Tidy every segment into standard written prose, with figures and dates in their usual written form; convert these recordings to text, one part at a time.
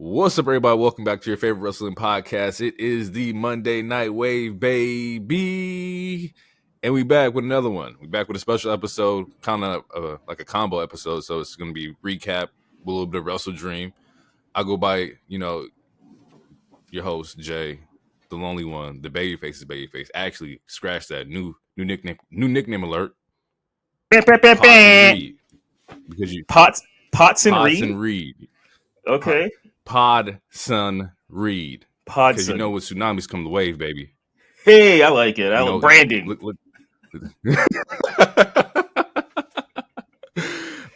What's up, everybody? Welcome back to your favorite wrestling podcast. It is the Monday Night Wave, baby. And we back with another one. We back with a special episode, kind of like a combo episode. So it's going to be recap, a little bit of WrestleDream. I go by, your host, Jay, the lonely one, the babyface is babyface. Actually, scratch that. New nickname alert. Potts and Reed. Because you Potts and and Reed. Okay. Podson Reed. Podson. Because you know when tsunamis come the wave, baby. Hey, I like it. I love branding. Look.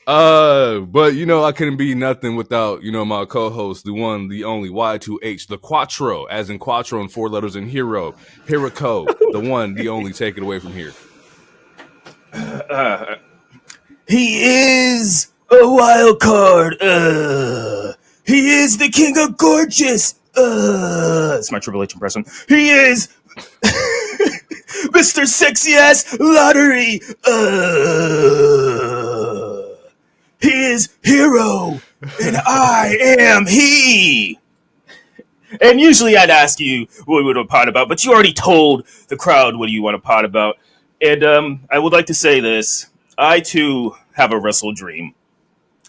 But I couldn't be nothing without, my co-host, the one, the only Y2H, the Quattro, as in Quattro and 4 letters in Hero, Hirico, the one, the only. Take it away from here. He is a wild card. He is the king of gorgeous. It's my Triple H impression. He is Mr. Sexy Ass Lottery. He is Hero, and I am he. And usually I'd ask you what we would pod about, but you already told the crowd what you want to pod about. And I would like to say this. I, too, have a wrestle dream.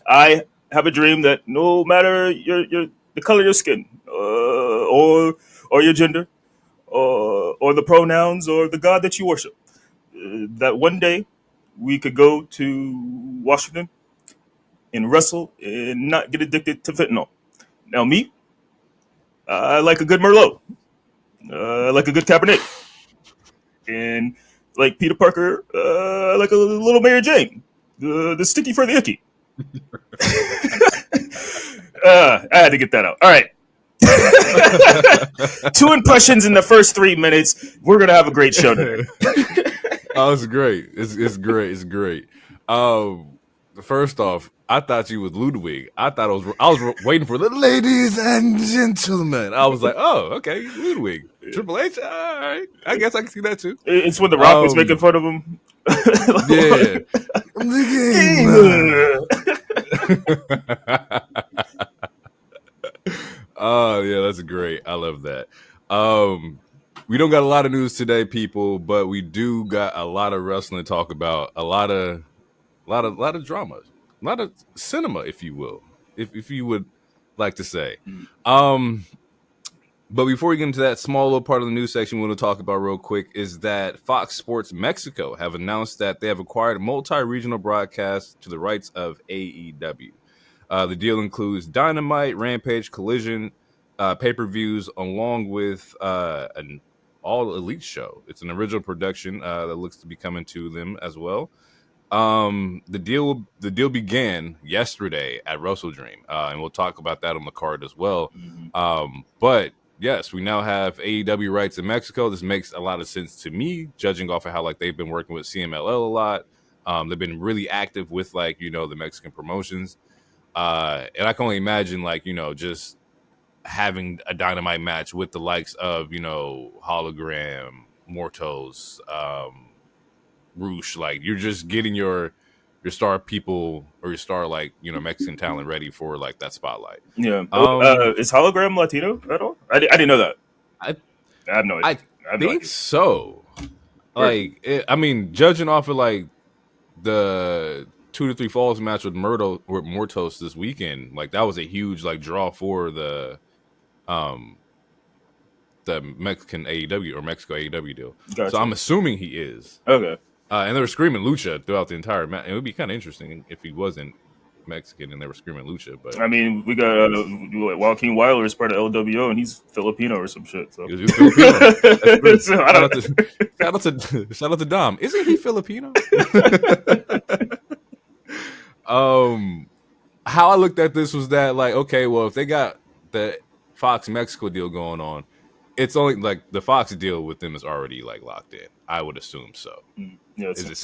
I have a dream that no matter the color of your skin, or your gender, or the pronouns, or the God that you worship, that one day we could go to Washington and wrestle and not get addicted to fentanyl. Now, me, I like a good Merlot. I like a good Cabernet. And like Peter Parker, I like a little Mary Jane. The sticky for the icky. I had to get that out. All right. 2 impressions in the first 3 minutes. We're going to have a great show today. Oh, it's great. It's great. It's great. First off, I thought you was Ludwig. I was waiting for the ladies and gentlemen. I was like, oh, okay, Ludwig. Triple H, all right. I guess I can see that too. It's when The Rock was making fun of him. Yeah. Oh, yeah, that's great. I love that. We don't got a lot of news today, people, but we do got a lot of wrestling to talk about. A lot of drama, a lot of cinema, if you will, if you would like to say. But before we get into that small little part of the news section, we want to talk about real quick is that Fox Sports Mexico have announced that they have acquired multi-regional broadcasts to the rights of AEW. The deal includes Dynamite, Rampage, Collision, pay-per-views, along with an all-elite show. It's an original production that looks to be coming to them as well. The deal began yesterday at WrestleDream, and we'll talk about that on the card as well. But yes, we now have AEW rights in Mexico. This makes a lot of sense to me, judging off of how they've been working with CMLL a lot. They've been really active with the Mexican promotions, and I can only imagine just having a Dynamite match with the likes of Hologram, Mortos, Roosh. You're just getting your star people or your star Mexican talent ready for that spotlight. Yeah. Is Hologram Latino at all? I didn't know that. I have no idea. I think so. Judging off of the 2 to 3 Falls match with Mortos this weekend, that was a huge draw for the Mexican AEW or Mexico AEW deal. Gotcha. So I'm assuming he is. Okay. And they were screaming Lucha throughout the entire match. It would be kind of interesting if he wasn't Mexican and they were screaming Lucha. But we got Joaquin Wilder is part of LWO and he's Filipino or some shit. So. He's Filipino. Shout out to Dom. Isn't he Filipino? How I looked at this was that okay, well, if they got the Fox Mexico deal going on, it's only the Fox deal with them is already locked in. I would assume so. Yeah, is it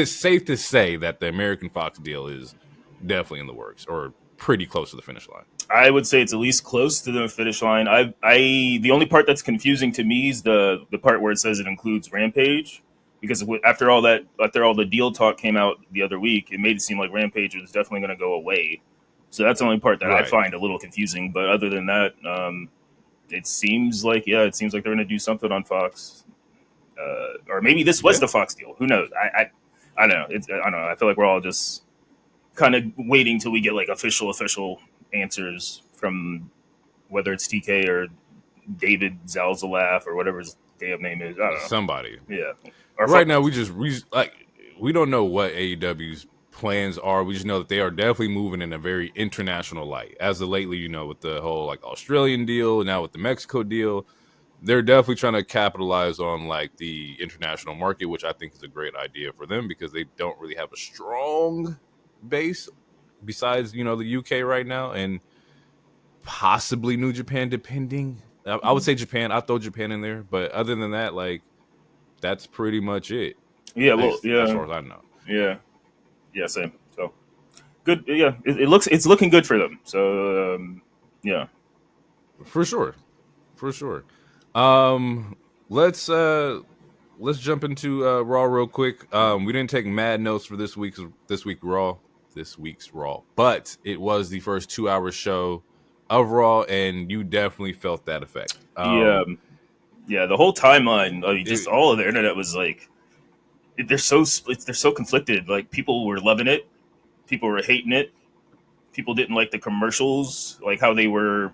safe to say that the American Fox deal is definitely in the works or pretty close to the finish line? I would say it's at least close to the finish line. The only part that's confusing to me is the part where it says it includes Rampage, because after all the deal talk came out the other week, it made it seem like Rampage was definitely going to go away. So that's the only part that I Right. find a little confusing. But other than that, it seems like they're going to do something on Fox, or maybe this was Yeah. the Fox deal. Who knows? I don't know. I don't know. I feel like we're all just kind of waiting till we get like official answers from whether it's TK or David Zalzalaf or whatever his damn name is. I don't know. Somebody. Yeah. Or Right now, we don't know what AEW's plans are. We just know that they are definitely moving in a very international light. As of lately, you know, with the whole like Australian deal, now with the Mexico deal, they're definitely trying to capitalize on like the international market, which I think is a great idea for them because they don't really have a strong base besides, you know, the UK right now and possibly New Japan, depending. I would say Japan. I'll throw Japan in there, but other than that, like that's pretty much it. Yeah. At Well. least Yeah. as far as I know. Yeah. Yeah. Same. So good. Yeah. It's looking good for them. So yeah. For sure. Let's jump into Raw real quick. We didn't take mad notes for this week's Raw, but it was the first 2 hour show of Raw, and you definitely felt that effect. Yeah. Yeah. The whole timeline, just all of the internet was like, they're so split. They're so conflicted. Like people were loving it, people were hating it. People didn't like the commercials, like how they were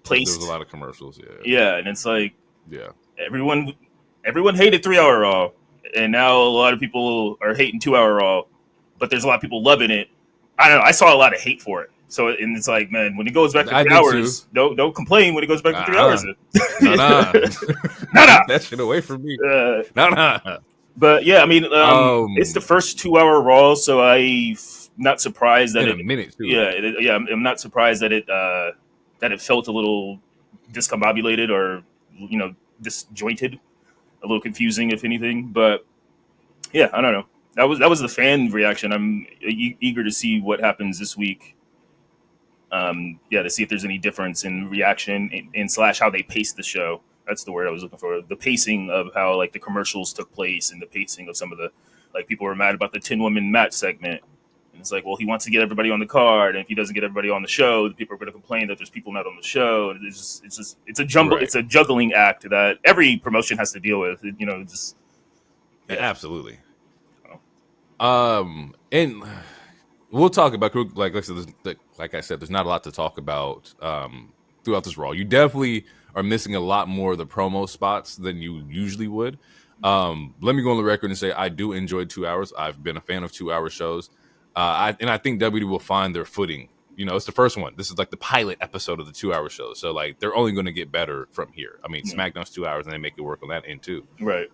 placed. There was a lot of commercials, Yeah, and it's like, yeah, everyone hated 3 hour Raw, and now a lot of people are hating 2 hour Raw, but there's a lot of people loving it. I don't know. I saw a lot of hate for it. So and it's like, man, when it goes back to 3 hours, don't complain when it goes back to 3 hours. Nah. That shit away from me. Nah. But yeah, I mean, it's the first 2 hour Raw, so I'm not surprised that in a minute too. Yeah, I'm not surprised that it felt a little discombobulated or, you know, disjointed, a little confusing, if anything. But yeah, I don't know. That was the fan reaction. I'm eager to see what happens this week. To see if there's any difference in reaction and slash how they pace the show. That's the word I was looking for. The pacing of how like the commercials took place and the pacing of some of the, like, people were mad about the 10-woman match segment. And it's like, well, he wants to get everybody on the card, and if he doesn't get everybody on the show, the people are going to complain that there's people not on the show. And it's a jumble. Right. It's a juggling act that every promotion has to deal with. You know, just yeah. Absolutely. And we'll talk about, like I said, there's not a lot to talk about throughout this Raw. You definitely are missing a lot more of the promo spots than you usually would. Let me go on the record and say I do enjoy 2 hours. I've been a fan of 2 hour shows. I think WWE will find their footing. You know, it's the first one. This is like the pilot episode of the 2 hour show. So like they're only going to get better from here. I mean, SmackDown's 2 hours and they make it work on that end too. Right.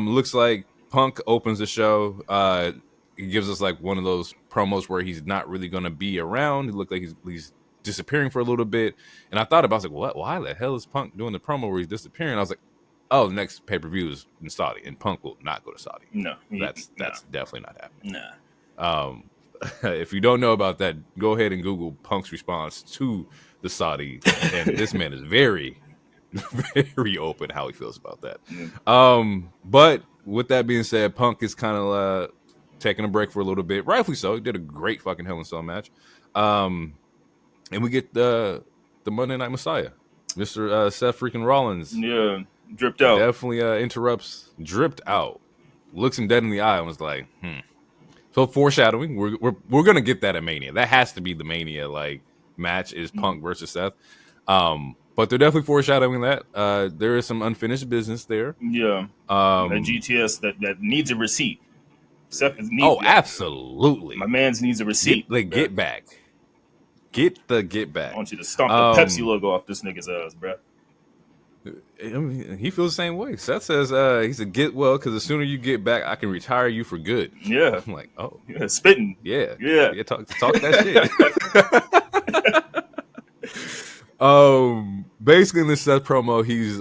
Looks like Punk opens the show. He gives us like one of those promos where he's not really going to be around. He looked like he's disappearing for a little bit. And I thought about it, I was like, what? Why the hell is Punk doing the promo where he's disappearing? I was like, oh, the next pay-per-view is in Saudi, and Punk will not go to Saudi. No. That's definitely not happening. Nah. If you don't know about that, go ahead and Google Punk's response to the Saudi. And this man is very, very open how he feels about that. But with that being said, Punk is kind of taking a break for a little bit. Rightfully so. He did a great fucking Hell in a Cell match. And we get the Monday Night Messiah, Mr. Seth freaking Rollins. Yeah, dripped out. Definitely dripped out. Looks him dead in the eye and was like, So foreshadowing, we're gonna get that at Mania. That has to be the Mania like match is Punk versus Seth. But they're definitely foreshadowing that. There is some unfinished business there. Yeah. A GTS that needs a receipt. Seth needs absolutely. My man's needs a receipt. Get back. Get back. I want you to stomp the Pepsi logo off this nigga's ass, bro. I mean, he feels the same way. Seth says he said get well because the sooner you get back, I can retire you for good. Yeah. I'm like, oh. Yeah, spitting. Yeah. Talk that shit. Basically in this Seth promo, he's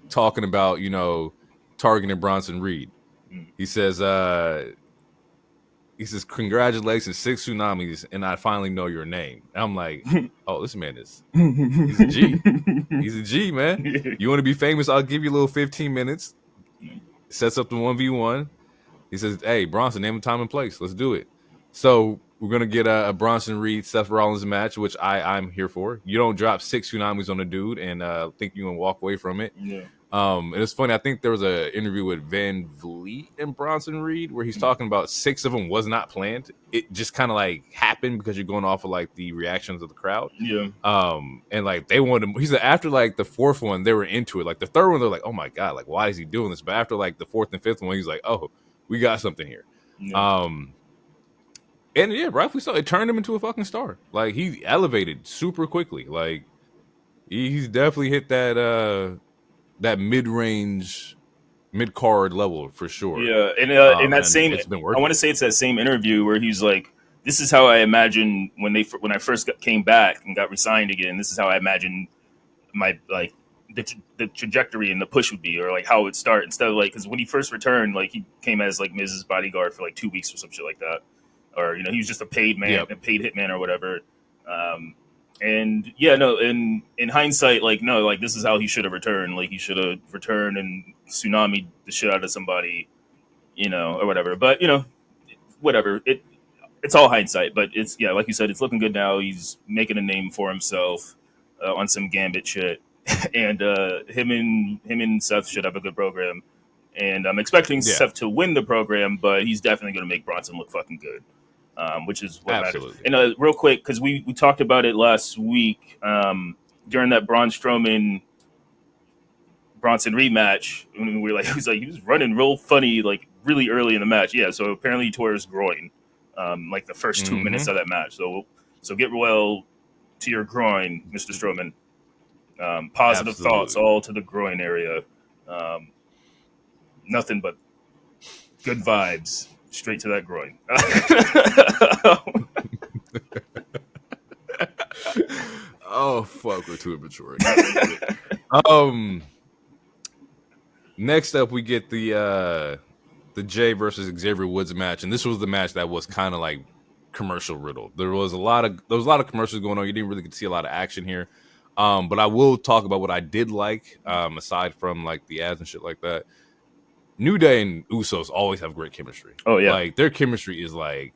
talking about, you know, targeting Bronson Reed. He says, congratulations, 6 tsunamis, and I finally know your name. And I'm like, oh, this man he's a G. He's a G, man. You want to be famous? I'll give you a little 15 minutes. Sets up the 1v1. He says, "Hey, Bronson, name a time and place. Let's do it." So we're gonna get a Bronson Reed Seth Rollins match, which I'm here for. You don't drop 6 tsunamis on a dude and think you can walk away from it. Yeah. And it's funny. I think there was an interview with Van Vliet and Bronson Reed where he's talking about 6 of them was not planned. It just kind of like happened because you're going off of like the reactions of the crowd. Yeah. And like they wanted. He said after like the 4th one, they were into it. Like the 3rd one, they're like, "Oh my god, like why is he doing this?" But after like the 4th and 5th one, he's like, "Oh, we got something here." Yeah. And yeah, rightfully so. It turned him into a fucking star. Like he elevated super quickly. Like he's definitely hit that mid-range, mid-card level for sure. Yeah, and in that same, it's been I working. want to say it's that same interview where he's like, "This is how I imagine when I first came back and got resigned again. This is how I imagine my like the trajectory and the push would be, or like how it would start instead of like because when he first returned, like he came as like Miz's bodyguard for like 2 weeks or some shit like that, or he was just a paid man, Yep. a paid hitman or whatever." And yeah, no, in hindsight, like no, like this is how he should have returned. Like he should have returned and tsunami the shit out of somebody, or whatever. But whatever. It's all hindsight. But it's like you said, it's looking good now. He's making a name for himself on some Gambit shit, and him and Seth should have a good program. And I'm expecting Yeah. Seth to win the program, but he's definitely going to make Bronson look fucking good. Which is what Absolutely. matters. And real quick, because we talked about it last week during that Braun Strowman Bronson rematch. When we were like, he was running real funny, like really early in the match. Yeah, so apparently he tore his groin, like the first 2 minutes of that match. So get well to your groin, Mr. Strowman. Positive Absolutely. thoughts all to the groin area. Nothing but good vibes straight to that groin. Oh fuck, we're too immature. Next up we get the Jay versus Xavier Woods match, and this was the match that was kind of like commercial riddled. There was a lot of commercials going on. You didn't really get to see a lot of action here. But I will talk about what I did like, aside from like the ads and shit like that. New Day and Usos always have great chemistry. Oh yeah, like their chemistry is like,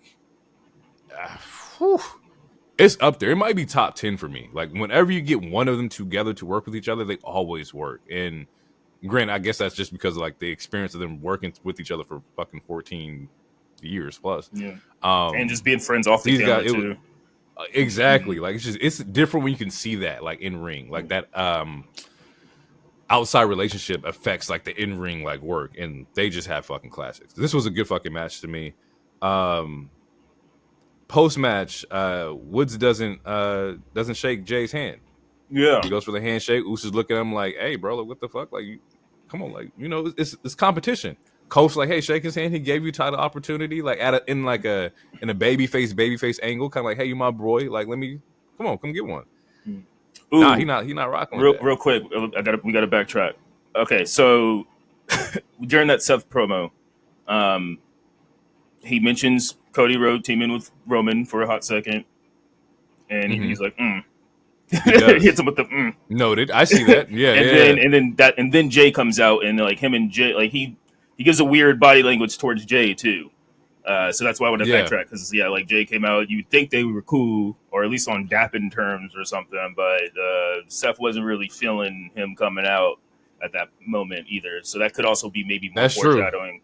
it's up there. It might be top 10 for me. Like whenever you get one of them together to work with each other, they always work. And granted, I guess that's just because of like the experience of them working with each other for fucking 14 years plus. Yeah, and just being friends off the camera too. Exactly. Like it's different when you can see that like in ring, like that outside relationship affects like the in ring like work, and they just have fucking classics. This was a good fucking match to me. Post match, Woods doesn't shake Jay's hand. Yeah, he goes for the handshake. Usos look at him like, "Hey, bro, like, what the fuck? Like, come on, like, it's competition." Coach like, "Hey, shake his hand. He gave you title opportunity, like in a babyface angle, kind of like, hey, you my boy, like, come get one." Ooh, nah, he not rocking with that. Real quick, we got to backtrack. Okay, so during that Seth promo, he mentions Cody Rhodes teaming with Roman for a hot second, and he's like, He hits him with the Noted. I see that. Yeah, and then Jay comes out, and like him and Jay, like he gives a weird body language towards Jay too. So that's why I want to backtrack, because like Jay came out, you'd think they were cool, or at least on dapping terms or something, but Seth wasn't really feeling him coming out at that moment either. So that could also be maybe more foreshadowing.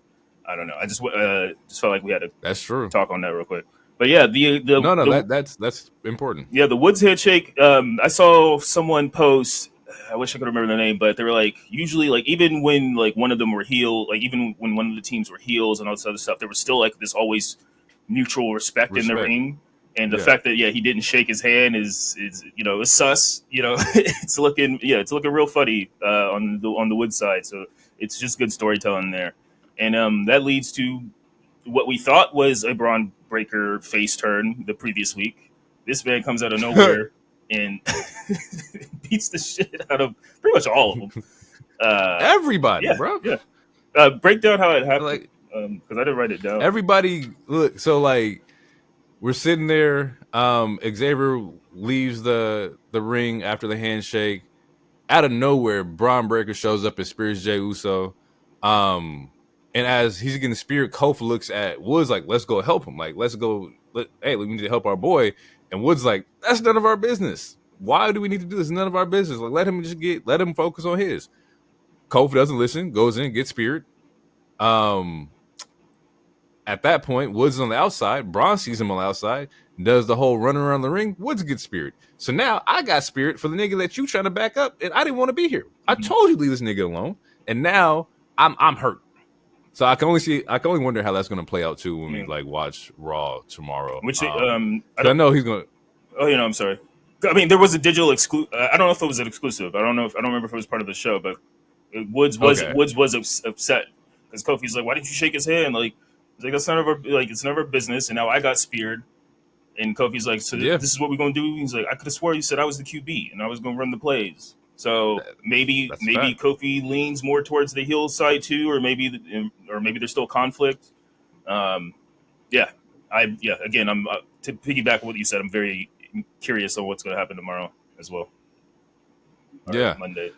I don't know. I just felt like we had to talk on that real quick. But yeah, that's important. Yeah, the Woods handshake. I saw someone post. I wish I could remember the name, but they were like, usually, like even when like one of them were heel, like even when one of the teams were heels and all this other stuff, there was still like this always mutual respect in the ring. And the fact that he didn't shake his hand is it's sus. It's looking real funny on the Woods side. So it's just good storytelling there, and that leads to what we thought was a Braun Breaker face turn the previous week. This man comes out of nowhere and beats the shit out of pretty much all of them. Everybody, bro. Yeah. Break down how it happened, because I didn't write it down. Everybody, look. So like, we're sitting there. Xavier leaves the ring after the handshake. Out of nowhere, Braun Breaker shows up and spears Jey Uso. And as he's getting Spirit, Kofi looks at Woods like, let's go help him. Like, let's go. Hey, we need to help our boy. And Woods like, that's none of our business. Why do we need to do this? None of our business. Like, let him focus on his. Kofi doesn't listen, goes in, gets Spirit. At that point, Woods is on the outside. Braun sees him on the outside, does the whole run around the ring. Woods gets Spirit. So now I got Spirit for the nigga that you trying to back up, and I didn't want to be here. I told you to leave this nigga alone, and now I'm hurt. So I can only wonder how that's going to play out too when we like watch Raw tomorrow. Which I know he's going. Oh, I'm sorry. I mean, there was a digital exclusive. I don't know if it was an exclusive. I don't remember if it was part of the show, but Woods was upset because Kofi's like, "Why didn't you shake his hand?" Like, he's like, "That's none of our it's none of our business." And now I got speared, and Kofi's like, "So this is what we're gonna do?" He's like, "I could have swore you said I was the QB and I was gonna run the plays." So maybe Kofi leans more towards the heel side too, or maybe there's still conflict. Again, I'm to piggyback on what you said. I'm very curious on what's going to happen tomorrow as well. Monday.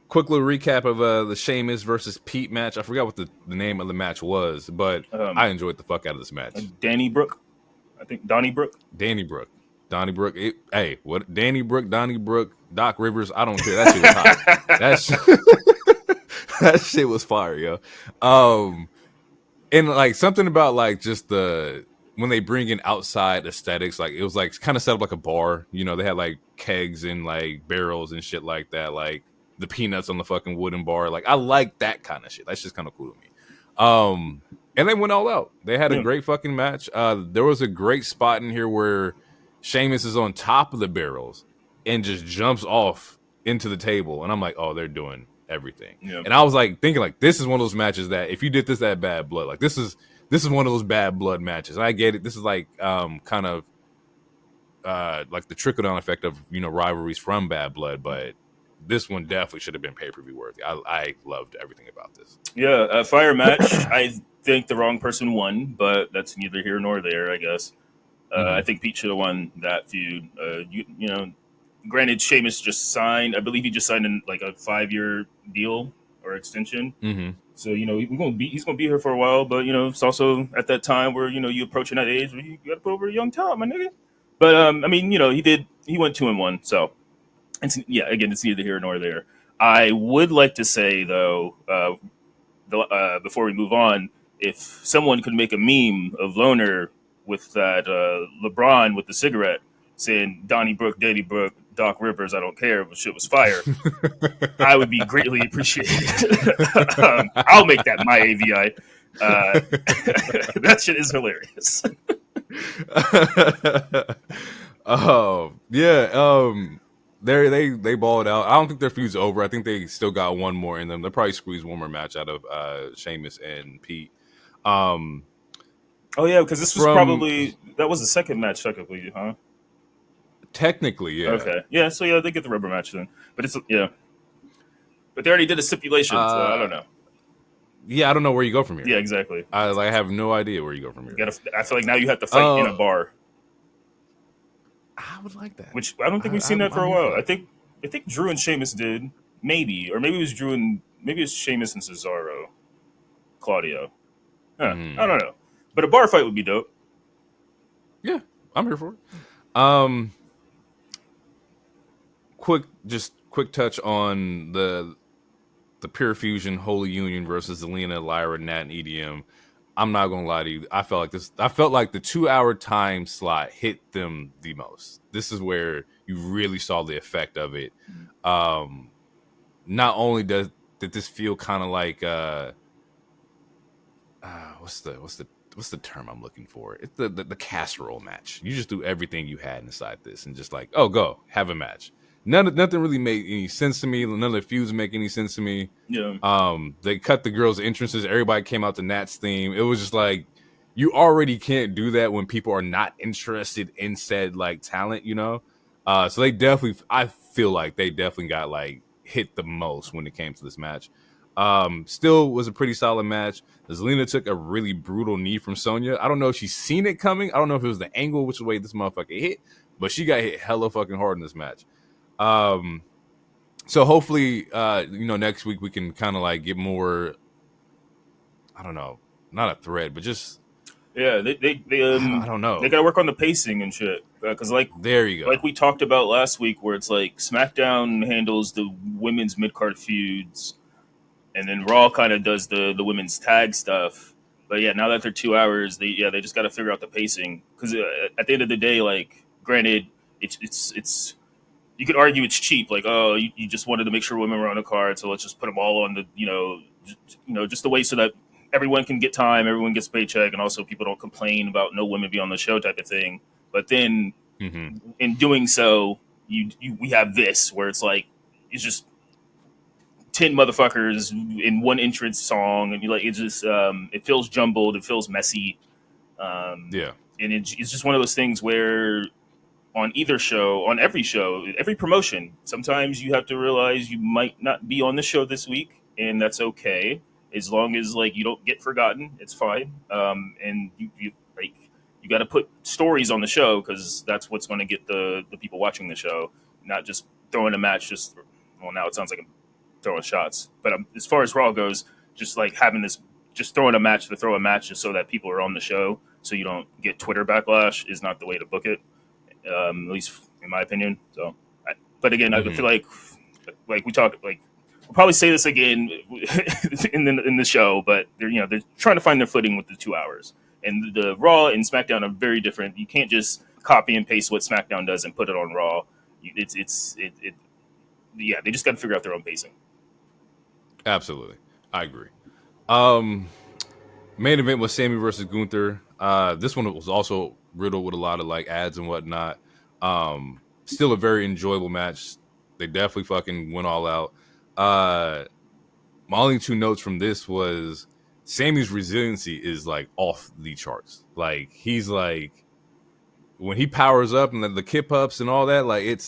Quick little recap of the Sheamus versus Pete match. I forgot what the name of the match was, but I enjoyed the fuck out of this match. Danny Brooke. I think Donnie Brooke. Donnie Brooke. What? Danny Brooke, Donnie Brooke, Doc Rivers. I don't care. That shit was hot. That shit was fire, yo. And like something about like just when they bring in outside aesthetics, like it was like kind of set up like a bar. You know, they had like kegs and like barrels and shit like that, like the peanuts on the fucking wooden bar. Like I like that kind of shit. That's just kind of cool to me. And they went all out. They had a great fucking match. There was a great spot in here where Sheamus is on top of the barrels and just jumps off into the table. And I'm like, oh, they're doing everything. Yeah. And I was like thinking like, this is one of those matches that if you did this at Bad Blood, like this is one of those Bad Blood matches. And I get it. This is like kind of like the trickle down effect of, rivalries from Bad Blood, but this one definitely should have been pay-per-view worthy. I loved everything about this. Yeah, a fire match. I think the wrong person won, but that's neither here nor there, I guess. I think Pete should have won that feud. Granted, Sheamus just signed. I believe he just signed in like a 5-year deal or extension. Mm-hmm. So he's gonna be here for a while. But it's also at that time where you approaching that age where you got to put over a young talent, my nigga. But he went 2-1. So again, it's neither here nor there. I would like to say though, before we move on, if someone could make a meme of Loner with that LeBron with the cigarette saying Donnie Brooke, Danny Brooke, Doc Rivers, I don't care, but shit was fire, I would be greatly appreciated. I'll make that my AVI. That shit is hilarious. Oh, yeah. They balled out. I don't think their feud's over. I think they still got one more in them. They'll probably squeeze one more match out of Sheamus and Pete. Oh yeah, because this was that was the second match technically, huh? Technically, yeah. Okay, yeah. So yeah, they get the rubber match then, but but they already did a stipulation, so I don't know. Yeah, I don't know where you go from here. Yeah, exactly. I have no idea where you go from here. I feel like now you have to fight in a bar. I would like that. Which I don't think we've seen that for a while. I think Drew and Sheamus did, maybe it was Sheamus and Cesaro, Claudio. I don't know, but a bar fight would be dope. Yeah, I'm here for it. Quick touch on the Pure Fusion Holy Union versus Zelina, Lyra, Nat, and EDM. I'm not gonna lie to you. I felt like the 2-hour time slot hit them the most. This is where you really saw the effect of it. Not only did this feel kind of like what's the term I'm looking for? It's the casserole match. You just do everything you had inside this and just like, oh, go have a match. Nothing really made any sense to me. None of the feuds make any sense to me. Yeah. They cut the girls' entrances. Everybody came out to Nat's theme. It was just like, you already can't do that when people are not interested in said like talent, So I feel like they definitely got like hit the most when it came to this match. Still was a pretty solid match. Zelina took a really brutal knee from Sonya. I don't know if she's seen it coming. I don't know if it was the angle which way this motherfucker hit, but she got hit hella fucking hard in this match. So hopefully, next week we can kind of like get more I don't know, not a thread, but just Yeah, I don't they know. got to work on the pacing and shit. Because There you like go. we talked about last week, where it's like SmackDown handles the women's mid card feuds, and then Raw kind of does the women's tag stuff. But yeah, now that they're 2 hours, they just got to figure out the pacing. Because at the end of the day, like granted, it's you could argue it's cheap. Like, oh, you just wanted to make sure women were on the card, so let's just put them all on the just the way so that everyone can get time, everyone gets a paycheck, and also people don't complain about no women be on the show type of thing. But then Hmm. in doing so, we have this where it's like it's just 10 motherfuckers in one entrance song, and you like it just it feels jumbled, it feels messy, um, Yeah. and it's just one of those things where on either show, on every show, every promotion, sometimes you have to realize you might not be on the show this week, and that's okay as long as like you don't get forgotten. It's fine, and you like you got to put stories on the show because that's what's going to get the people watching the show, not just throwing a match. Just well, now it sounds like I'm throwing shots, but as far as Raw goes, just like having this, just throwing a match to throw a match just so that people are on the show, so you don't get Twitter backlash, is not the way to book it, at least in my opinion. So, but again, I Hmm. feel like we talk like we'll probably say this again in the show, but they're trying to find their footing with the 2 hours, and the Raw and SmackDown are very different. You can't just copy and paste what SmackDown does and put it on Raw. It yeah, they just got to figure out their own pacing. Absolutely, I agree. Um, Main event was Sammy versus Gunther. This one was also riddled with a lot of like ads and whatnot. Still a very enjoyable match. They definitely fucking went all out. Uh, my only two notes from this was Sammy's resiliency is like off the charts. Like he's like when he powers up and the kip ups and all that, like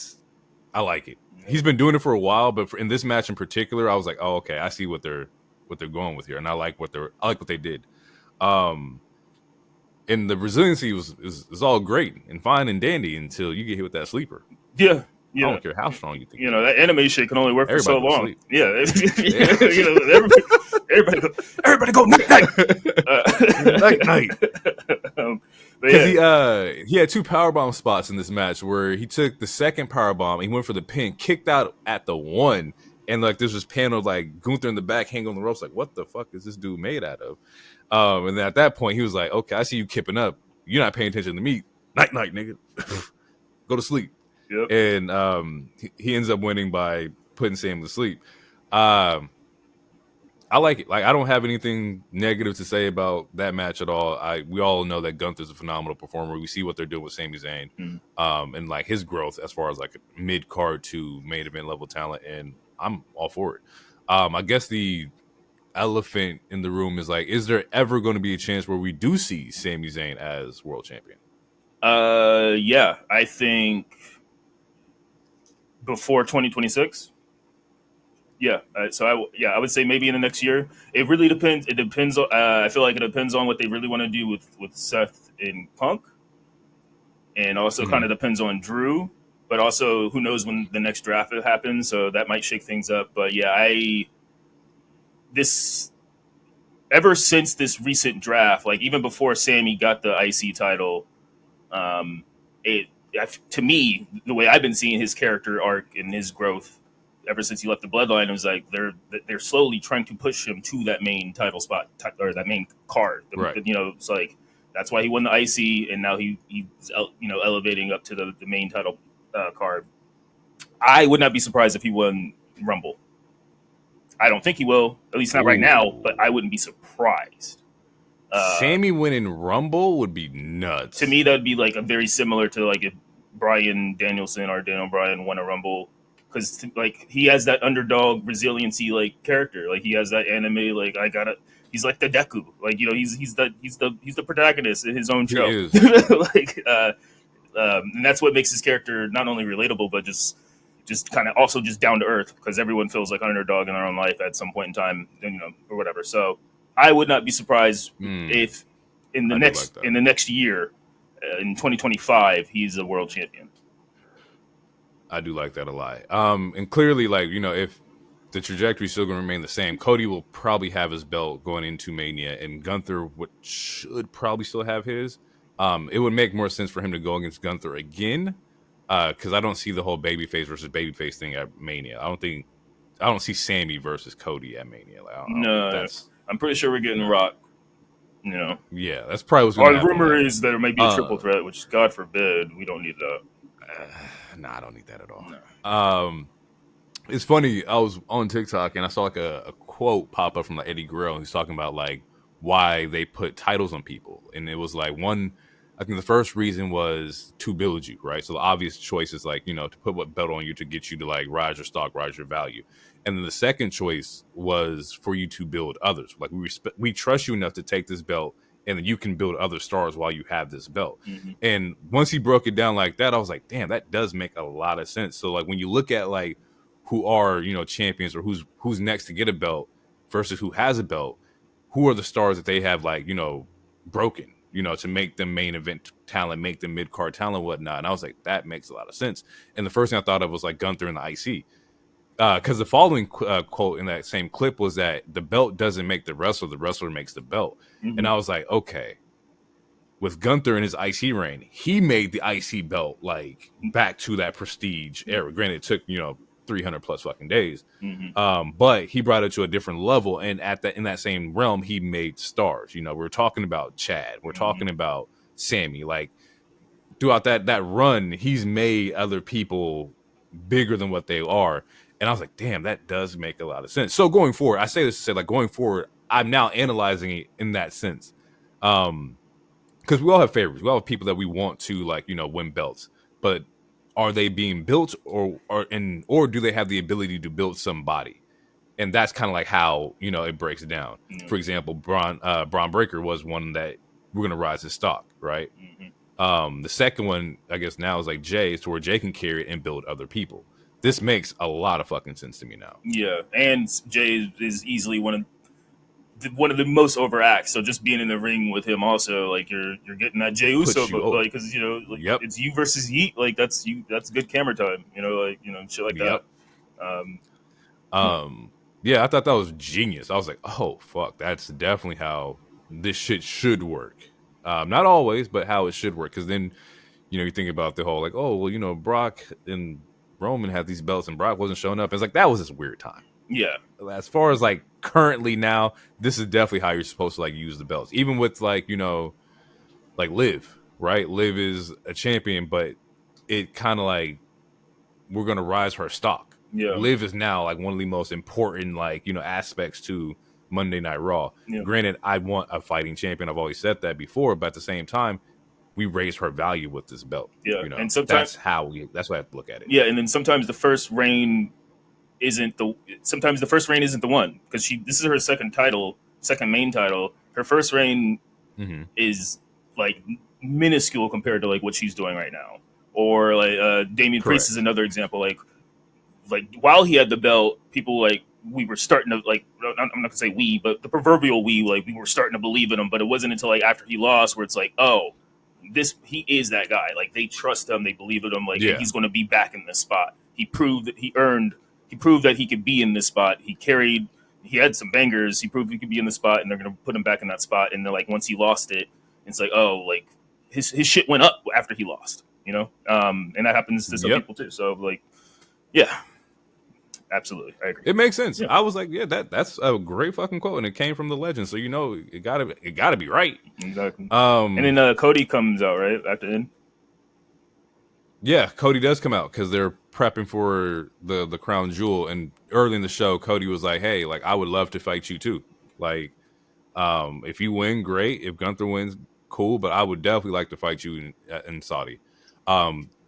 I like it. He's been doing it for a while, but in this match in particular, I was like, oh, okay, I see what they're going with here, and I like what they did. Um, and the resiliency is all great and fine and dandy until you get hit with that sleeper. Yeah, I yeah. don't care how strong you think You you know are. that anime shit can only work for so Everybody go to long. sleep. Yeah, Yeah. everybody go night night. Night night. But Because yeah, he had two powerbomb spots in this match where he took the second powerbomb, he went for the pin, kicked out at the one, and like there's this panel of like Gunther in the back hanging on the ropes, like what the fuck is this dude made out of? And then at that point he was like, okay, I see you kipping up. You're not paying attention to me. Night night, nigga. Go to sleep. yep. And he ends up winning by putting Sam to sleep. Um, I like it. Like I don't have anything negative to say about that match at all. We all know that Gunther's a phenomenal performer. We see what they're doing with Sami Zayn, Mm. and like his growth as far as like mid card to main event level talent, and I'm all for it. I guess the elephant in the room is like, is there ever going to be a chance where we do see Sami Zayn as world champion? Yeah, I think before 2026. Yeah, I would say maybe in the next year. It really depends. It depends. I feel like it depends on what they really want to do with Seth and Punk, and also kind Mm-hmm. of depends on Drew. But also, who knows when the next draft happens? So that might shake things up. But yeah, I this ever since this recent draft, like even before Sammy got the IC title, um, it to me the way I've been seeing his character arc and his growth ever since he left the Bloodline, it was like they're slowly trying to push him to that main title spot or that main card. Right. It's like that's why he won the IC, and now he's elevating up to the main title card. I would not be surprised if he won Rumble. I don't think he will, at least not right now, but I Ooh. wouldn't be surprised. Uh, Sammy winning Rumble would be to nuts. me, that'd be like a very similar to like if Bryan Danielson or Daniel Bryan won a Rumble, because like he has that underdog resiliency like character, like he has that anime like I gotta. He's like the Deku, like he's the protagonist in his own He show, is. like and that's what makes his character not only relatable but just kind of also just down to earth because everyone feels like an underdog in their own life at some point in time, or whatever. So I would not be surprised if I do like that. in the next year, in 2025, he's a world champion. I do like that a lot. And clearly, like, if the trajectory is still going to remain the same. Cody will probably have his belt going into Mania, and Gunther should probably still have his. It would make more sense for him to go against Gunther again, because I don't see the whole babyface versus babyface thing at Mania. I don't see Sammy versus Cody at Mania. Like, I don't think that's. I'm pretty sure we're getting Rock. You know, Yeah, that's probably what's going to the happen. rumor is there might be a triple threat, which God forbid, we don't need that. Nah, I don't need that at all. No. It's funny. I was on TikTok and I saw like a quote pop up from like Eddie Guerrero. He's talking about like why they put titles on people, and it was like one. I think the first reason was to build you, right? So the obvious choice is like, you know, to put what belt on you to get you to like rise your stock, rise your value. And then the second choice was for you to build others. Like we trust you enough to take this belt, and then you can build other stars while you have this belt. Mm-hmm. And once he broke it down like that, I was like, damn, that does make a lot of sense. So like when you look at like who are, you know, champions or who's next to get a belt versus who has a belt, who are the stars that they have like, you know, broken, you know, to make them main event talent, make them mid-card talent and whatnot. And I was like, that makes a lot of sense. And the first thing I thought of was like Gunther and the IC. Because the following quote in that same clip was that the belt doesn't make the wrestler makes the belt. Mm-hmm. And I was like, okay, with Gunther in his IC reign, he made the IC belt like back to that prestige era. Granted, it took, you know, 300 plus fucking days. Mm-hmm. But he brought it to a different level. And in that same realm, he made stars. You know, we're talking about Chad. We're talking about Sammy. Like throughout that run, he's made other people bigger than what they are. And I was like, damn, that does make a lot of sense. So going forward, I say this to say, like, going forward, I'm now analyzing it in that sense. Because we all have favorites. We all have people that we want to, like, you know, win belts. But are they being built or do they have the ability to build somebody? And that's kind of like how, you know, it breaks down. Mm-hmm. For example, Braun Breaker was one that we're going to rise his stock, right? Mm-hmm. The second one, I guess now is like Jay, to where Jay can carry it and build other people. This makes a lot of fucking sense to me now. Yeah, and Jay is easily one of the most over acts. So just being in the ring with him, also like you're getting that Jey Uso, but like because you know like, it's you versus Yeet, like that's good camera time, you know, like you know shit like that. Yeah, I thought that was genius. I was like, oh fuck, that's definitely how this shit should work. Not always, but how it should work. Because then you know you think about the whole like, oh well, you know Brock and Roman had these belts and Brock wasn't showing up. It's like that was this weird time. Yeah. As far as like currently now, this is definitely how you're supposed to like use the belts. Even with like, you know, like Liv, right? Liv is a champion, but it kind of like we're gonna rise her stock. Yeah. Liv is now like one of the most important like, you know, aspects to Monday Night Raw. Yeah. Granted, I want a fighting champion. I've always said that before, but at the same time, we raise her value with this belt. Yeah, you know, and sometimes that's why I have to look at it. Yeah, and then sometimes the first reign isn't the one because this is her second main title. Her first reign is like minuscule compared to like what she's doing right now. Or like Damian Priest is another example. Like while he had the belt, people like we were starting to like I'm not gonna say we, but the proverbial we like we were starting to believe in him. But it wasn't until like after he lost where it's like, oh, he is that guy. Like they trust him, they believe in him. Like and he's going to be back in this spot. He proved that he proved that he could be in this spot. He had some bangers. He proved he could be in the spot, and they're going to put him back in that spot. And they're like, once he lost it, it's like, oh, like his shit went up after he lost, you know? And that happens to some people too. So like, yeah, absolutely. I agree. It makes sense. Yeah. I was like, yeah, that's a great fucking quote. And it came from the legend. So, you know, it gotta be right. Exactly. And then Cody comes out right after the end. Yeah, Cody does come out because they're prepping for the crown jewel. And early in the show, Cody was like, hey, like, I would love to fight you too. Like, if you win, great. If Gunther wins, cool. But I would definitely like to fight you in Saudi.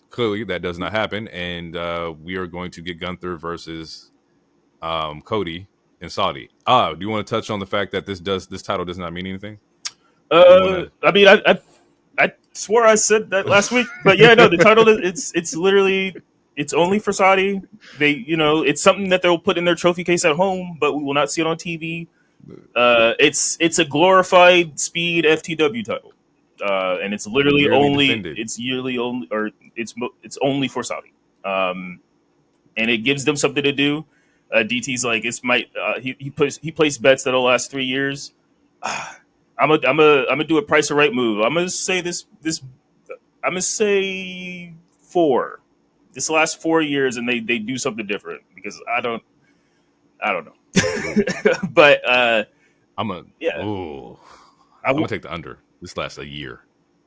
Clearly, that does not happen. And we are going to get Gunther versus Cody in Saudi. Do you want to touch on the fact that this title does not mean anything? I mean, I swore I said that last week, but yeah, no, the title it's literally it's only for Saudi. They, you know, it's something that they'll put in their trophy case at home, but we will not see it on TV. It's a glorified speed FTW title, and it's literally it's only for Saudi, and it gives them something to do. DT's like it's might he placed bets that'll last 3 years. I'm gonna do a price or right move. I'm gonna say this. I'm gonna say 4. This last 4 years, and they do something different because I don't know. But I'm a yeah, ooh. I I'm will, gonna take the under. This lasts a year.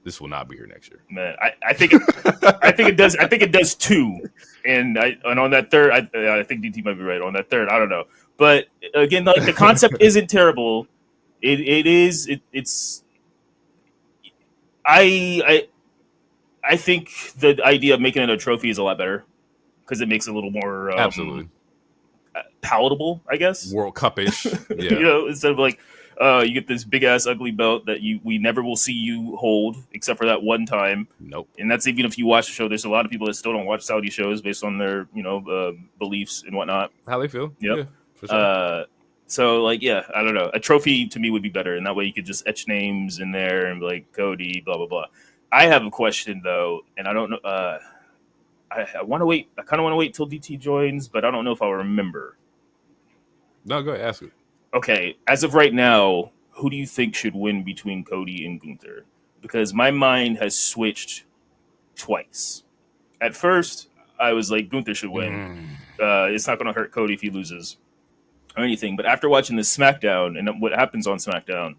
This will not be here next year. man. I think it does. I think it does 2, and on that third, I think DT might be right on that third. I don't know, but again, like the concept isn't terrible. It's I think the idea of making it a trophy is a lot better because it makes it a little more Absolutely. palatable, I guess. World Cup-ish. Yeah. You know, instead of like you get this big ass ugly belt that we never will see you hold except for that one time. Nope. And that's even if you watch the show. There's a lot of people that still don't watch Saudi shows based on their beliefs and whatnot. How they feel? Yep. Yeah, for sure. So like yeah, I don't know. A trophy to me would be better, and that way you could just etch names in there and be like Cody, blah blah blah. I have a question though, and I don't know. I want to wait. I kind of want to wait till DT joins, but I don't know if I'll remember. No, go ahead, ask it. Okay, as of right now, who do you think should win between Cody and Gunther? Because my mind has switched twice. At first, I was like, Gunther should win. It's not going to hurt Cody if he loses or anything. But after watching this SmackDown and what happens on SmackDown,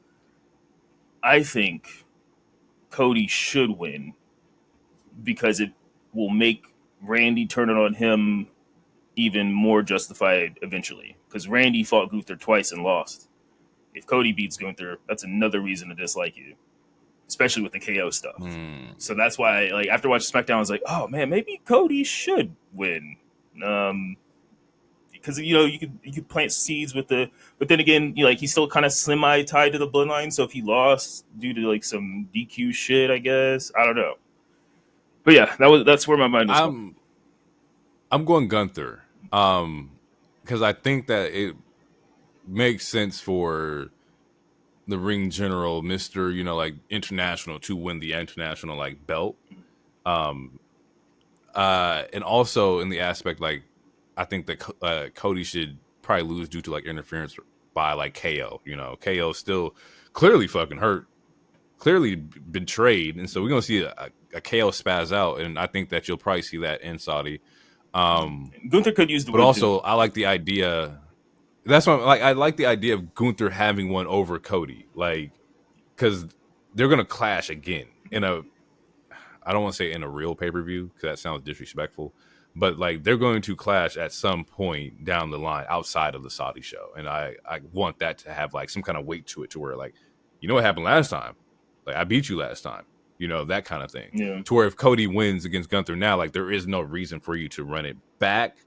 I think Cody should win because it will make Randy turn it on him even more justified eventually. Because Randy fought Gunther twice and lost. If Cody beats Gunther, that's another reason to dislike you, especially with the KO stuff. So that's why, like, after watching SmackDown, I was like, oh man, maybe Cody should win. Because you could plant seeds with the, but then again, he's still kind of semi tied to the bloodline. So if he lost due to like some DQ shit, I guess I don't know. But yeah, that's where my mind was going. I'm going Gunther, because I think that it makes sense for the ring general, Mr. Like international, to win the international like belt, and also in the aspect like I think that Cody should probably lose due to like interference by like KO. KO still clearly fucking hurt, clearly betrayed, and so we're gonna see a KO spaz out, and I think that you'll probably see that in Saudi. Gunther could use the but also too. I like the idea. That's what I like the idea of Gunther having one over Cody, like because they're gonna clash again in a. I don't want to say in a real pay-per-view because that sounds disrespectful, but like they're going to clash at some point down the line outside of the Saudi show, and I want that to have like some kind of weight to it, to where like, what happened last time? Like I beat you last time, that kind of thing. Yeah. To where if Cody wins against Gunther now, like there is no reason for you to run it back.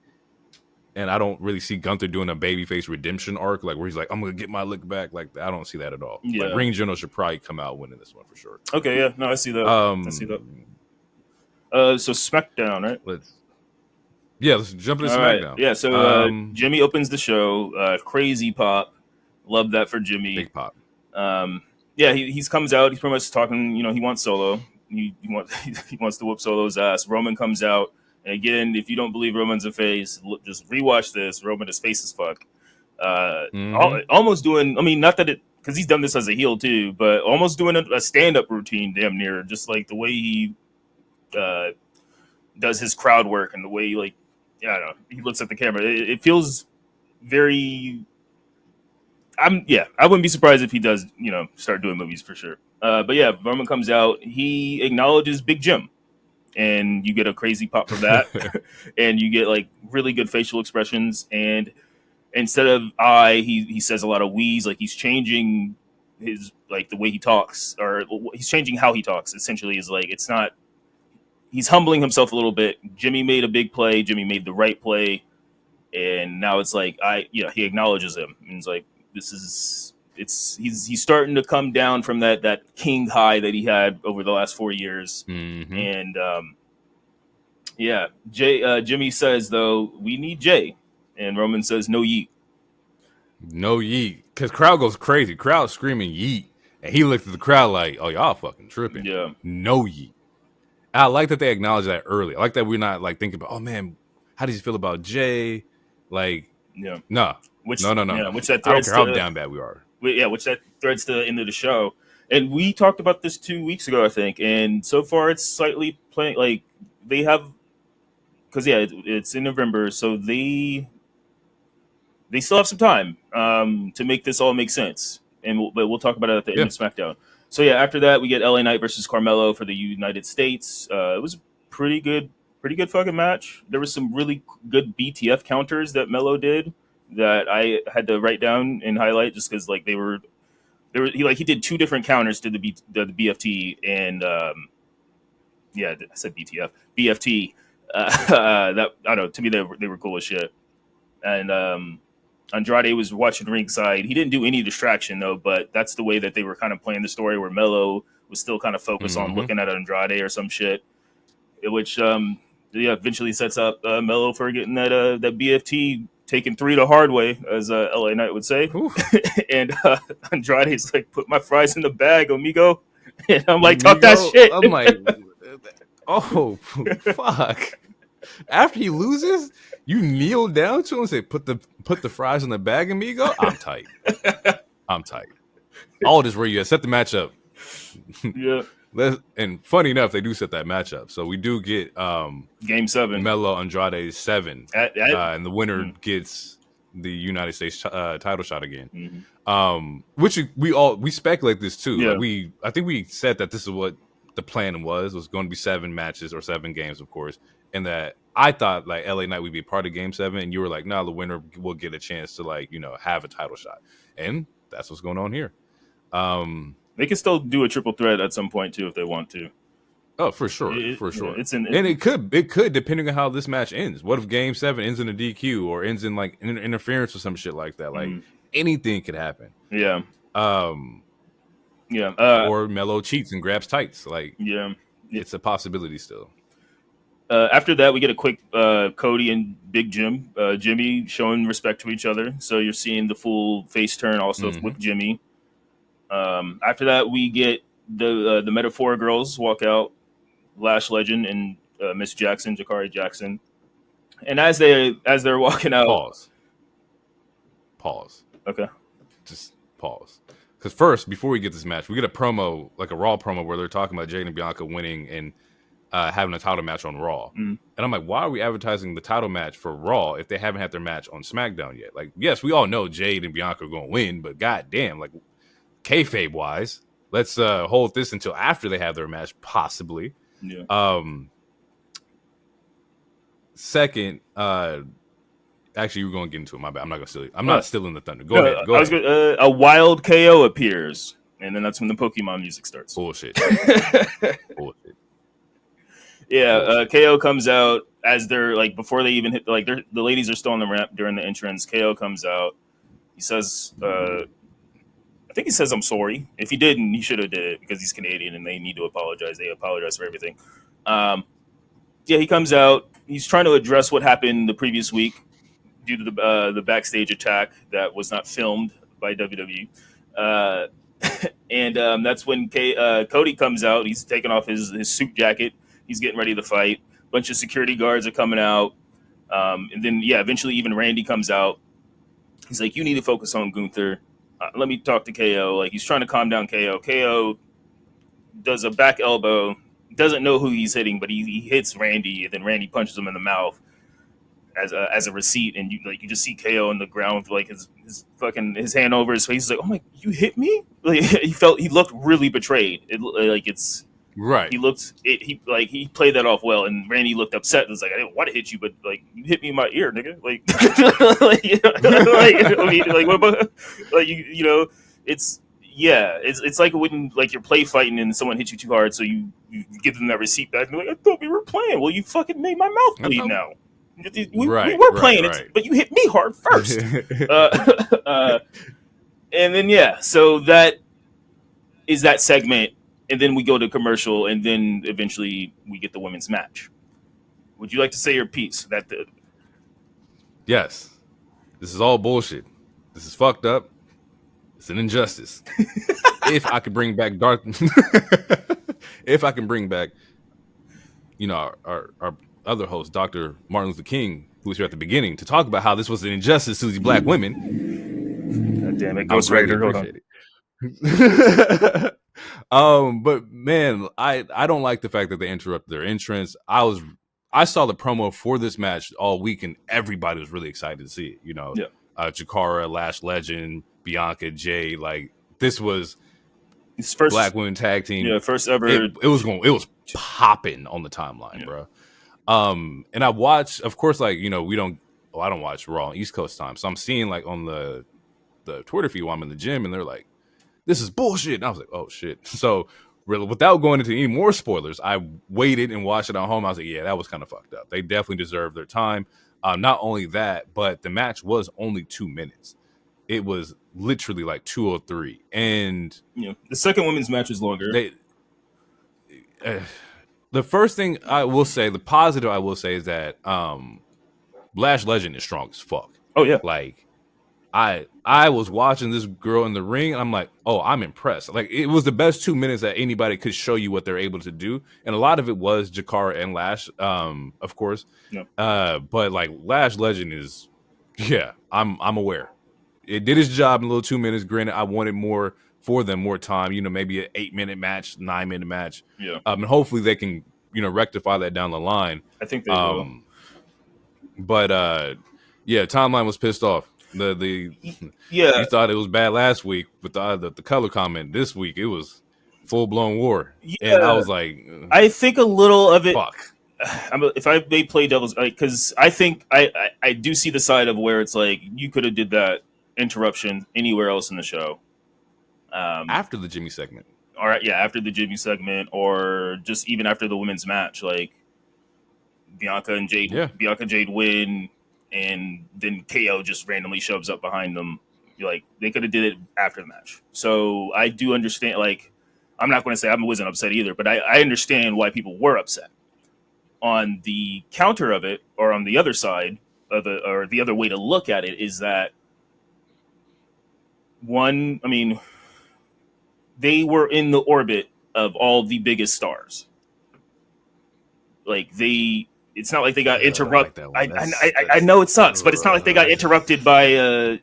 And I don't really see Gunther doing a babyface redemption arc, like where he's like, I'm going to get my lick back. Like, I don't see that at all. Yeah. Like, Ring General should probably come out winning this one for sure. Okay, yeah. No, I see that. I see that. So SmackDown, right? Let's jump into SmackDown. Right. Yeah, so Jimmy opens the show. Crazy pop. Love that for Jimmy. Big pop. Yeah, he comes out. He's pretty much talking, he wants Solo. He wants to whoop Solo's ass. Roman comes out. And again, if you don't believe Roman's a face, just rewatch this. Roman is face as fuck. Almost doing, not that because he's done this as a heel too, but almost doing a stand-up routine damn near, just like the way he does his crowd work and the way I don't know, he looks at the camera. It feels very... I wouldn't be surprised if he does, start doing movies for sure. But yeah, Roman comes out. He acknowledges Big Jim. And you get a crazy pop from that, and you get like really good facial expressions. And instead of he says a lot of we's. Like he's changing his like the way he talks, or he's changing how he talks. Essentially, is like it's not. He's humbling himself a little bit. Jimmy made a big play. Jimmy made the right play, and now it's like he acknowledges him, and it's like he's starting to come down from that king high that he had over the last 4 years. And Jimmy says though, we need Jay, and Roman says no yeet, because crowd goes crazy. Crowd screaming yeet, and he looks at the crowd like, oh, y'all fucking tripping. No yeet. I like that they acknowledge that early. I like that we're not like thinking about, oh man, how does he feel about Jay? Like Yeah. No. Which No. Yeah, which that I don't threads care how to down bad we are. which that threads to the end of the show. And we talked about this 2 weeks ago, I think. And so far, it's slightly playing like they have because it's in November, so they still have some time to make this all make sense. And but we'll talk about it at the end Yeah. of SmackDown. So yeah, after that we get LA Knight versus Carmelo for the United States. It was a pretty good fucking match. There was some really good BTF counters that Melo did that I had to write down and highlight just because like they were he did two different counters to the BFT and I said BTF BFT. That I don't know. To me, they were cool as shit. And Andrade was watching ringside. He didn't do any distraction though, but that's the way that they were kind of playing the story where Melo was still kind of focused on looking at Andrade or some shit, which eventually sets up Melo for getting that BFT taken three the hard way, as LA Knight would say. And Andrade's like, "Put my fries in the bag, amigo." And I'm like, "Talk that shit." I'm like, oh fuck. After he loses, you kneel down to him and say, put the fries in the bag, amigo. I'm tight. All this where you set the match up. Yeah. And funny enough, they do set that match up. So we do get Game 7. Melo Andrade 7. And the winner gets the United States title shot again. Which we speculate this too. Yeah. Like I think we said that this is what the plan was going to be 7 matches or 7 games, of course. And that I thought like LA Knight would be part of Game 7, and you were like, "No, the winner will get a chance to like have a title shot," and that's what's going on here. They can still do a triple threat at some point too if they want to. Oh, for sure. And it could depending on how this match ends. What if Game 7 ends in a DQ or ends in like interference or some shit like that? Like anything could happen. Yeah. Or Melo cheats and grabs tights. Like it's a possibility still. After that, we get a quick Cody and Big Jimmy showing respect to each other. So you're seeing the full face turn also with Jimmy. After that, we get the Metaphor girls walk out, Lash Legend and Miss Jackson, Jakari Jackson. And as they're walking out, pause. Okay, just pause. Because first, before we get this match, we get a promo, like a Raw promo, where they're talking about Jade and Bianca winning and having a title match on Raw. And I'm like, why are we advertising the title match for Raw if they haven't had their match on SmackDown yet? Like, yes, we all know Jade and Bianca are going to win, but goddamn, like, kayfabe wise, let's hold this until after they have their match, possibly. Second, actually, we're going to get into it. My bad. I'm not going to steal it. I'm not stealing the thunder. Go ahead. A wild KO appears, and then that's when the Pokemon music starts. Bullshit. Yeah, KO comes out as they're like before they even hit the ladies are still on the ramp during the entrance. KO comes out. He says, I think he says, "I'm sorry." If he didn't, he should have did it because he's Canadian and they need to apologize. They apologize for everything. He comes out. He's trying to address what happened the previous week due to the backstage attack that was not filmed by WWE. And that's when Cody comes out. He's taking off his suit jacket. He's getting ready to fight. A bunch of security guards are coming out. And then, eventually even Randy comes out. He's like, "You need to focus on Gunther. Let me talk to KO." Like, he's trying to calm down KO. KO does a back elbow. Doesn't know who he's hitting, but he hits Randy, and then Randy punches him in the mouth as a receipt. And you just see KO on the ground with like his hand over his face. He's like, "Oh my, you hit me!" Like, he looked really betrayed. Right. He played that off well, and Randy looked upset and was like, "I didn't want to hit you, but like you hit me in my ear, nigga." Like, it's like when like you're play fighting and someone hits you too hard, so you give them that receipt back. And they're like, "I thought we were playing." Well, you fucking made my mouth bleed now. We were playing it, but you hit me hard first. And then so that is that segment. And then we go to commercial, and then eventually we get the women's match. Would you like to say your piece? Yes. This is all bullshit. This is fucked up. It's an injustice. If I could bring back our other host, Dr. Martin Luther King, who was here at the beginning, to talk about how this was an injustice to these black women. God damn it, I would Ghost greatly Rider. Hold on. appreciate it. But man, I don't like the fact that they interrupted their entrance. I saw the promo for this match all week, and everybody was really excited to see it. You know, Yeah. Jakara, Lash Legend, Bianca, Jay. Like, this was His first black women tag team. Yeah, first ever. It was popping on the timeline, bro. And I watched, of course, like, you know, I don't watch Raw on East Coast time, so I'm seeing like on the Twitter feed while I'm in the gym, and they're like, "This is bullshit." And I was like, "Oh shit!" So, really, without going into any more spoilers, I waited and watched it at home. I was like, "Yeah, that was kind of fucked up. They definitely deserved their time." Not only that, but the match was only 2 minutes. It was literally like 2:03, and the second women's match was longer. The first thing I will say, the positive I will say, is that Lash Legend is strong as fuck. Oh yeah, like I was watching this girl in the ring, and I'm like, oh, I'm impressed. Like, it was the best 2 minutes that anybody could show you what they're able to do, and a lot of it was Jakara and Lash, of course. Yep. But like, Lash Legend is, I'm aware. It did its job in a little 2 minutes. Granted, I wanted more for them, more time. You know, maybe an 8-minute match, 9-minute match. Yeah. And hopefully they can, rectify that down the line. I think they will. But timeline was pissed off. You thought it was bad last week with the color comment. This week it was full blown war, and I was like, I think a little of it. Fuck. If I may play devil's, because I think I do see the side of where it's like you could have did that interruption anywhere else in the show, after the Jimmy segment. All right, after the Jimmy segment, or just even after the women's match, like Bianca and Jade win. And then KO just randomly shows up behind them. Like, they could have did it after the match. So I do understand. Like, I'm not going to say I wasn't upset either, but I understand why people were upset. On the counter of it, or on the other side of it, or the other way to look at it, is that one. I mean, they were in the orbit of all the biggest stars. Like, it's not like they got interrupted. I know it sucks, but it's not like they got interrupted by. I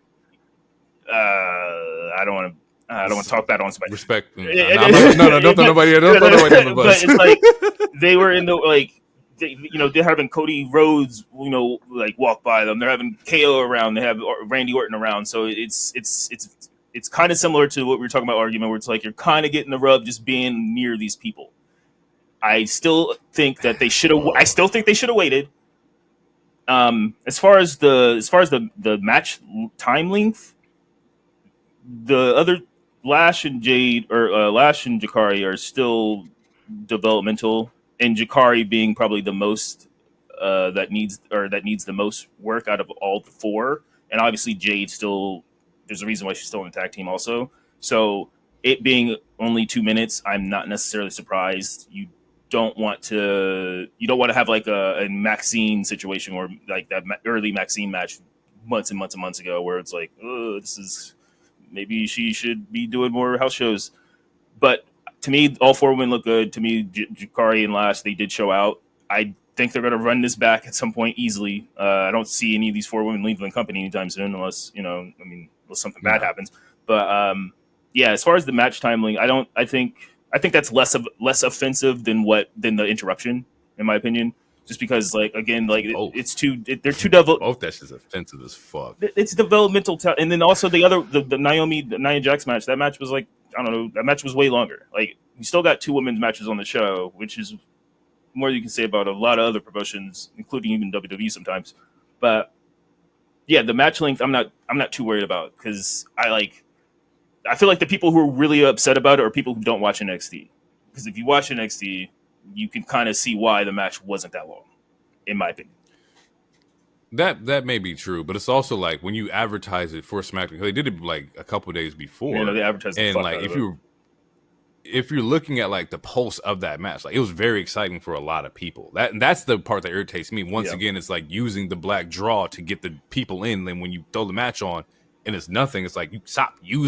don't want to talk bad on somebody. Respect. No, don't throw nobody under the bus. But it's like they were in the they're having Cody Rhodes, like walk by them. They're having KO around. They have Randy Orton around. So it's kind of similar to what we were talking about argument, where it's like you're kind of getting the rub just being near these people. I still think that they should have. I still think they should have waited. As far as the match time length, the other Lash and Jade, or Lash and Jakari, are still developmental, and Jakari being probably the most that needs the most work out of all the four. And obviously Jade still, there's a reason why she's still in the tag team also. So it being only 2 minutes, I'm not necessarily surprised. You don't want to have like a Maxine situation, or like that early Maxine match months and months and months ago, where it's like, this is, maybe she should be doing more house shows. But to me, all four women look good. To me, Jakari and Lash, they did show out. I think they're going to run this back at some point easily. I don't see any of these four women leaving the company anytime soon, unless unless something bad happens. But as far as the match timing, I think that's less offensive than the interruption, in my opinion. Just because, like, again, like they're too both that shit's offensive as fuck. It's developmental and then also the Nia Jax match. That match was like, I don't know. That match was way longer. Like, you still got two women's matches on the show, which is more you can say about a lot of other promotions, including even WWE sometimes. But yeah, the match length, I'm not too worried about, because I feel like the people who are really upset about it are people who don't watch NXT. Because if you watch NXT, you can kind of see why the match wasn't that long, in my opinion. That may be true, but it's also like when you advertise it for SmackDown, they did it like a couple of days before. Yeah, they advertised and like if you're looking at like the pulse of that match, like, it was very exciting for a lot of people. That's the part that irritates me. Once again, it's like using the black draw to get the people in. Then when you throw the match on and it's nothing, it's like, you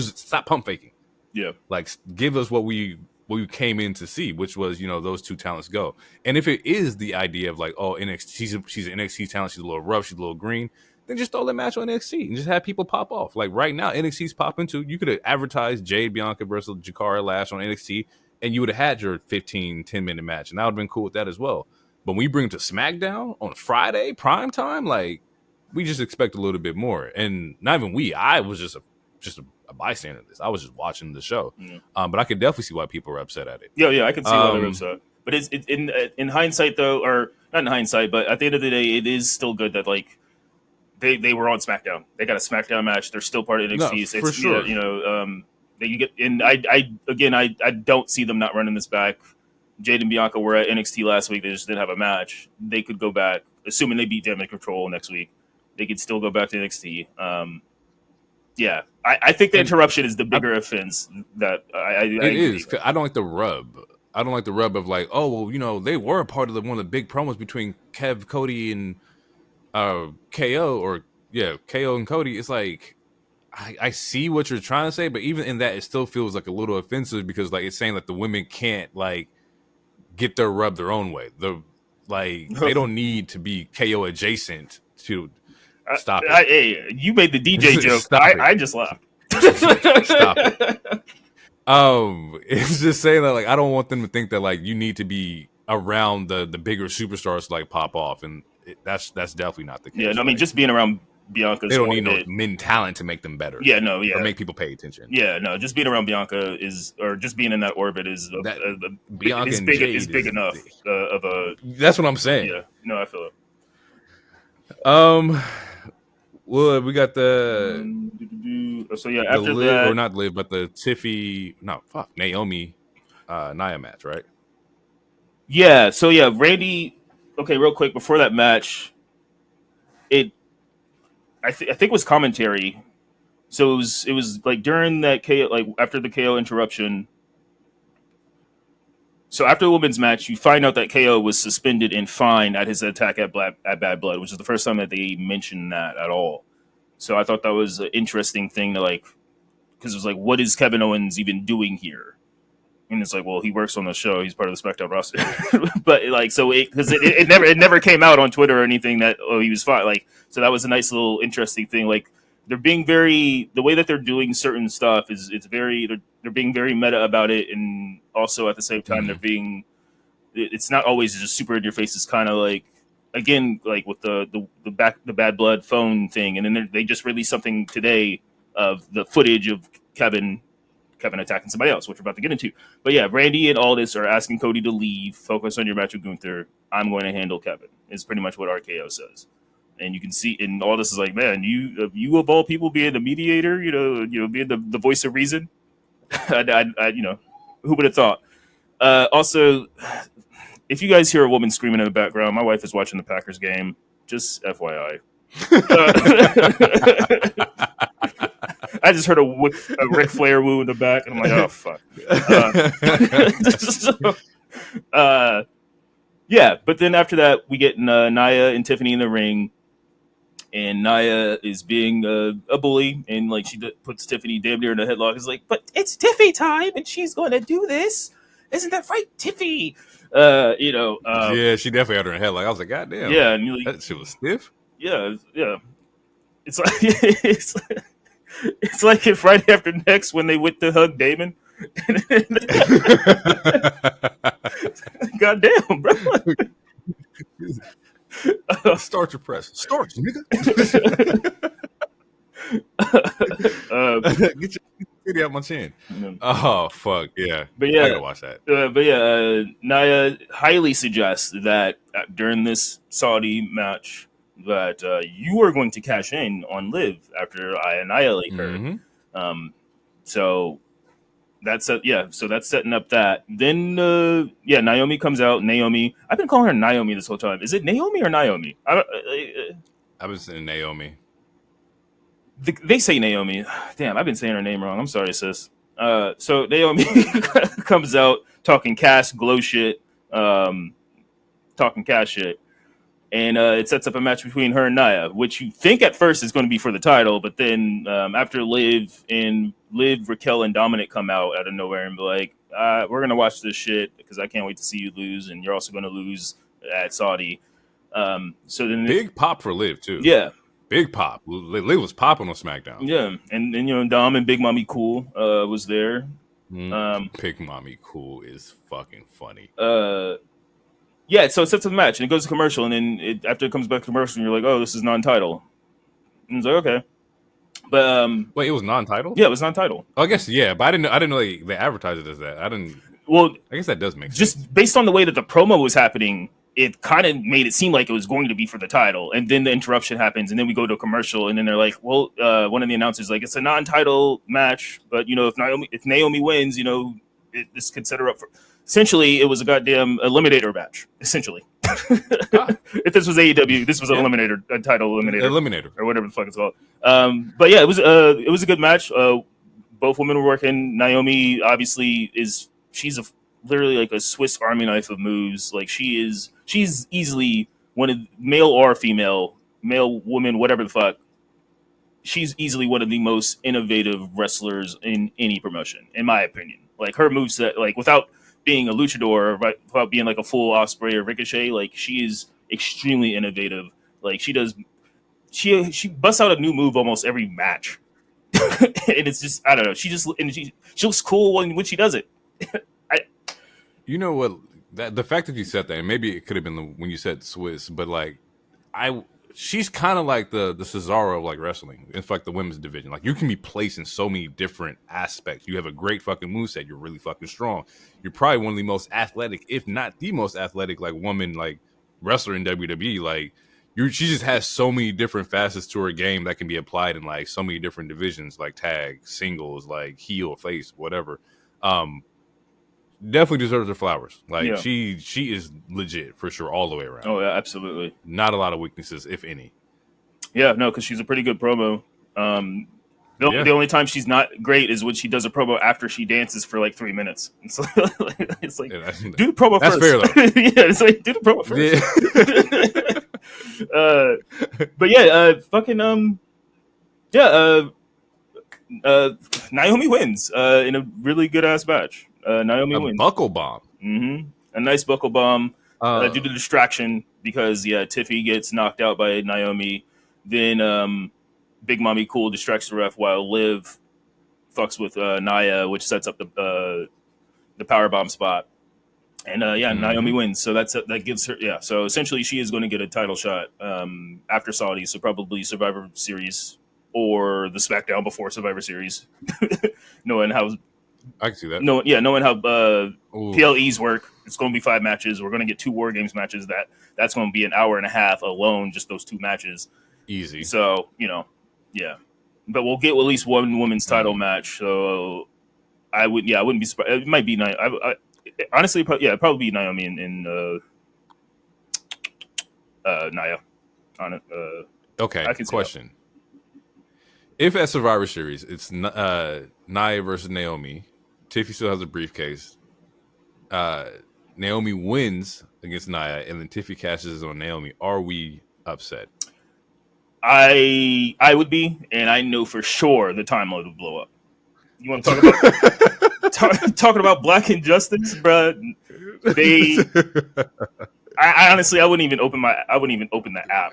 stop pump faking. Yeah, like, give us what we what we came in to see, which was, those two talents go. And if it is the idea of like, oh, NXT, she's an NXT talent, she's a little rough, she's a little green, then just throw that match on NXT and just have people pop off. Like right now, NXT's popping too. You could have advertised Jade Bianca versus Jakara Lash on NXT, and you would have had your 10-minute match, and that would have been cool with that as well. But when we bring it to SmackDown on Friday, prime time, like, we just expect a little bit more. And not even I was just a bystander in this. I was just watching the show. Yeah. But I could definitely see why people are upset at it. Yeah, I can see why they're upset. But it's in hindsight, though, or not in hindsight, but at the end of the day, it is still good that, like, they were on SmackDown. They got a SmackDown match. They're still part of NXT. No, for sure. That you get. And I don't see them not running this back. Jade and Bianca were at NXT last week. They just didn't have a match. They could go back, assuming they beat Damage Control next week. They could still go back to NXT. Yeah, I think the interruption is the bigger offense. That it is. I don't like the rub. I don't like the rub of like, oh, well, they were a part of one of the big promos between Kev, Cody, and KO, KO and Cody. It's like, I see what you're trying to say, but even in that, it still feels like a little offensive because like it's saying that the women can't like get their rub their own way. They don't need to be KO adjacent to stop it. Hey, you made the DJ joke. I just laughed. Stop it. It's just saying that like I don't want them to think that like you need to be around the bigger superstars to like pop off, and that's definitely not the case. Yeah, no, I mean just being around Bianca. They don't need no men talent to make them better. Yeah, no, or make people pay attention. Yeah, no, just being around Bianca or just being in that orbit is Bianca is big enough of a. That's what I'm saying. Yeah, no, I feel it. Well, we got the so yeah after that, or not Liv, but the Naomi Nia match, right? Yeah. So yeah, Randy. Okay, real quick before that match, I think it was commentary. So it was like during that KO, like after the KO interruption. So after the women's match, you find out that KO was suspended and fined at his attack at Bad Blood, which is the first time that they mentioned that at all. So I thought that was an interesting thing to like, because it was like, what is Kevin Owens even doing here? And it's like, well, he works on the show. He's part of the SmackDown roster. But like, so it never came out on Twitter or anything that he was fine. Like, so that was a nice little interesting thing. Like, they're being the way that they're doing certain stuff they're being very meta about it, and also at the same time it's not always just super in your face. It's kind of like, again, like with the Bad Blood phone thing, and then they just released something today of the footage of Kevin attacking somebody else, which we're about to get into. But yeah, Randy and Aldis are asking Cody to leave, focus on your match with Gunther. I'm going to handle Kevin, is pretty much what RKO says. And you can see, and Aldis is like, man, you of all people being the mediator, being the voice of reason. Who would have thought? Also, if you guys hear a woman screaming in the background, my wife is watching the Packers game. Just FYI. I just heard a Ric Flair woo in the back, and I'm like, oh fuck. Yeah, but then after that, we get Nia and Tiffany in the ring, and Nia is being a bully, and like she puts Tiffany damn near in a headlock. It's like, but it's Tiffy time, and she's going to do this. Isn't that right, Tiffy? Yeah, she definitely had her in a headlock. I was like, God damn. Yeah, and like, that shit was stiff. Yeah. It's like it's like if Friday After Next when they went to hug Damon. God damn, bro. Start your press. Start, nigga. Get your titty out my chin. Oh, fuck, yeah. But yeah, I gotta watch that. Nia highly suggests that during this Saudi match that you are going to cash in on Liv after I annihilate her. Mm-hmm. So that's setting up that. Then Naomi comes out. Naomi, I've been calling her Naomi this whole time. Is it Naomi or Naomi? I was saying Naomi. They say Naomi. Damn, I've been saying her name wrong. I'm sorry, sis. So Naomi comes out talking cash glow shit, talking cash shit. And it sets up a match between her and Nia, which you think at first is going to be for the title, but then after Liv, Raquel, and Dominic come out of nowhere and be like, we're gonna watch this shit because I can't wait to see you lose, and you're also gonna lose at Saudi. So then, Big pop for Liv too. yeah, Big pop. Liv was popping on SmackDown. yeah, and Dom and Big Mommy Cool was there. Big Mommy Cool is fucking funny. Yeah, so it sets up the match and it goes to commercial, and then after it comes back to commercial, you're like, oh, this is non-title. And it's like, okay, but wait, it was non-title? Yeah, it was non-title. Oh, I guess but I didn't know they advertised it as that. Well, I guess that does make sense. Just based on the way that the promo was happening, it kind of made it seem like it was going to be for the title, and then the interruption happens, and then we go to a commercial, and then they're like, well, one of the announcers like, it's a non-title match, but if Naomi wins, this could set her up for. Essentially, it was a goddamn eliminator match. Essentially, if this was AEW, this was an eliminator, a title eliminator, or whatever the fuck it's called. But yeah, it was a good match. Both women were working. Naomi obviously she's literally like a Swiss Army knife of moves. Like she's easily one of male or female, male, woman, whatever the fuck. She's easily one of the most innovative wrestlers in any promotion, in my opinion. Like her moveset, like without being a luchador, right, without being like a full Osprey or Ricochet, like she is extremely innovative. Like she busts out a new move almost every match, and it's just I don't know. She looks cool when she does it. You know what? The fact that you said that, and maybe it could have been when you said Swiss, but like she's kind of like the Cesaro of like wrestling. It's like the women's division. Like you can be placed in so many different aspects. You have a great fucking moveset. You're really fucking strong. You're probably one of the most athletic, if not the most athletic, like woman like wrestler in WWE. Like she just has so many different facets to her game that can be applied in like so many different divisions, like tag, singles, like heel, face, whatever. Definitely deserves her flowers. Like she is legit for sure all the way around. Oh yeah, absolutely. Not a lot of weaknesses, if any. Yeah, no, because she's a pretty good promo. The only time she's not great is when she does a promo after she dances for like 3 minutes. It's like do the promo that's first. That's fair though. Yeah, it's like do the promo first. But yeah, Naomi wins in a really good ass match. Naomi wins. Buckle bomb. Mm-hmm. A nice buckle bomb due to distraction because Tiffy gets knocked out by Naomi. Then Big Mommy Cool distracts the ref while Liv fucks with Nia, which sets up the powerbomb spot. And Naomi wins. So that gives her So essentially, she is going to get a title shot after Saudi. So probably Survivor Series or the SmackDown before Survivor Series, knowing how. I can see that. Knowing how PLEs work, it's going to be 5 matches. We're going to get 2 War Games matches. That's going to be an hour and a half alone, just those 2 matches. Easy. So but we'll get at least one women's title match. So I wouldn't be surprised. It might be honestly, it'd probably be Naomi and Nia on it. Okay. Question. If at Survivor Series it's Nia versus Naomi, Tiffy still has a briefcase. Naomi wins against Nia, and then Tiffy cashes on Naomi. Are we upset? I would be, and I know for sure the timeline would blow up. You want to talk about talking about Black Injustice, bro? I honestly, I wouldn't even open the app.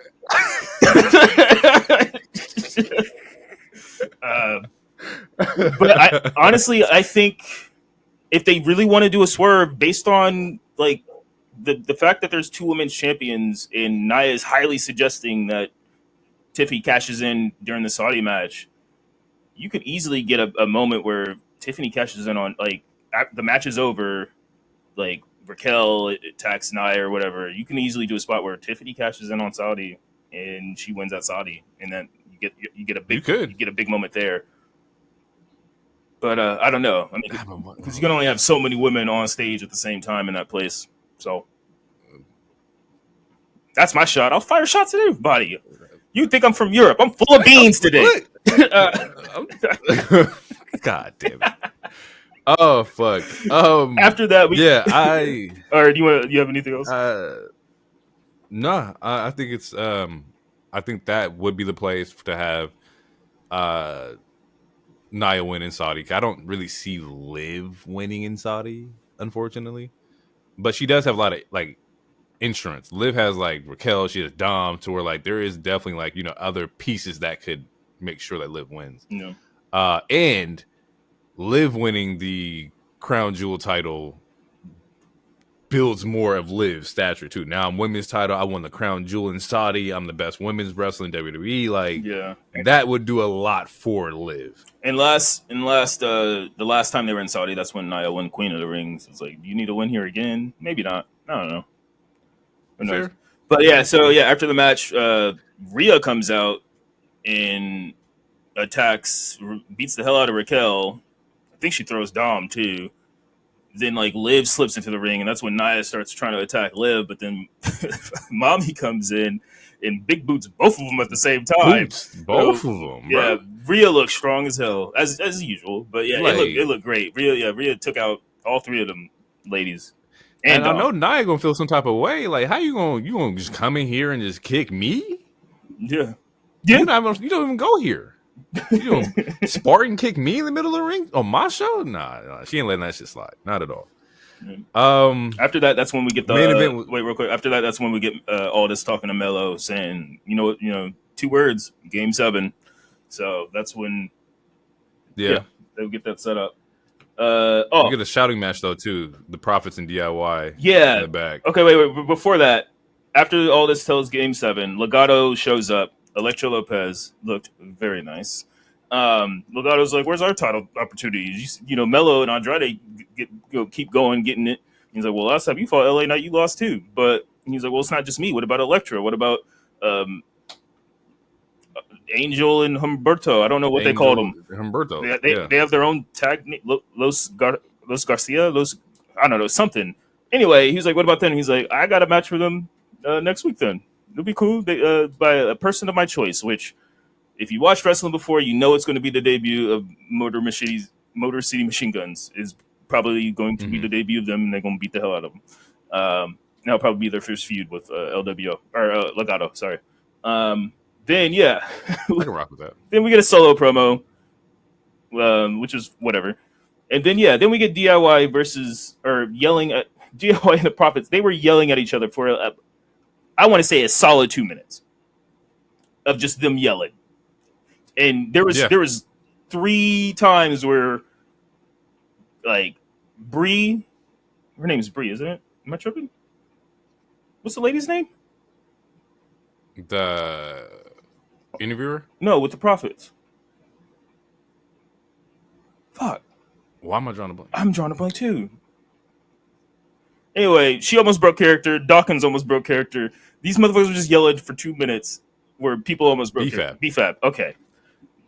But I think if they really want to do a swerve based on like the fact that there's 2 women's champions and Nia is highly suggesting that Tiffy cashes in during the Saudi match, you could easily get a moment where Tiffany cashes in on like the match is over, like Raquel attacks Nia or whatever. You can easily do a spot where Tiffany cashes in on Saudi and she wins at Saudi, and then you get a big moment there. But I don't know. I mean, because you can only have so many women on stage at the same time in that place. So that's my shot. I'll fire shots at everybody. You think I'm from Europe? I'm full of beans today. God damn it! Oh fuck! After that, Or do you have anything else? No, I think it's. I think that would be the place to have Nia win in Saudi. I don't really see Liv winning in Saudi, unfortunately. But she does have a lot of like insurance. Liv has like Raquel, she has Dom, to where like there is definitely like, you know, other pieces that could make sure that Liv wins. Yeah. And Liv winning the Crown Jewel title builds more of Liv's stature too. Now I'm women's title. I won the Crown Jewel in Saudi. I'm the best women's wrestler in WWE. Like, Yeah. that would do a lot for Liv. And the last time they were in Saudi, that's when Nia won Queen of the Rings. It's like, do you need to win here again? Maybe not. I don't know. Who knows? Fair. But yeah, so yeah, after the match, Rhea comes out and beats the hell out of Raquel. I think she throws Dom too. Then like Liv slips into the ring, and that's when Nia starts trying to attack Liv. But then Mommy comes in and big boots both of them at the same time. Both of them. Yeah, bro. Rhea looked strong as hell as usual. But yeah, Like, it looked great. Rhea took out all three of them ladies. And I know Nia gonna feel some type of way. Like, how you gonna just come in here and just kick me? Yeah. You don't even go here. You don't Spartan kick me in the middle of the ring on my show? Nah, she ain't letting that shit slide. Not at all. After that, that's when we get the main event. Wait, real quick. After that, that's when we get all this talking to Melo saying, you know, 2 words, Game 7. So that's when, they'll get that set up. We get a shouting match though too. The Profits and DIY. Yeah. In the back. Okay, wait. Before that, after all this tells Game 7, Legato shows up. Electra Lopez looked very nice. Legato's like, "Where's our title opportunities? You know, Melo and Andrade keep going, getting it." He's like, "Well, last time you fought LA Knight, you lost too." But he's like, "Well, it's not just me. What about Electra? What about Angel and Humberto? I don't know what they called them. Humberto. They have their own tag, Los Garcia, I don't know, something." Anyway, he's like, "What about them?" He's like, "I got a match for them next week. Then it'll be cool. They, by a person of my choice." Which, if you watched wrestling before, you know it's going to be the debut of Motor City Machine Guns. Is probably going to be the debut of them, and they're going to beat the hell out of them. That'll probably be their first feud with LWO or Legato. Sorry. Then I can rock with that. Then we get a solo promo, which is whatever. And then we get DIY yelling at DIY and the Profits. They were yelling at each other for I want to say a solid 2 minutes of just them yelling. And there was 3 times where, like, Bree, her name is Bree, isn't it? Am I tripping? What's the lady's name? The interviewer? No, with the Profits. Fuck. Why am I drawing a blank? I'm drawing a blank too. Anyway, she almost broke character. Dawkins almost broke character. These motherfuckers were just yelling for 2 minutes where people almost broke character. B-Fab. Okay.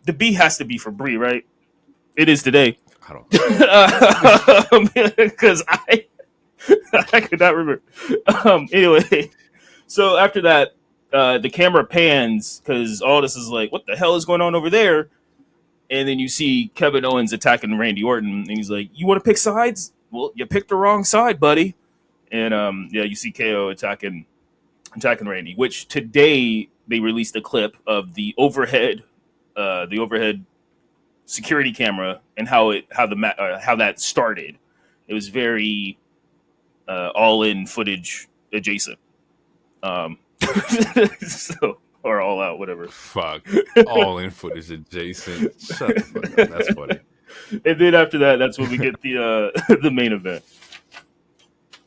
The B has to be for Bree, right? It is today. I don't know. Because I could not remember. Anyway, so after that, the camera pans because all this is like, what the hell is going on over there? And then you see Kevin Owens attacking Randy Orton, and he's like, "You want to pick sides? Well, you picked the wrong side, buddy." And you see KO attacking Randy. Which today they released a clip of the overhead security camera and how that started. It was very all-in footage adjacent. So. Or all out, whatever. Fuck. All in footage adjacent. Shut the fuck up. That's funny. And then after that, that's when we get the the main event,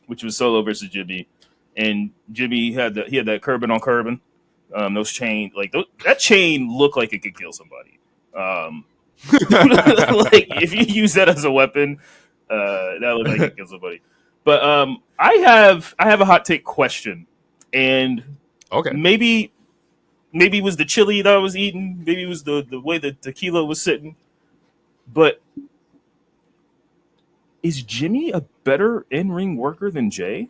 which was Solo versus Jimmy. And Jimmy had that Curbin on Curbin. Those chain, that chain looked like it could kill somebody. Like if you use that as a weapon, that looked like it could kill somebody. But I have a hot take question, and okay, maybe it was the chili that I was eating. Maybe it was the way the tequila was sitting. But is Jimmy a better in-ring worker than Jay?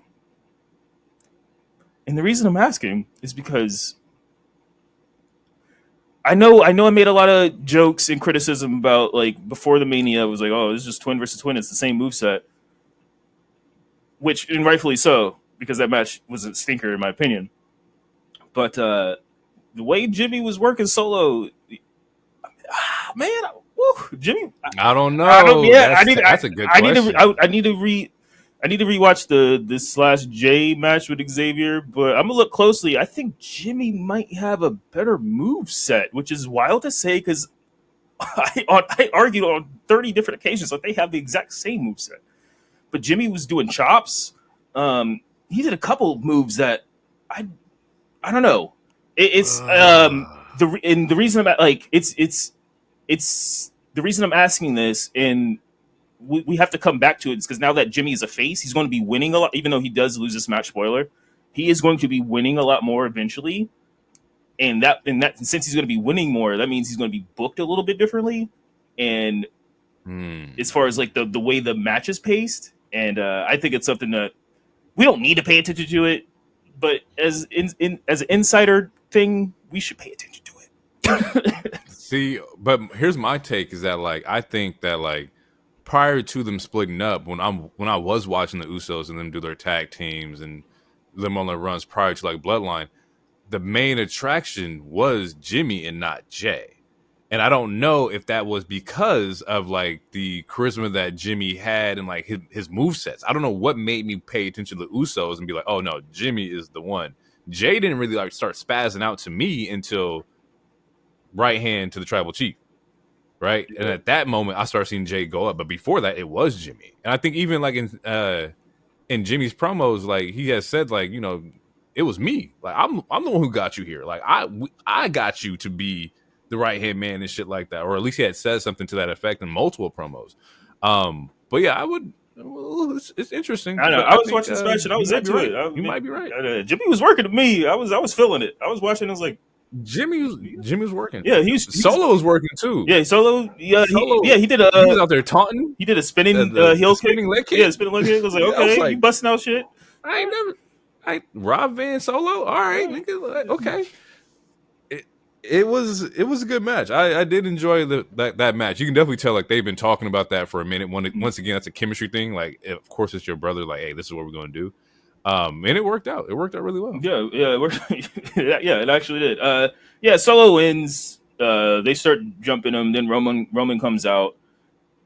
And the reason I'm asking is because I know I made a lot of jokes and criticism about, like, before the Mania, I was like, oh, it's just twin versus twin. It's the same moveset. Which, and rightfully so, because that match was a stinker in my opinion. But the way Jimmy was working Solo, man, Jimmy. I don't know. I don't. Yeah, That's a good question. I need to rewatch the Slash J match with Xavier, but I'm gonna look closely. I think Jimmy might have a better move set, which is wild to say because I argued on 30 different occasions that they have the exact same move set. But Jimmy was doing chops. He did a couple moves that I don't know. It's the reason I'm like it's the reason I'm asking this, and we have to come back to it, is because now that Jimmy is a face, he's going to be winning a lot, even though he does lose this match. Spoiler: he is going to be winning a lot more eventually, and since he's going to be winning more, that means he's going to be booked a little bit differently, and as far as like the way the match is paced, and I think it's something that we don't need to pay attention to it, but as an insider thing, we should pay attention to it. See, but here's my take: is that like I think that like prior to them splitting up, when I was watching the Usos and them do their tag teams and them on their runs prior to like Bloodline, the main attraction was Jimmy and not Jay. And I don't know if that was because of like the charisma that Jimmy had and like his movesets. I don't know what made me pay attention to the Usos and be like, oh no, Jimmy is the one. Jay didn't really like start spazzing out to me until right hand to the tribal chief. Right. Yeah. And at that moment I started seeing Jay go up. But before that, it was Jimmy. And I think even like in Jimmy's promos, like he has said, like, you know, it was me. Like I'm the one who got you here. Like I got you to be the right hand man and shit like that, or at least he had said something to that effect in multiple promos. But yeah, I would. Well, it's interesting. I know. I was watching this match and I was into it. You might be right. Jimmy was working to me. I was feeling it. I was watching. I was like, Jimmy was working. Yeah, Solo was working too. Yeah, Solo. Yeah, he did he was out there taunting. He did a spinning heel kick. Leg kick. Yeah, spinning leg kick. I was like, okay, you busting out shit. I ain't never. Rob Van Solo. All right, nigga. Okay. It was a good match. I did enjoy that match. You can definitely tell like they've been talking about that for a minute. Once again, that's a chemistry thing. Like, of course, it's your brother. Like, hey, this is what we're going to do. And it worked out. It worked out really well. Yeah, it actually did. Solo wins. They start jumping him. Then Roman comes out.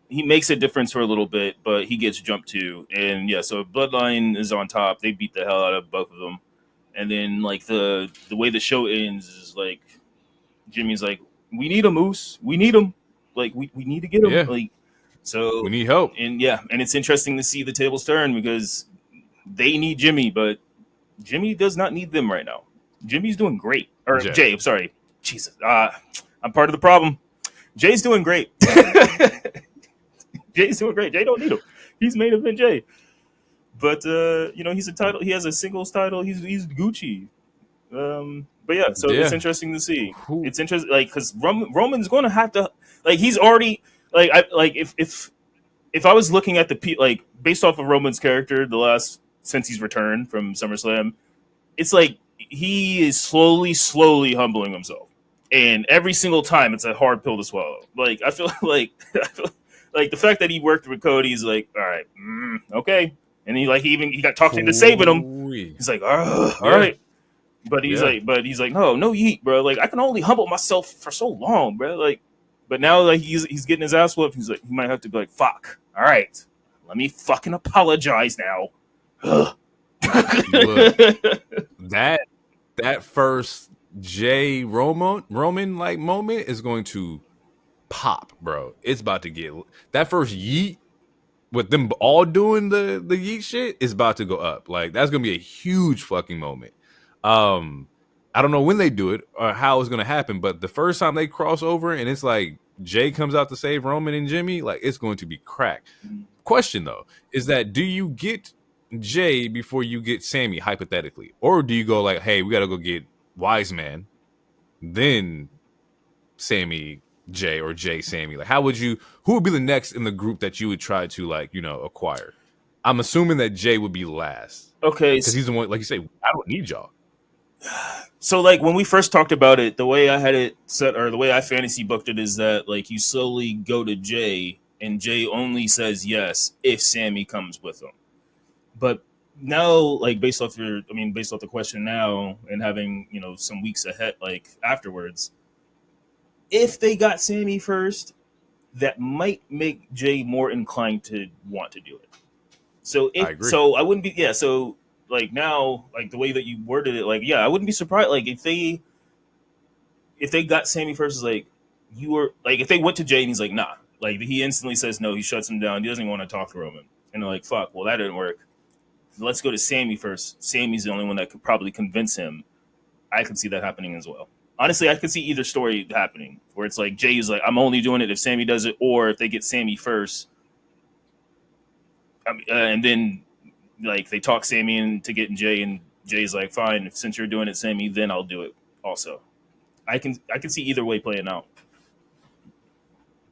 He makes a difference for a little bit, but he gets jumped too. And yeah, so Bloodline is on top. They beat the hell out of both of them. And then like the way the show ends is like, Jimmy's like, we need a Moose. We need him. Like, we need to get him. Yeah. Like, so we need help. And yeah, and it's interesting to see the tables turn because they need Jimmy, but Jimmy does not need them right now. Jimmy's doing great. Or Jay, I'm sorry. Jesus. I'm part of the problem. Jay's doing great. Jay's doing great. Jay don't need him. He's main event Jay. But he's a title. He has a singles title. He's Gucci. But yeah, so it's interesting to see. It's interesting, like, because Roman's going to have to, like, he's already, like, if I was looking at like, based off of Roman's character, since he's returned from SummerSlam, it's like he is slowly humbling himself, and every single time it's a hard pill to swallow. Like, I feel like the fact that he worked with Cody is like, all right, okay, and he got talked into saving him. He's like, all right. But he's like, no yeet, bro. Like, I can only humble myself for so long, bro. Like, but now like he's getting his ass whooped. He's like, he might have to be like, fuck. All right, let me fucking apologize now. Look, that first Jay Roman like moment is going to pop, bro. It's about to get that first yeet with them all doing the yeet shit is about to go up. Like, that's gonna be a huge fucking moment. I don't know when they do it or how it's gonna happen, but the first time they cross over and it's like Jay comes out to save Roman and Jimmy, like, it's going to be crack. Question though is that, do you get Jay before you get Sammy, hypothetically, or do you go like, hey, we gotta go get Wise Man, then Sammy Jay, or Jay Sammy? Like, who would be the next in the group that you would try to, like, acquire? I'm assuming that Jay would be last. Okay, because he's the one, like you say, I don't need y'all. So, like, when we first talked about it, the way I had it set, or the way I fantasy booked it, is that, like, you slowly go to Jay, and Jay only says yes if Sammy comes with him. But now, like, based off the question now, and having, some weeks ahead, like, afterwards, if they got Sammy first, that might make Jay more inclined to want to do it. So I if agree. so, I wouldn't be so like now like the way that you worded it, like I wouldn't be surprised like if they got Sammy first, like you were like if they went to Jay and he's like nah, like he instantly says no, he shuts him down, he doesn't even want to talk to Roman, and they're like fuck, well that didn't work. Let's go to Sammy first. Sammy's the only one that could probably convince him. I could see that happening as well. Honestly, I could see either story happening where it's like Jay's like I'm only doing it if Sammy does it, or if they get Sammy first, and then like they talk Sammy into getting Jay, and Jay's like, "Fine, since you're doing it, Sammy, then I'll do it." Also, I can see either way playing out.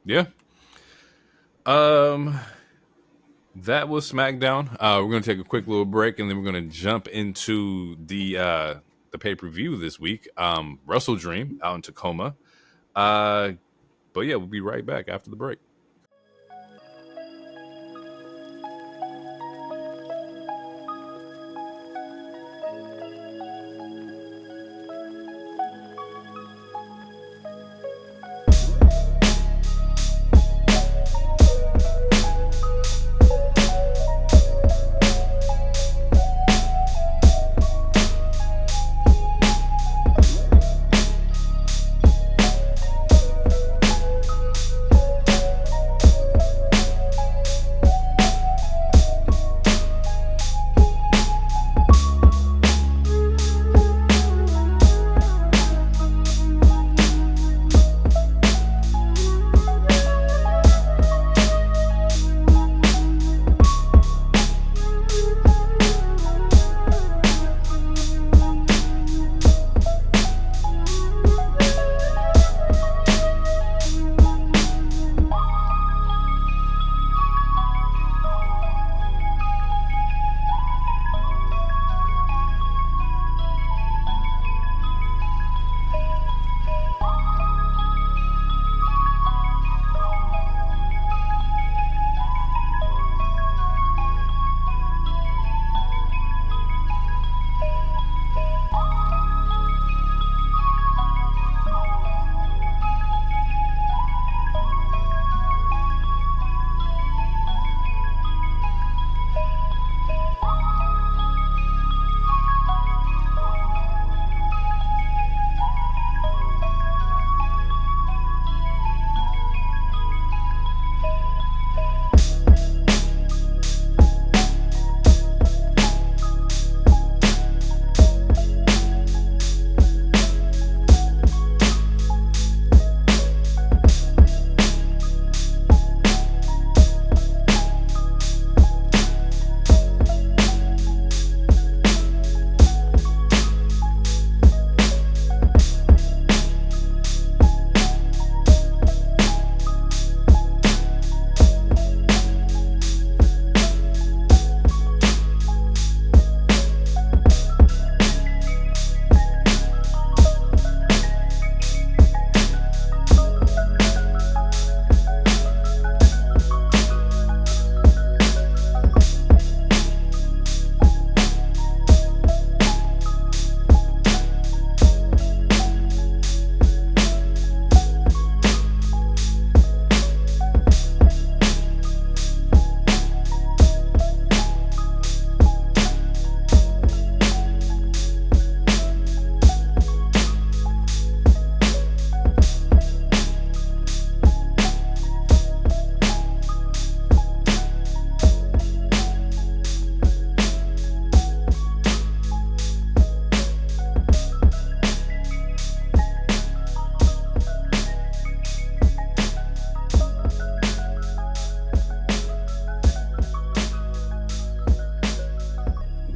Yeah. That was SmackDown. We're gonna take a quick little break, and then we're gonna jump into the pay-per-view this week. WrestleDream out in Tacoma. But yeah, we'll be right back after the break.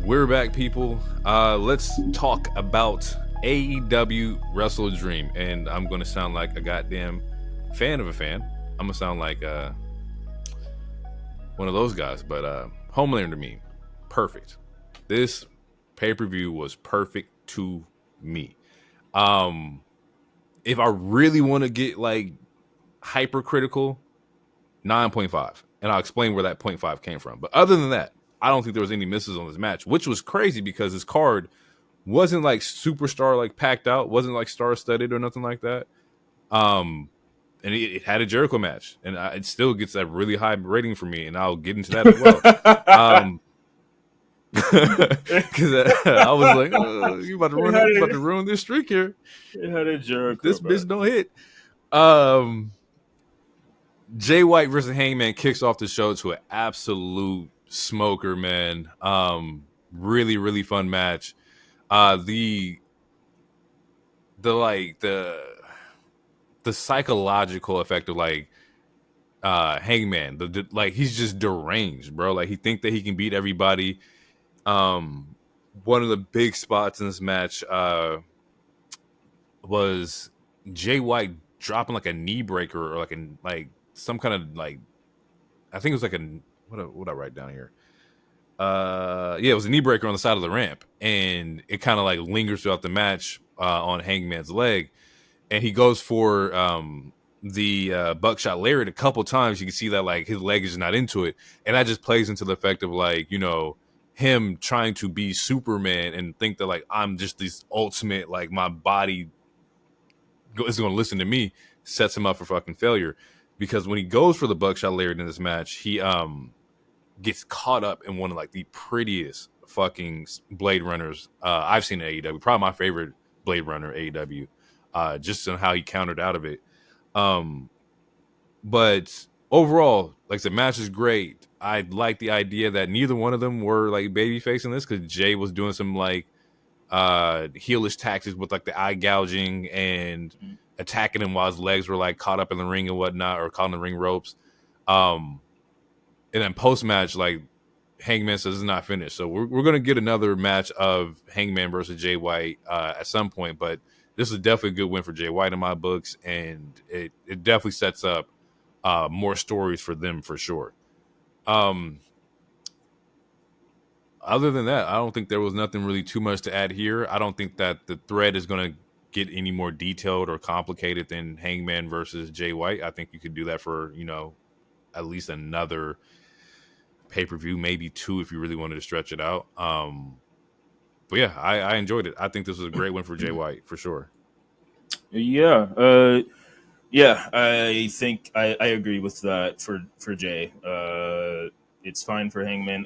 We're back, people. Let's talk about AEW WrestleDream, and I'm gonna sound like a goddamn fan of a fan. I'm gonna sound like one of those guys, but Homelander to me, perfect. This pay-per-view was perfect to me. If I really want to get like hypercritical, 9.5, and I'll explain where that 0.5 came from. But other than that, I don't think there was any misses on this match, which was crazy because this card wasn't like superstar like packed out, wasn't like star studded or nothing like that. and it had a Jericho match, and it still gets that really high rating for me, and I'll get into that as well. Because I was like, oh, you about to ruin this streak here. It had a Jericho. This bitch don't hit. Jay White versus Hangman kicks off the show to an absolute smoker, man. Really, really fun match. The psychological effect of like Hangman, like he's just deranged, bro. Like he think that he can beat everybody. One of the big spots in this match was Jay White dropping like a knee breaker or like some kind of like, I think it was like what I write down here. It was a knee breaker on the side of the ramp, and it kind of like lingers throughout the match on Hangman's leg, and he goes for the buckshot lariat a couple times. You can see that like his leg is not into it, and that just plays into the effect of like, you know, him trying to be Superman and think that like I'm just this ultimate, like my body is going to listen to me, sets him up for fucking failure. Because when he goes for the buckshot lariat in this match, he gets caught up in one of like the prettiest fucking Blade Runners I've seen in AEW. Probably my favorite Blade Runner AEW, just on how he countered out of it. But overall, like the match is great. I like the idea that neither one of them were like babyface in this, because Jay was doing some like heelish tactics with like the eye gouging and attacking him while his legs were like caught up in the ring and whatnot, or caught in the ring ropes. And then post match, like Hangman says it's not finished, so we're gonna get another match of Hangman versus Jay White at some point. But this is definitely a good win for Jay White in my books, and it definitely sets up more stories for them for sure. Other than that, I don't think there was nothing really too much to add here. I don't think that the thread is going to get any more detailed or complicated than Hangman versus Jay White. I think you could do that for, you know, at least another pay-per-view, maybe two if you really wanted to stretch it out. But yeah, I enjoyed it. I think this was a great win for Jay White for sure. Yeah. I think I agree with that for Jay. It's fine for Hangman.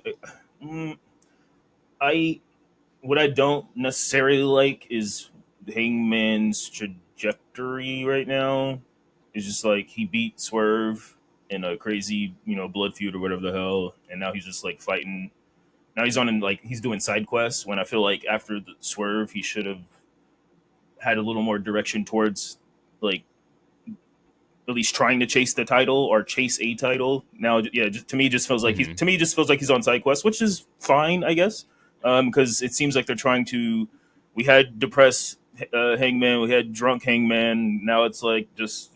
What I don't necessarily like is Hangman's trajectory right now. It's just like he beat Swerve in a crazy, blood feud or whatever the hell, and now he's just like fighting. Now he's he's doing side quests, when I feel like after the Swerve he should have had a little more direction towards like at least trying to chase the title or chase a title. Now, yeah, to me just feels like he's on side quests, which is fine, I guess. Because it seems like they're trying to. We had depressed Hangman, we had drunk Hangman. Now it's like just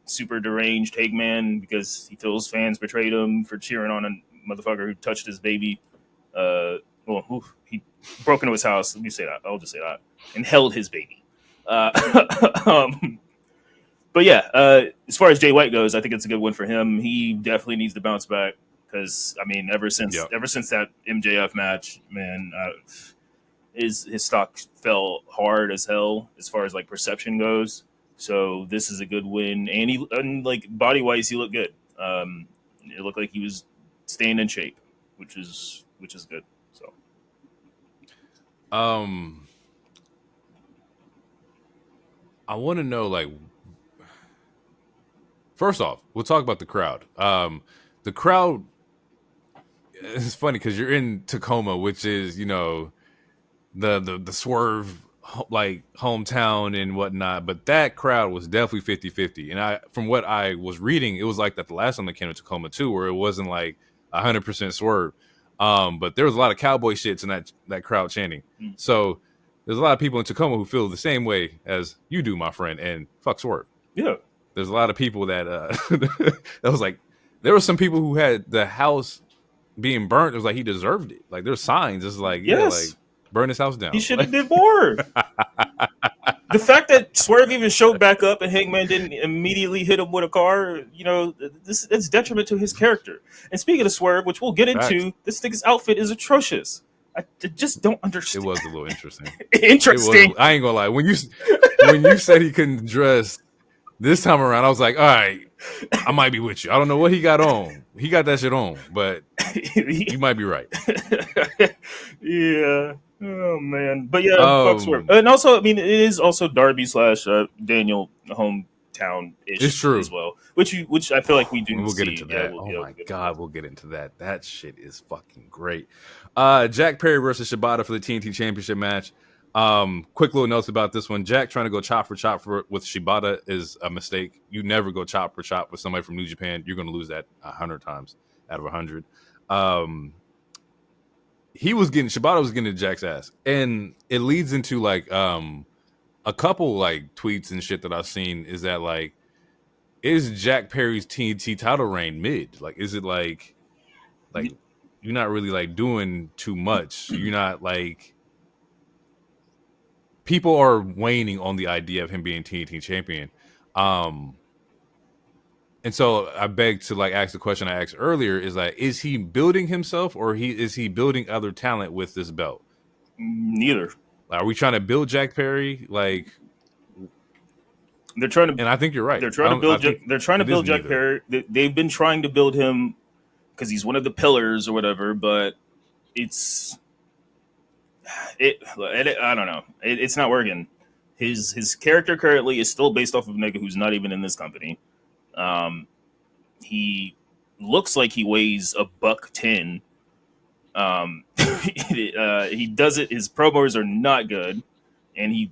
super deranged Hangman because he feels fans betrayed him for cheering on a motherfucker who touched his baby. He broke into his house. Let me say that. I'll just say that, and held his baby. But yeah, as far as Jay White goes, I think it's a good win for him. He definitely needs to bounce back. Because I mean, ever since that MJF match, man, his stock fell hard as hell as far as like perception goes. So this is a good win, and like body wise, he looked good. It looked like he was staying in shape, which is good. So, I want to know, like, first off, we'll talk about the crowd. The crowd. It's funny because you're in Tacoma, which is, the Swerve like hometown and whatnot, but that crowd was definitely 50-50. And from what I was reading, it was like that the last time they came to Tacoma too, where it wasn't like 100% Swerve. But there was a lot of cowboy shits in that crowd chanting. So there's a lot of people in Tacoma who feel the same way as you do, my friend, and fuck Swerve. Yeah. There's a lot of people that that was like, there were some people who had the house being burnt. It was like he deserved it. Like there's signs. It's like, yes, burn his house down. He should have did more. The fact that Swerve even showed back up and Hangman didn't immediately hit him with a car, it's detriment to his character. And speaking of Swerve, which we'll get into, this nigga's outfit is atrocious. I just don't understand. It was a little interesting. Interesting. I ain't gonna lie. When you said he couldn't dress This time around, I was like, all right, I might be with you. I don't know what he got on. He got that shit on, but you might be right. Yeah. Oh man. But yeah, Fox work. Um, And also, I mean, it is also Darby slash Daniel hometown it's ish as true. well, which I feel like we do We'll get into see. Yeah, that. Oh we'll my get into god, we'll get into that. That shit is fucking great. Jack Perry versus Shibata for the TNT Championship match. Quick little notes about this one. Jack trying to go chop for chop with Shibata is a mistake. You never go chop for chop with somebody from New Japan. You're going to lose that 100 times out of 100. Shibata was getting Jack's ass, and it leads into like a couple like tweets and shit that I've seen is that like, is Jack Perry's TNT title reign mid? Like, is it like you're not really like doing too much? You're not like, people are waning on the idea of him being TNT champion. And so I beg to like ask the question I asked earlier is like, is he building himself or is he building other talent with this belt? neither. Are we trying to build Jack Perry? Like, They're trying to. and I think you're right. They're trying to build. They're trying to it is build Jack neither. Perry. They've been trying to build him because he's one of the pillars or whatever. But it's I don't know. It's not working. His character currently is still based off of a nigga who's not even in this company. He looks like he weighs $110. He does it. His promos are not good, and he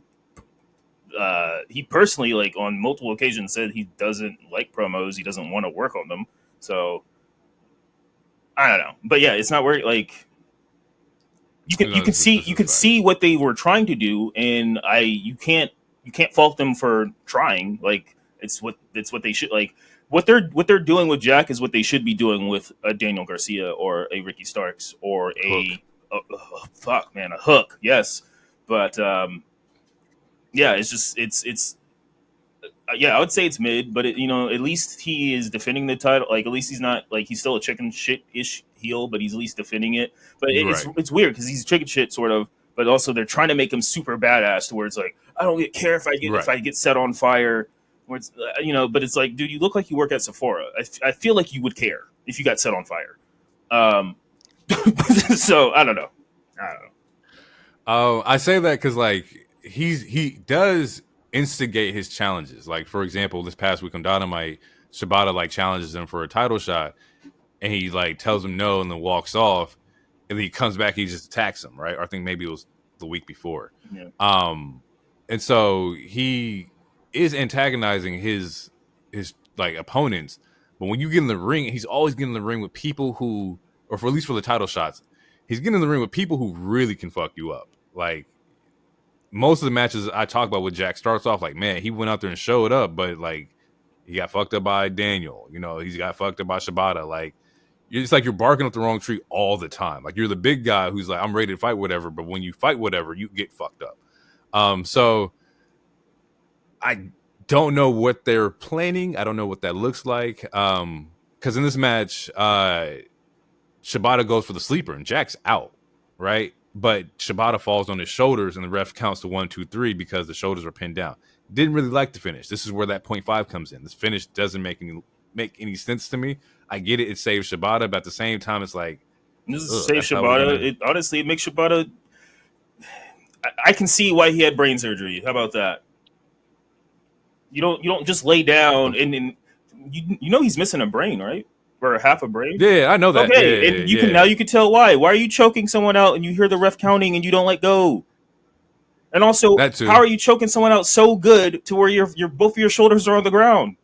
personally, like on multiple occasions, said he doesn't like promos. He doesn't want to work on them. So I don't know, but yeah, it's not working. Like you can see what they were trying to do, and you can't fault them for trying. Like it's what they should like. What they're doing with Jack is what they should be doing with a Daniel Garcia or a Ricky Starks or a Hook. Yes, but yeah, it's just it's yeah, I would say it's mid, but at least he is defending the title. Like, at least he's not like he's still a chicken shit ish heel, but he's at least defending it. But Right. it's weird because he's chicken shit sort of, but also they're trying to make him super badass to where it's like I don't care if I get set on fire. Where it's but it's like, dude, you look like you work at Sephora. I feel like you would care if you got set on fire. So I don't know. I say that because like he does instigate his challenges. Like, for example, this past week on Dynamite, Shibata like challenges him for a title shot, and he like tells him no, and then walks off, and then he comes back, he just attacks him, right? Or I think maybe it was the week before. Yeah. And so he is antagonizing his like opponents, but when you get in the ring, he's always getting in the ring with people who, or for at least for the title shots, he's getting in the ring with people who really can fuck you up. Like, most of the matches I talk about with Jack starts off like, man, he went out there and showed up, but like he got fucked up by Daniel. He's got fucked up by Shibata. Like, it's like you're barking up the wrong tree all the time. Like, you're the big guy who's like, I'm ready to fight whatever, but when you fight whatever, you get fucked up. So I don't know what they're planning. I don't know what that looks like. Because in this match, Shibata goes for the sleeper and Jack's out, right? But Shibata falls on his shoulders and the ref counts to 1, 2, 3 because the shoulders are pinned down. Didn't really like the finish. This is where that 0.5 comes in. This finish doesn't make any sense to me. I get it. It saves Shibata, but at the same time, it's like, this is save Shibata. Honestly, it makes Shibata. I can see why he had brain surgery. How about that? You don't just lay down and he's missing a brain, right? Or half a brain. Yeah, I know that. Okay, Yeah, and you can tell why. Why are you choking someone out and you hear the ref counting and you don't let go? And also, how are you choking someone out so good to where your both of your shoulders are on the ground?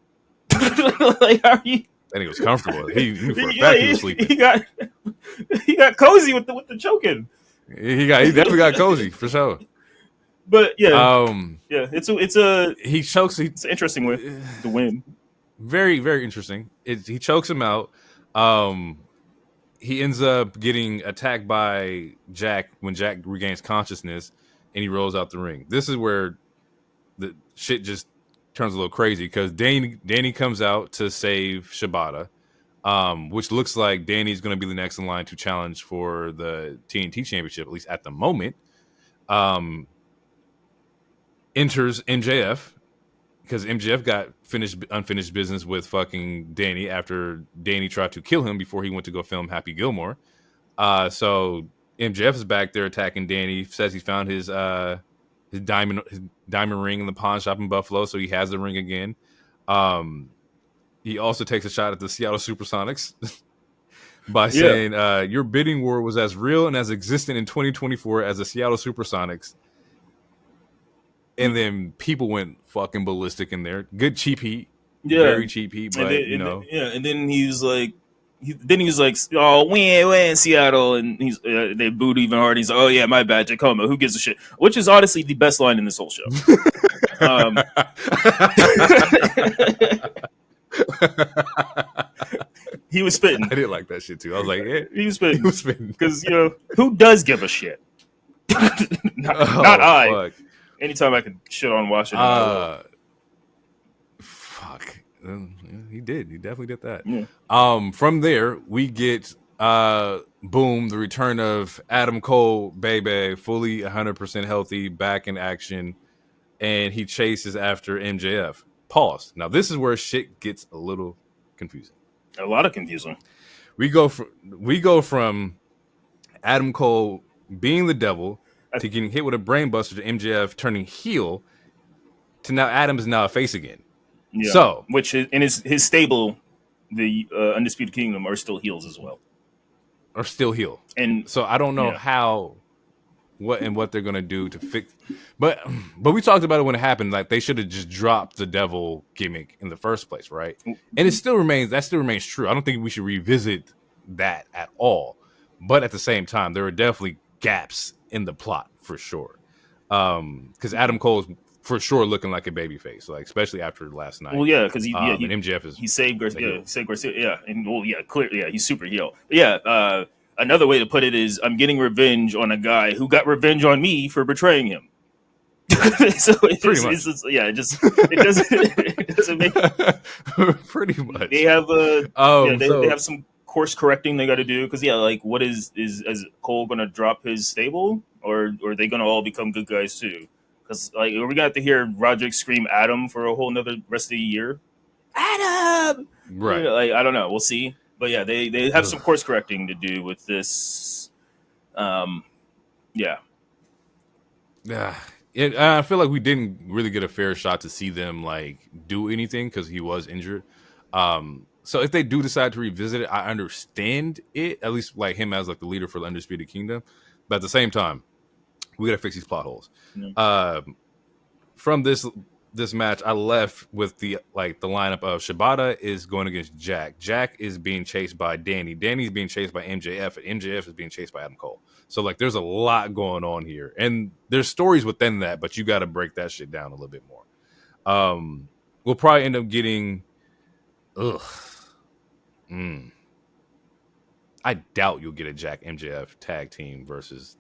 Like, how are you? And he was comfortable. He knew for a fact he was sleeping. He got cozy with the choking. He definitely got cozy for sure. But yeah, he chokes. It's an interesting way to win. Very, very interesting. He chokes him out. He ends up getting attacked by Jack when Jack regains consciousness, and he rolls out the ring. This is where the shit just turns a little crazy because Danny comes out to save Shibata, which looks like Danny's going to be the next in line to challenge for the TNT Championship, at least at the moment. Enters MJF, because MJF got unfinished business with fucking Danny after Danny tried to kill him before he went to go film Happy Gilmore. So MJF is back there attacking Danny. Says he found his diamond ring in the pawn shop in Buffalo, so he has the ring again. He also takes a shot at the Seattle Supersonics by saying, "Your bidding war was as real and as existent in 2024 as the Seattle Supersonics." And then people went fucking ballistic in there. Good cheap heat, very cheap heat, but and then he's like. Oh, we're in Seattle, and they booed even harder. He's like, oh yeah, my bad, Tacoma. Who gives a shit? Which is honestly the best line in this whole show. He was spitting. I did like that shit too. I was like, yeah, he was spitting because who does give a shit? not I. Fuck. Anytime I could shit on Washington. Fuck. He did. He definitely did that. Yeah. From there, we get boom, the return of Adam Cole, baby, fully 100% healthy, back in action, and he chases after MJF. Pause. Now this is where shit gets a little confusing. A lot of confusing. We go from Adam Cole being the devil to getting hit with a brainbuster to MJF turning heel to now Adam is now a face again. Yeah. So, which is, in his stable, the Undisputed Kingdom are still heels as well. Are still heel, and so I don't know how, what they're gonna do to fix. But we talked about it when it happened. Like they should have just dropped the devil gimmick in the first place, right? And it still remains true. I don't think we should revisit that at all. But at the same time, there are definitely gaps in the plot for sure. Because Adam Cole is for sure looking like a babyface, like especially after last night. Well, yeah, because MJF is he saved Garcia, and clearly, he's super heel. But yeah, another way to put it is I'm getting revenge on a guy who got revenge on me for betraying him. So it doesn't make pretty much. They have they have some course correcting they got to do because what is Cole gonna drop his stable or are they gonna all become good guys too? Because are we gonna have to hear Roderick scream Adam for a whole nother rest of the year? Adam, right? I don't know. We'll see. But yeah, they have some course correcting to do with this. Yeah. I feel like we didn't really get a fair shot to see them like do anything because he was injured. So if they do decide to revisit it, I understand it, at least like him as like the leader for the Undisputed Kingdom. But at the same time, we gotta fix these plot holes. From this match, I left with the lineup of Shibata is going against Jack. Jack is being chased by Danny. Danny's being chased by MJF, and MJF is being chased by Adam Cole. So like, there's a lot going on here, and there's stories within that, but you got to break that shit down a little bit more. We'll probably end up getting. I doubt you'll get a Jack MJF tag team versus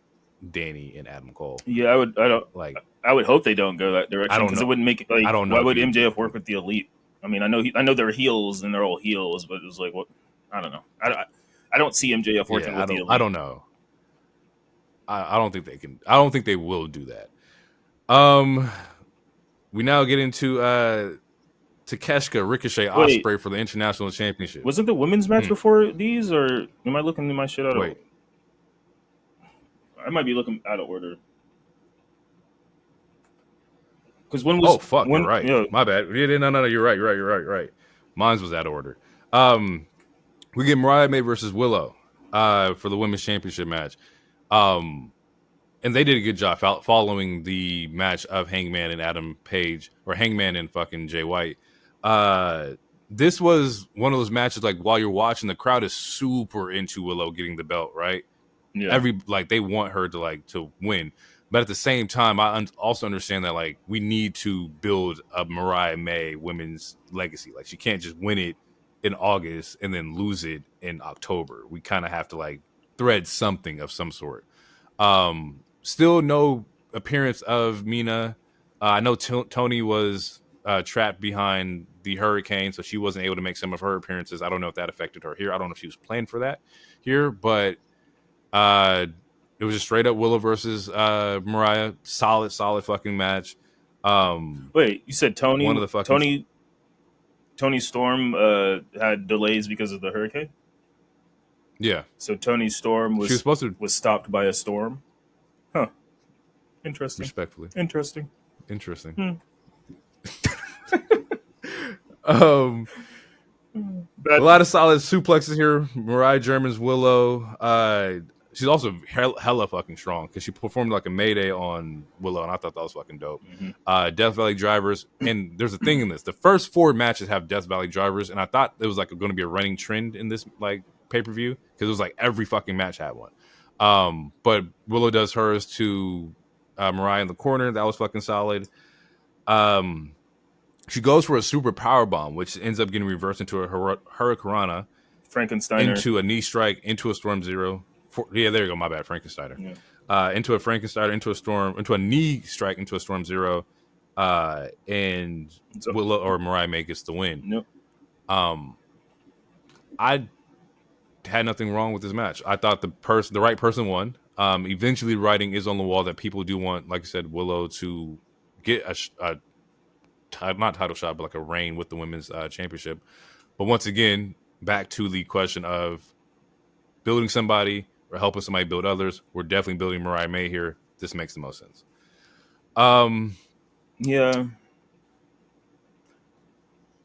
Danny and Adam Cole. Yeah, I would hope they don't go that direction because it wouldn't make it like. I don't know. Why would MJF work with the Elite? I mean, I know they're heels and they're all heels, but it was like, what? I don't know. I don't see MJF working with the Elite. I don't know. I don't think they can. I don't think they will do that. We now get into Takeshita Ricochet Ospreay for the International Championship. Wasn't the women's match before these, or am I looking at my shit out of? I might be looking out of order. Because when was? Oh fuck! You're right. Yeah. My bad. No. You're right. Mine was out of order. We get Mariah May versus Willow for the women's championship match. And they did a good job following the match of Hangman and Adam Page, or Hangman and fucking Jay White. This was one of those matches like while you're watching, the crowd is super into Willow getting the belt, right? Yeah. They want her to win. But at the same time, I also understand that like we need to build a Mariah May women's legacy. Like she can't just win it in August and then lose it in October. We kind of have to like thread something of some sort. Still no appearance of Mina. I know Tony was trapped behind the hurricane, so she wasn't able to make some of her appearances. I don't know if that affected her here. I don't know if she was playing for that here, but it was just straight up Willow versus Mariah. Solid fucking match. Wait, you said One of the fucking Tony Storm had delays because of the hurricane. yeah. So Tony Storm She was supposed to was stopped by a storm. Huh. Interesting. respectfully. Interesting. Interesting. Um, a lot of solid suplexes here. Mariah German's Willow. She's also hella fucking strong because she performed like a Mayday on Willow, and I thought that was fucking dope. Death Valley drivers, and there's a thing in this. The first 4 matches have Death Valley drivers, and I thought it was like going to be a running trend in this like pay-per-view because it was like every fucking match had one. But Willow does hers to Mariah in the corner. That was fucking solid. She goes for a super power bomb, which ends up getting reversed into a Hurricanrana, Frankensteiner, into a knee strike, into a Storm Zero. There you go. My bad, Frankensteiner. Yeah. Into a Frankensteiner, into a Storm, into a knee strike, into a Storm Zero, and Willow or Mariah May gets the win. Yep. I had nothing wrong with this match. I thought the right person won. Eventually, writing is on the wall that people do want, like I said, Willow to get a not title shot, but like a reign with the women's championship. But once again, back to the question of building somebody or helping somebody build others. We're definitely building Mariah May here. This makes the most sense. Yeah.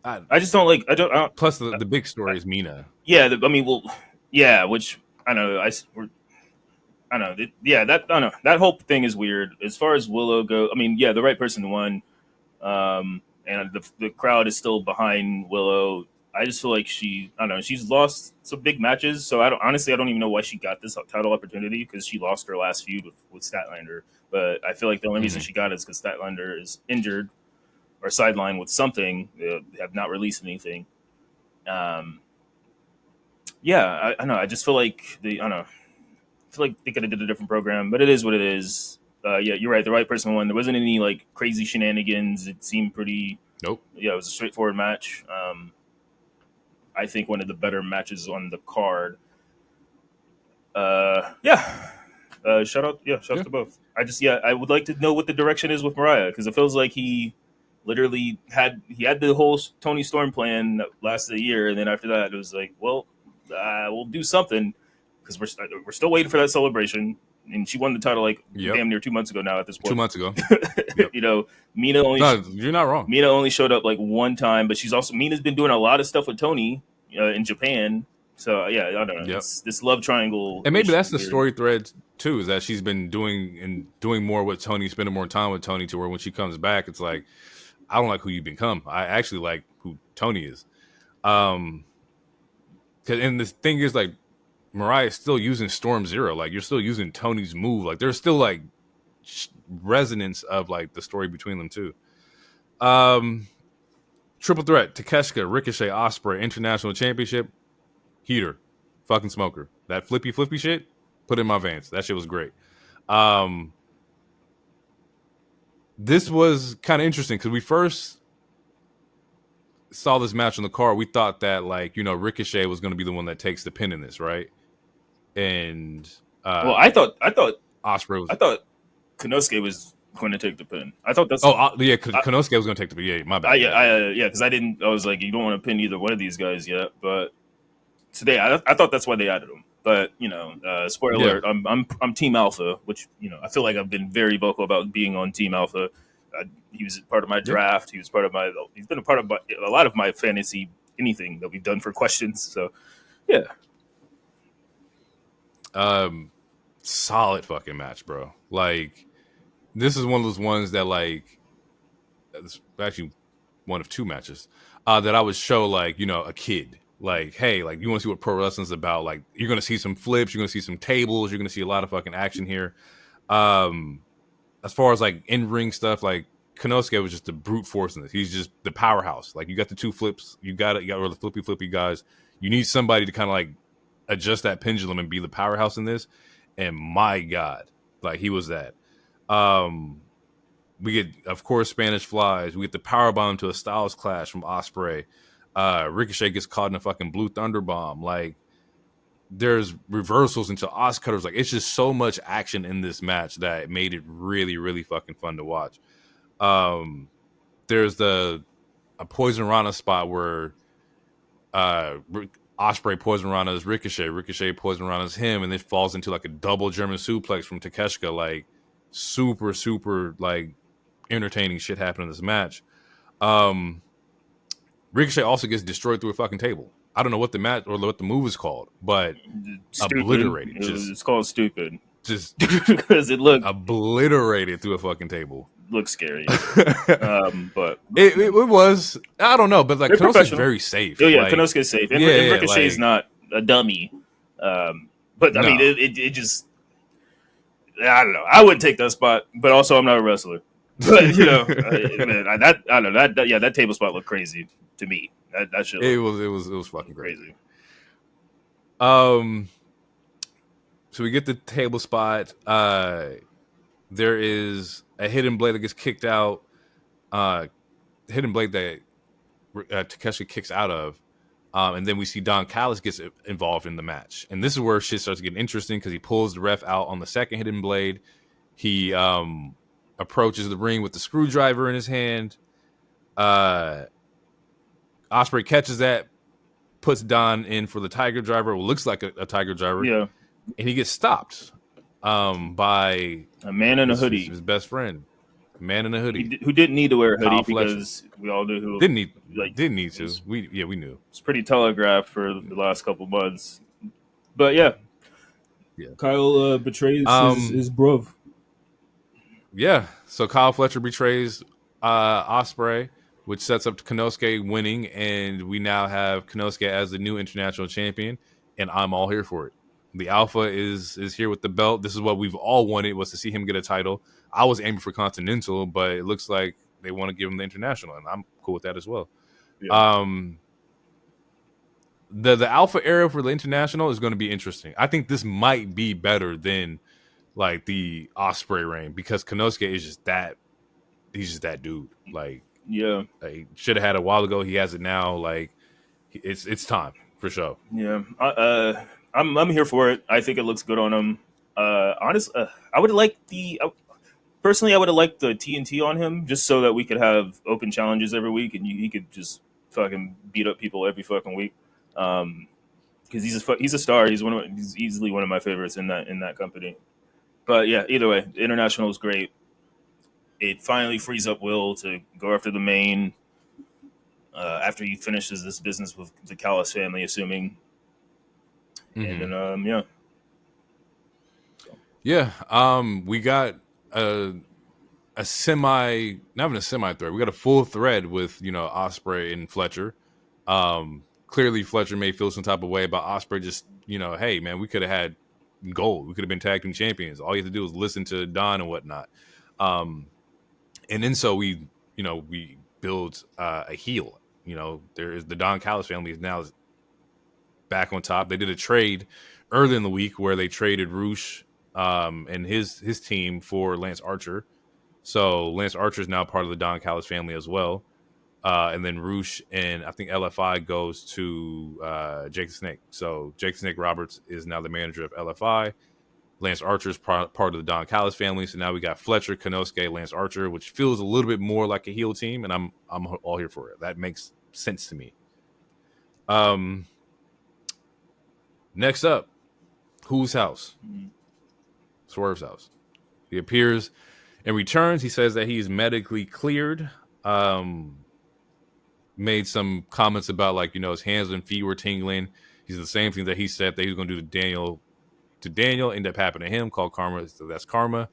I just don't like. I don't. Plus, the big story is Mina. Yeah. Yeah. Which I know. I know. Yeah. That I know. That whole thing is weird. As far as Willow go, I mean, yeah, the right person won. And the crowd is still behind Willow. I just feel like I don't know, she's lost some big matches, so I don't even know why she got this title opportunity because she lost her last feud with Statlander. But I feel like the only reason she got it is because Statlander is injured or sidelined with something. They have not released anything. Yeah, I know. I just feel like I don't know. I feel like they could have did a different program, but it is what it is. Yeah, you're right. The right person won. There wasn't any like crazy shenanigans. It seemed pretty. Nope. Yeah, it was a straightforward match. I think one of the better matches on the card. Yeah. Shout out to both. I would like to know what the direction is with Mariah because it feels like he literally had the whole Tony Storm plan that lasted a year, and then after that it was like, well, we'll do something because we're still waiting for that celebration. And she won the title like damn near 2 months ago now at this point. 2 months ago. Yep. You know, Mina only... No, you're not wrong. Mina only showed up like one time, but Mina's been doing a lot of stuff with Tony in Japan. So, yeah, I don't know. Yep. This love triangle... And maybe that's the story thread, too, is that she's been doing more with Tony, spending more time with Tony to where when she comes back, it's like, I don't like who you become. I actually like who Tony is. And the thing is, like, Mariah's still using Storm Zero. Like, you're still using Tony's move. Like, there's still, like, resonance of, like, the story between them, too. Triple threat. Takeshita, Ricochet, Ospreay, International Championship. Heater. Fucking smoker. That flippy shit, put in my veins. That shit was great. This was kind of interesting because we first saw this match on the card. We thought that, like, you know, Ricochet was going to be the one that takes the pin in this, right? And well, I thought Ospreay was. I thought Konosuke was going to take the pin. I thought that's. Konosuke was going to take the pin. Yeah, my bad. Because I was like, you don't want to pin either one of these guys yet. But today, I thought that's why they added him. But you know, spoiler alert, I'm Team Alpha, which you know I feel like I've been very vocal about being on Team Alpha. He was part of my draft. He's been a part of a lot of my fantasy anything that we've done for questions. So yeah. Solid fucking match, bro. Like, this is one of those ones that, like, it's actually one of 2 matches that I would show, like, you know, a kid. Like, hey, like, you want to see what pro wrestling's about? Like, you're gonna see some flips, you're gonna see some tables, you're gonna see a lot of fucking action here. As far as like in ring stuff, like Konosuke was just the brute force in this. He's just the powerhouse. Like, you got the 2 flips, you got the flippy guys. You need somebody to kind of like adjust that pendulum and be the powerhouse in this. And my God, like, he was that. We get, of course, Spanish flies. We get the powerbomb to a Styles Clash from Ospreay. Ricochet gets caught in a fucking Blue Thunder Bomb. Like, there's reversals into Os Cutters. Like, it's just so much action in this match that made it really, really fucking fun to watch. There's a Poison Rana spot where Osprey Poison Rana's Ricochet Poison Rana's him, and it falls into like a double German suplex from Takeshita. Like super like entertaining shit happened in this match. Ricochet also gets destroyed through a fucking table. I don't know what the match or what the move is called, but Stupid. obliterated. It's called stupid. Just because it looked obliterated through a fucking table. Looks scary. But it was, I don't know, but like Konosuke's very safe. Oh yeah, like, Konosuke's safe. And Ricochet's like, not a dummy. But I mean, it just, I don't know. I wouldn't take that spot, but also I'm not a wrestler. But you know, that table spot looked crazy to me. That shit. It was fucking crazy. So we get the table spot. There is a hidden blade that gets kicked out. Hidden blade that Takeshita kicks out of. And then we see Don Callis gets involved in the match. And this is where shit starts getting interesting because he pulls the ref out on the second hidden blade. He approaches the ring with the screwdriver in his hand. Osprey catches that, puts Don in for the tiger driver. What looks like a tiger driver. Yeah. And he gets stopped by a man in a hoodie. His best friend. A man in a hoodie. Who didn't need to wear a hoodie because we all knew who didn't need to. We knew. It's pretty telegraphed for the last couple months. But yeah. Kyle betrays his bruv. Yeah. So Kyle Fletcher betrays Osprey, which sets up Konosuke winning, and we now have Konosuke as the new international champion, and I'm all here for it. The Alpha is here with the belt. This is what we've all wanted, was to see him get a title. I was aiming for Continental, but it looks like they want to give him the International, and I'm cool with that as well. Yeah. The Alpha era for the International is going to be interesting. I think this might be better than like the Osprey reign because Konosuke is just that. He's just that dude. Like, yeah, like, should have had it a while ago. He has it now. Like, it's time for sure. Yeah. I'm here for it. I think it looks good on him. Honestly, I would like personally, I would have liked the TNT on him just so that we could have open challenges every week and he could just fucking beat up people every fucking week. Because he's a star. He's easily one of my favorites in that company. But yeah, either way, the International is great. It finally frees up Will to go after the main after he finishes this business with the Callis family, assuming. Mm-hmm. And then, we got a semi, not even a semi thread. We got a full thread with Osprey and Fletcher. Clearly, Fletcher may feel some type of way about Osprey. Just hey man, we could have had gold. We could have been tag team champions. All you have to do is listen to Don and whatnot. And then so we build a heel. There is the Don Callis family is now back on top. They did a trade early in the week where they traded Roosh and his team for Lance Archer. So Lance Archer is now part of the Don Callis family as well. And then Roosh and I think LFI goes to Jake the Snake. So Jake the Snake Roberts is now the manager of LFI. Lance Archer is part of the Don Callis family. So now we got Fletcher, Konosuke, Lance Archer, which feels a little bit more like a heel team, and I'm all here for it. That makes sense to me. Next up, whose house? Swerve's house. He appears and returns. He says that he's medically cleared. Made some comments about his hands and feet were tingling. He's the same thing that he said that he was going to do to Daniel. Ended up happening to him, called karma. So that's karma.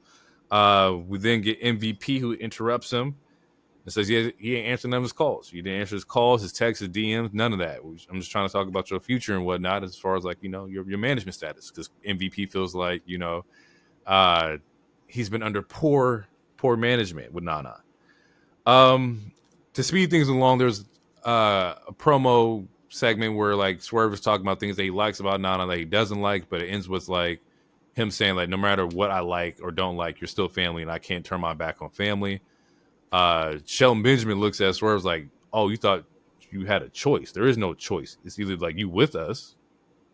We then get MVP, who interrupts him and says he ain't answering none of his calls. You didn't answer his calls, his texts, his DMs, none of that. I'm just trying to talk about your future and whatnot, as far as your management status, because MVP feels like he's been under poor management with Nana. To speed things along, there's a promo segment where Swerve is talking about things that he likes about Nana that he doesn't like, but it ends with him saying no matter what I like or don't like, you're still family, and I can't turn my back on family. Shelton Benjamin looks at Swerve like, oh, you thought you had a choice. There is no choice. It's either you with us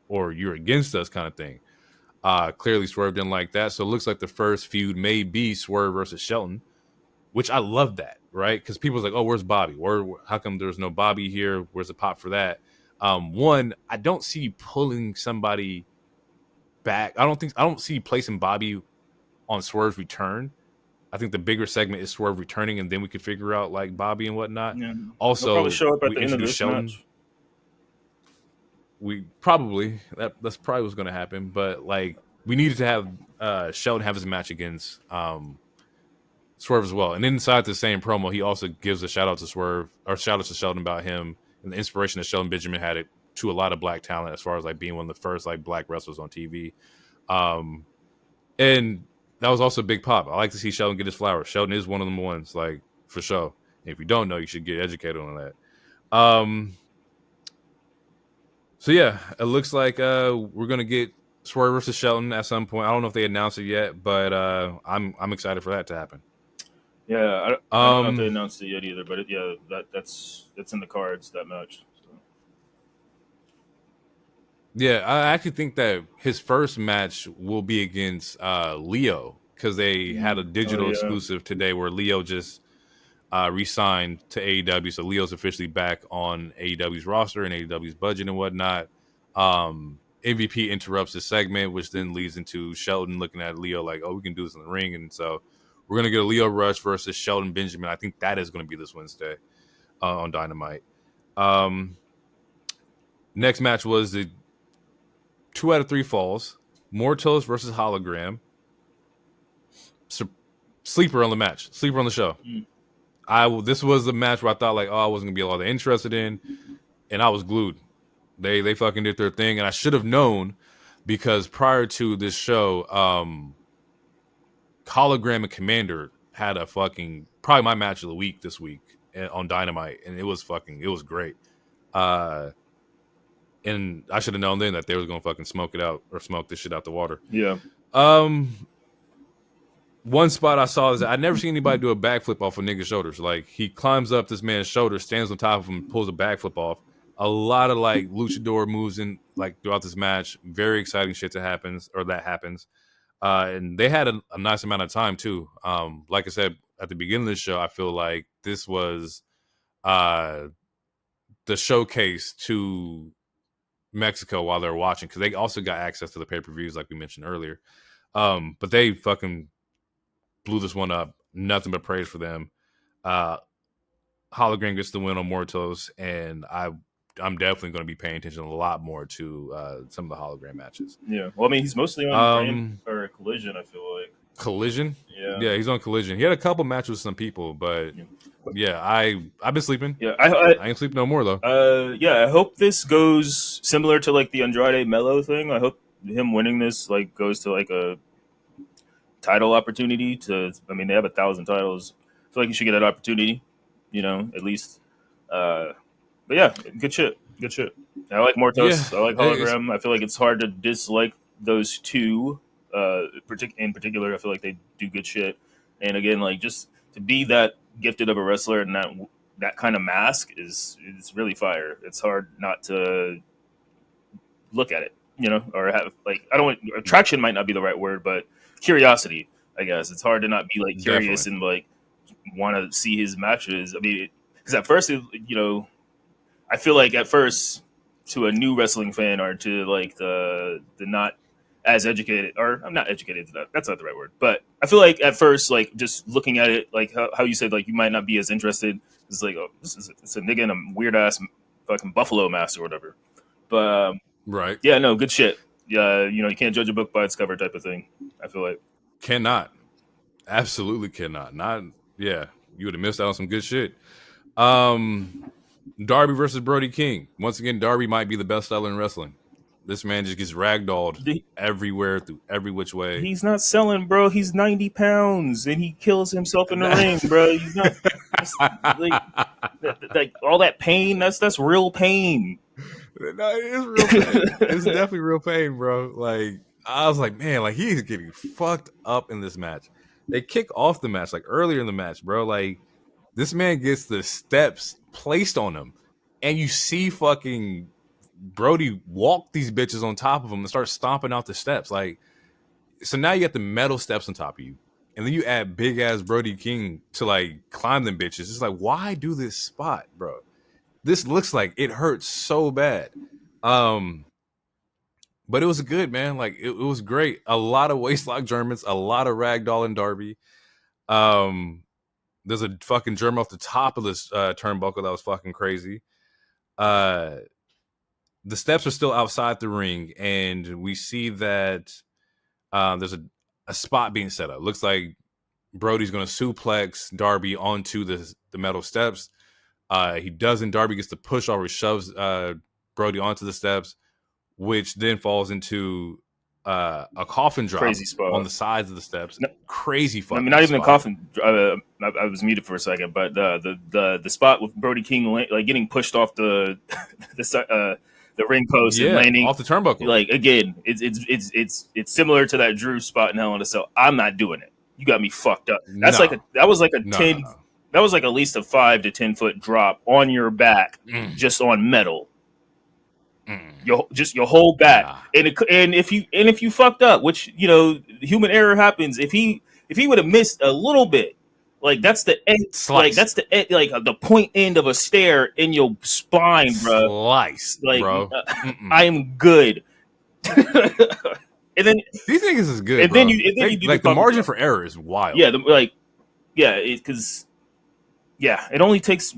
or you're against us kind of thing. Clearly Swerve didn't like that, so it looks like the first feud may be Swerve versus Shelton. which I love that, right? Because people's like, oh, where's Bobby? How come there's no Bobby here? Where's the pop for that? One, I don't see pulling somebody back. I don't see placing Bobby on Swerve's return. I think the bigger segment is Swerve returning, and then we could figure out like Bobby and whatnot. Yeah. They'll Also, probably show up at we the end of introduced this Sheldon. match. We probably that's probably what's going to happen, but like we needed to have Sheldon have his match against Swerve as well. And inside the same promo, he also gives a shout out to Swerve or shout out to Sheldon about him and the inspiration that Sheldon Benjamin had it to a lot of black talent as far as like being one of the first like black wrestlers on TV. And that was also a big pop. I like to see Sheldon get his flowers. Sheldon is one of them ones, like for sure. And if you don't know, you should get educated on that. So yeah, it looks like we're gonna get Swerve versus Shelton at some point. I don't know if they announced it yet, but I'm excited for that to happen. Yeah, I don't know if they announced it yet either, but that's in the cards, that match. So. Yeah, I actually think that his first match will be against Leo because they had a digital exclusive today where Leo just re-signed to AEW, so Leo's officially back on AEW's roster and AEW's budget and whatnot. MVP interrupts the segment, which then leads into Shelton looking at Leo like, "Oh, we can do this in the ring," and so we're gonna get a Leo Rush versus Shelton Benjamin. I think that is going to be this Wednesday on Dynamite. Next match was the 2 out of 3 falls. Mortos versus Hologram. Sleeper on the match. Sleeper on the show. This was the match where I thought like, oh, I wasn't gonna be a lot interested in, and I was glued. They fucking did their thing, and I should have known because prior to this show, Hologram and Commander had a fucking probably my match of the week this week on Dynamite, and it was great. And I should have known then that they was gonna fucking smoke it out or smoke this shit out the water. Yeah. One spot I saw is that I never seen anybody do a backflip off a nigga's shoulders. Like he climbs up this man's shoulder, stands on top of him, pulls a backflip off. A lot of like luchador moves in like throughout this match. Very exciting shit that happens. And they had a nice amount of time too. Like I said at the beginning of the show, I feel like this was the showcase to Mexico while they're watching because they also got access to the pay-per-views like we mentioned earlier. But they fucking blew this one up. Nothing but praise for them. Hologram gets the win on Mortos, and I'm definitely going to be paying attention a lot more to some of the Hologram matches. Yeah. Well, I mean, he's mostly on Collision, I feel like. Collision? Yeah, he's on Collision. He had a couple matches with some people, but I've been sleeping. Yeah, I ain't sleeping no more though. I hope this goes similar to like the Andrade Mello thing. I hope him winning this like goes to like a title opportunity. I mean, they have 1,000 titles. I feel like you should get that opportunity, at least. But yeah, good shit. I like Mortos. I like Hologram. I feel like it's hard to dislike those two. In particular, I feel like they do good shit. And again, like just to be that gifted of a wrestler and that kind of mask is really fire. It's hard not to look at it, or have like attraction might not be the right word, but curiosity. I guess it's hard to not be like curious and like want to see his matches. I mean, because at first, I feel like at first to a new wrestling fan or to like the not as educated, or I'm not educated to that. That's not the right word. But I feel like at first, like just looking at it, like how you said, like you might not be as interested. It's like, oh, it's a nigga in a weird ass fucking buffalo mask or whatever. But right, yeah, no, good shit. Yeah, you can't judge a book by its cover, type of thing. I feel like absolutely cannot. You would have missed out on some good shit. Darby versus Brody King. Once again, Darby might be the best seller in wrestling. This man just gets ragdolled everywhere through every which way. He's not selling, bro. He's 90 pounds and he kills himself in the ring, bro. He's not like all that pain. That's real pain. No, it is real pain. It's definitely real pain, bro. Like I was like, man, like he's getting fucked up in this match. They kick off the match like earlier in the match, bro. Like this man gets the steps placed on him, and you see fucking Brody walk these bitches on top of him and start stomping out the steps. Like, so now you got the metal steps on top of you. and then you add big ass Brody King to like climb them bitches. It's like, why do this spot, bro? This looks like it hurts so bad. But it was good, man. Like it was great. A lot of waistlock Germans, a lot of ragdoll and Darby. There's a fucking German off the top of this turnbuckle that was fucking crazy. The steps are still outside the ring, and we see that there's a spot being set up. Looks like Brody's going to suplex Darby onto the metal steps. He doesn't. Darby gets the push over, shoves Brody onto the steps, which then falls into a coffin drop Crazy spot on the sides of the steps. No, Crazy fucking. I mean, not even spot. a coffin. I was muted for a second, but the spot with Brody King like getting pushed off the ring post and landing off the turnbuckle. Like again, it's similar to that Drew spot in Hell in a Cell. I'm not doing it. You got me fucked up. That was like a 10. No. That was like at least a 5 to 10 foot drop on your back, just on metal. Your whole back, and if you fucked up, which human error happens. If he would have missed a little bit, like that's the end, like that's the end, like the point end of a stair in your spine, bro. Slice, like, bro. I am good. And then these niggas is good, and bro. then you do like the margin for error is wild. Yeah, because it only takes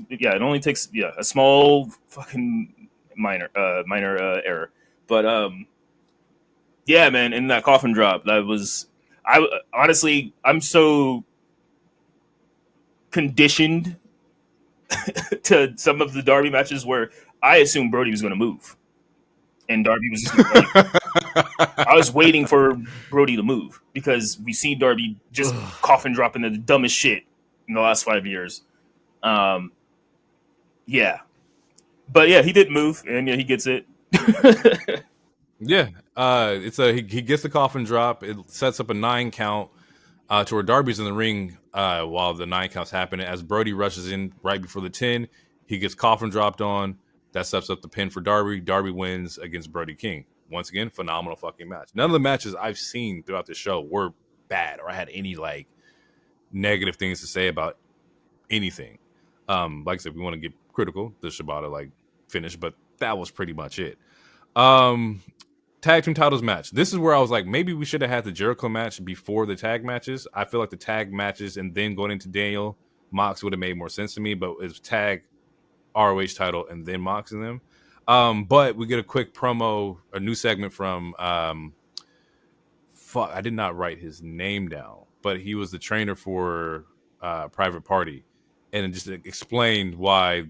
a small fucking minor error, but yeah, man, in that coffin drop, I'm so conditioned to some of the Darby matches where I assumed Brody was going to move, and Darby was just I was waiting for Brody to move because we see Darby just coffin dropping the dumbest shit in the last 5 years. Yeah. But yeah, he did move, and he gets it. Yeah, he gets the coffin drop. It sets up a 9 count to where Darby's in the ring while the 9 counts happening. As Brody rushes in right before the 10, he gets coffin dropped on. That sets up the pin for Darby. Darby wins against Brody King. Once again, phenomenal fucking match. None of the matches I've seen throughout the show were bad or I had any like negative things to say about anything. Like I said, we want to get critical. The Shibata like finish, but that was pretty much it. Tag team titles match. This is where I was like, maybe we should have had the Jericho match before the tag matches. I feel like the tag matches and then going into Daniel Mox would have made more sense to me, but it's tag ROH title and then Mox and them. But we get a quick promo, a new segment from I did not write his name down, but he was the trainer for Private Party, and it just explained why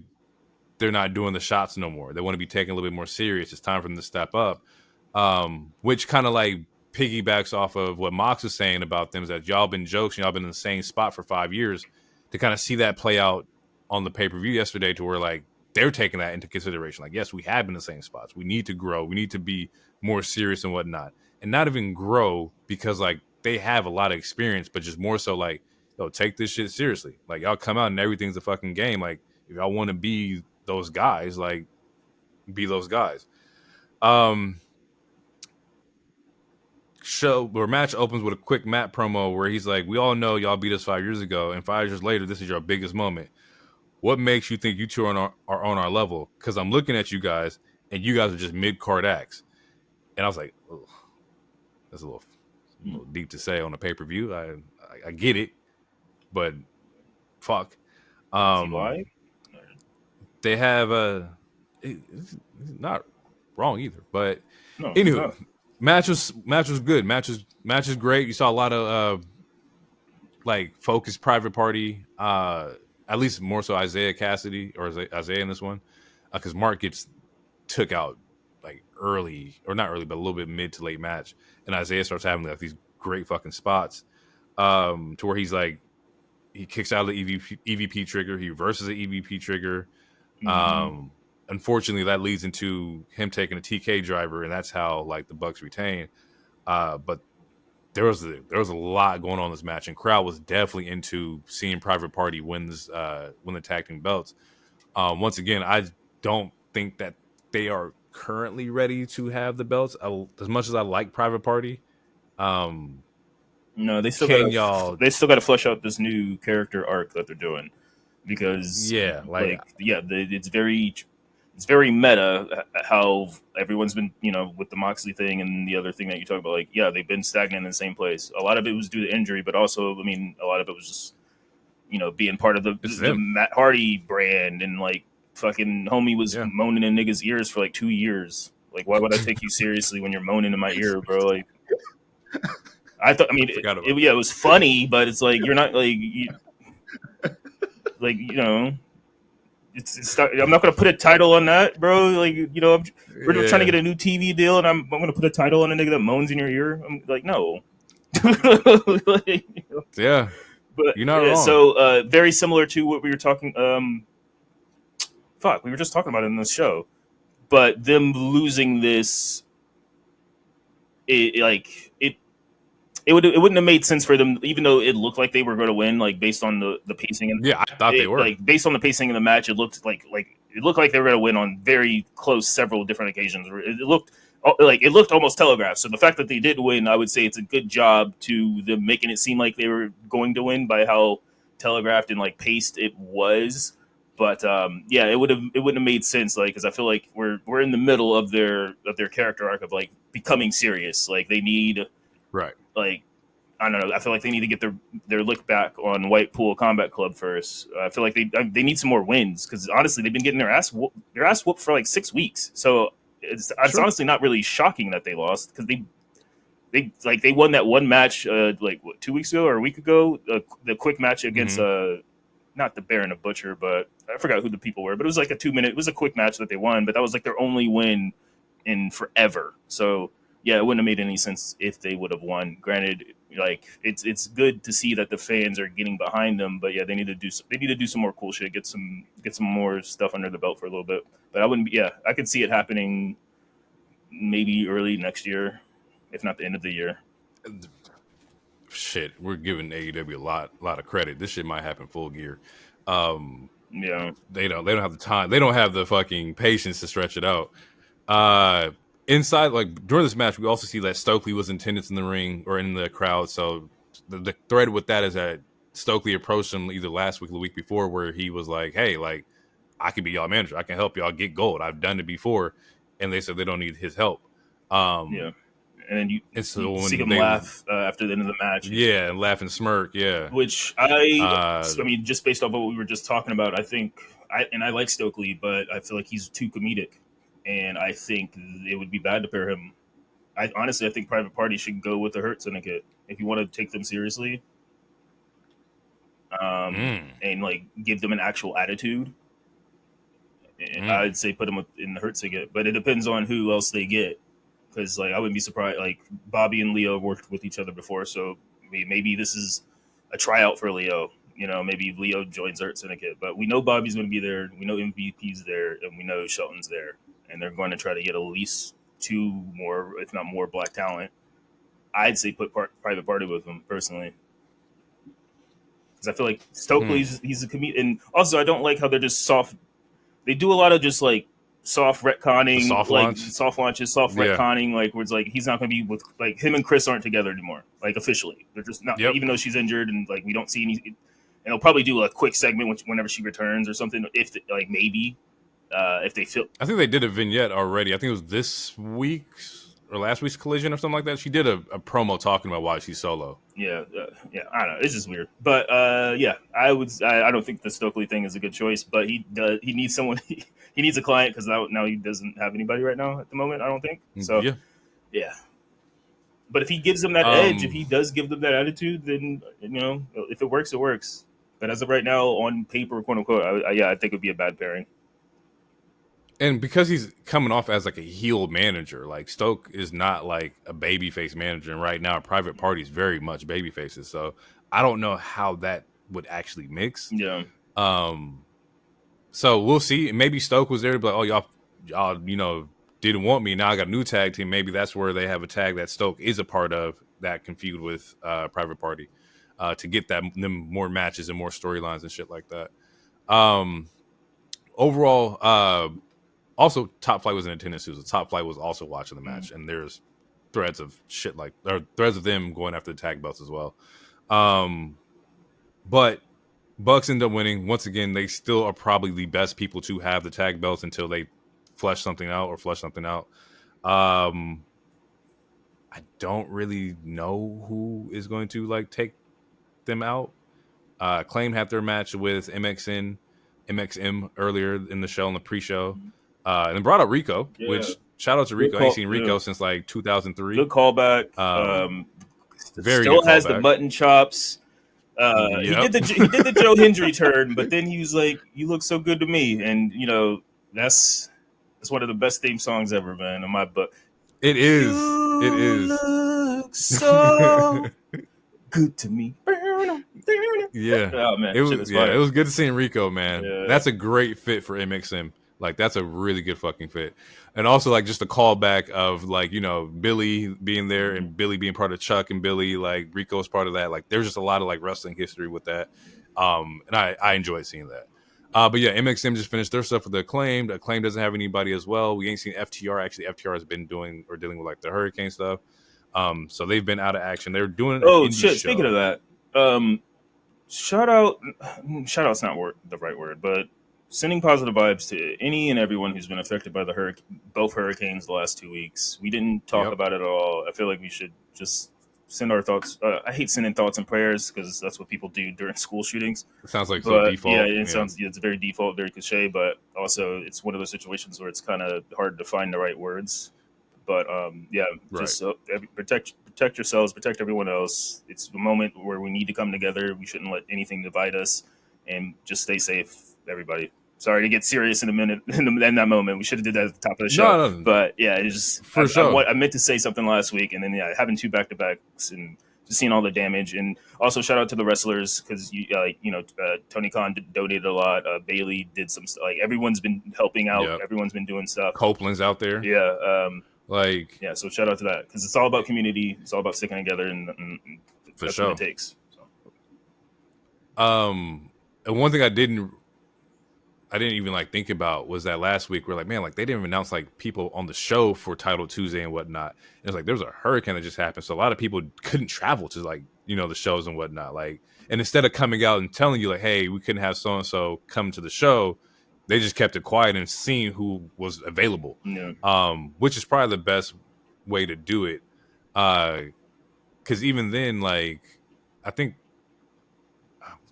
they're not doing the shots no more. They want to be taken a little bit more serious. It's time for them to step up, which kind of like piggybacks off of what Mox was saying about them, is that y'all been jokes and y'all been in the same spot for 5 years. To kind of see that play out on the pay-per-view yesterday, to where like they're taking that into consideration. Like, yes, we have been in the same spots. We need to grow. We need to be more serious and whatnot, and not even grow because like they have a lot of experience, but just more so like, yo, take this shit seriously. Like, y'all come out and everything's a fucking game. Like, if y'all want to be those guys, like, be those guys. Match opens with a quick Matt promo where he's like, we all know y'all beat us 5 years ago, and 5 years later, this is your biggest moment. What makes you think you two are on our level? Because I'm looking at you guys, and you guys are just mid-card acts. And I was like, ugh, that's a little deep to say on a pay-per-view. I get it, but fuck. Why? They have it's not wrong either, but No, anywho, match was good. Match is great. You saw a lot of like focused Private Party, at least more so Isaiah Cassidy or Isaiah in this one, because Mark gets took out like early, or not early, but a little bit mid to late match, and Isaiah starts having like these great fucking spots, to where he's like, he kicks out of the EVP trigger, he reverses the EVP trigger. Unfortunately, that leads into him taking a TK driver, and that's how like the Bucks retain. But there was a lot going on in this match, and crowd was definitely into seeing Private Party win the tag team belts. Once again, I don't think that they are currently ready to have the belts. As much as I like Private Party, No, they still Can y'all? got to flesh out this new character arc that they're doing because, Yeah, like it's very meta how everyone's been, with the Moxley thing and the other thing that you talk about. Like, yeah, they've been stagnant in the same place. A lot of it was due to injury, but also, I mean, a lot of it was just, being part of the Matt Hardy brand, and like fucking homie was moaning in niggas' ears for like 2 years. Like, why would I take you seriously when you're moaning in my ear, bro? Like, I thought, I mean, it was funny, but it's like you're not like, I'm not gonna put a title on that, bro. Like, we're trying to get a new TV deal, and I'm gonna put a title on a nigga that moans in your ear. I'm like, no. Like, yeah, but you're not wrong. So very similar to what we were talking. We were just talking about it in this show, but them losing this, it wouldn't have made sense for them, even though it looked like they were going to win, like based on the pacing. And I thought they were. Like, based on the pacing of the match, it looked like they were going to win on very close several different occasions. It looked almost telegraphed. So the fact that they did win, I would say it's a good job to them making it seem like they were going to win by how telegraphed and like paced it was. But it wouldn't have made sense, like, because I feel like we're in the middle of their character arc of like becoming serious. Like, they need. Right. Like, I don't know. I feel like they need to get their lick back on White Pool Combat Club first. I feel like they need some more wins, because honestly, they've been getting their ass whooped for like 6 weeks. So it's honestly not really shocking that they lost, because they won that one match 2 weeks ago or a week ago, the quick match against not the Baron of Butcher, but I forgot who the people were. But it was like it was a quick match that they won, but that was like their only win in forever. So. Yeah, it wouldn't have made any sense if they would have won. Granted, like, it's good to see that the fans are getting behind them, but yeah, they need to do some more cool shit, get some more stuff under the belt for a little bit. But I could see it happening maybe early next year, if not the end of the year. Shit, we're giving AEW a lot of credit. This shit might happen full gear. Yeah, they don't have the time. They don't have the fucking patience to stretch it out. Inside, like, during this match, we also see that Stokely was in attendance in the ring or in the crowd. So the thread with that is that Stokely approached him either last week or the week before, where he was like, hey, like, I can be y'all manager. I can help y'all get gold. I've done it before. And they said they don't need his help. And then you see him laugh after the end of the match. Yeah, and laugh and smirk, yeah. Which I mean, just based off of what we were just talking about, I think, I like Stokely, but I feel like he's too comedic. And I think it would be bad to pair him. I think Private Party should go with the Hurt Syndicate if you want to take them seriously, and like give them an actual attitude. I'd say put them in the Hurt Syndicate, but it depends on who else they get. Because like I wouldn't be surprised. Like Bobby and Leo worked with each other before, so maybe this is a tryout for Leo. Maybe Leo joins Hurt Syndicate, but we know Bobby's going to be there. We know MVP's there, and we know Shelton's there. And they're going to try to get at least 2 more, if not more, black talent. I'd say put Private Party with them, personally. Because I feel like Stokely's he's a comedian. And also, I don't like how they're just soft. They do a lot of just, like, soft retconning. Soft launches, retconning. Like, where it's like, he's not going to be with, like, him and Chris aren't together anymore. Like, officially. They're just not, even though she's injured and, like, we don't see any. And they'll probably do a quick segment whenever she returns or something, maybe. If they feel, I think they did a vignette already. I think it was this week's or last week's Collision or something like that. She did a promo talking about why she's solo. Yeah. I don't know. It's just weird, but I don't think the Stokely thing is a good choice. But he needs someone. He needs a client, because now he doesn't have anybody right now at the moment. I don't think so. Yeah. But if he gives them that edge, if he does give them that attitude, then if it works, it works. But as of right now, on paper, quote unquote, I think it'd be a bad pairing. And because he's coming off as like a heel manager, like Stoke is not like a babyface manager. And right now, Private Party is very much babyfaces. So I don't know how that would actually mix. Yeah. So we'll see. Maybe Stoke was there to be like, oh, y'all, didn't want me. Now I got a new tag team. Maybe that's where they have a tag that Stoke is a part of that can feud with Private Party to get them more matches and more storylines and shit like that. Overall, also, Top Flight was in attendance too. So Top Flight was also watching the match, and there's threads of shit or threads of them going after the tag belts as well. But Bucks end up winning. Once again, they still are probably the best people to have the tag belts until they flush something out. I don't really know who is going to like take them out. Acclaim had their match with MXM earlier in the show, in the pre-show, and brought up Rico, which shout out to Rico. I ain't seen Rico since like 2003. Good callback. Very still good has callback. The mutton chops. He did the Joe Hendry turn, but then he was like, "You look so good to me," and you know that's one of the best theme songs ever, man, in my book. It is. You look so good to me. Yeah. Oh man, it was good to see Rico, man. Yeah. That's a great fit for MXM. Like, that's a really good fucking fit. And also, like, just a callback of, like, you know, Billy being there and Billy being part of Chuck and Billy, like, Rico's part of that. Like, there's just a lot of, like, wrestling history with that. And I enjoyed seeing that. But yeah, MXM just finished their stuff with the Acclaim. The Acclaim doesn't have anybody as well. We ain't seen FTR. Actually, FTR has been dealing with, like, the Hurricane stuff. So they've been out of action. They're doing an indie show. Speaking of that, shout-out's not the right word, but sending positive vibes to any and everyone who's been affected by both hurricanes the last 2 weeks. We didn't talk about it at all. I feel like we should just send our thoughts. I hate sending thoughts and prayers because that's what people do during school shootings. It sounds like so default. Yeah, it's very default, very cliche, but also it's one of those situations where it's kind of hard to find the right words. But just protect yourselves, protect everyone else. It's a moment where we need to come together. We shouldn't let anything divide us, and just stay safe, everybody. Sorry to get serious in a minute in that moment. We should have did that at the top of the show. No. But yeah, it's just I meant to say something last week, and then having 2 back-to-backs and just seeing all the damage. And also shout out to the wrestlers because Tony Khan donated a lot. Bailey did some stuff. Like, everyone's been helping out. Yep. Everyone's been doing stuff. Copeland's out there. Yeah. So shout out to that because it's all about community. It's all about sticking together, and that's what it takes. So. And one thing I didn't even like think about was that last week we're like, man, like they didn't even announce like people on the show for Title Tuesday and whatnot. And it's like there was a hurricane that just happened, so a lot of people couldn't travel to, like, you know, the shows and whatnot. Like, and instead of coming out and telling you like, hey, we couldn't have so and so come to the show, they just kept it quiet and seeing who was available. Yeah. Which is probably the best way to do it. Because even then, like, I think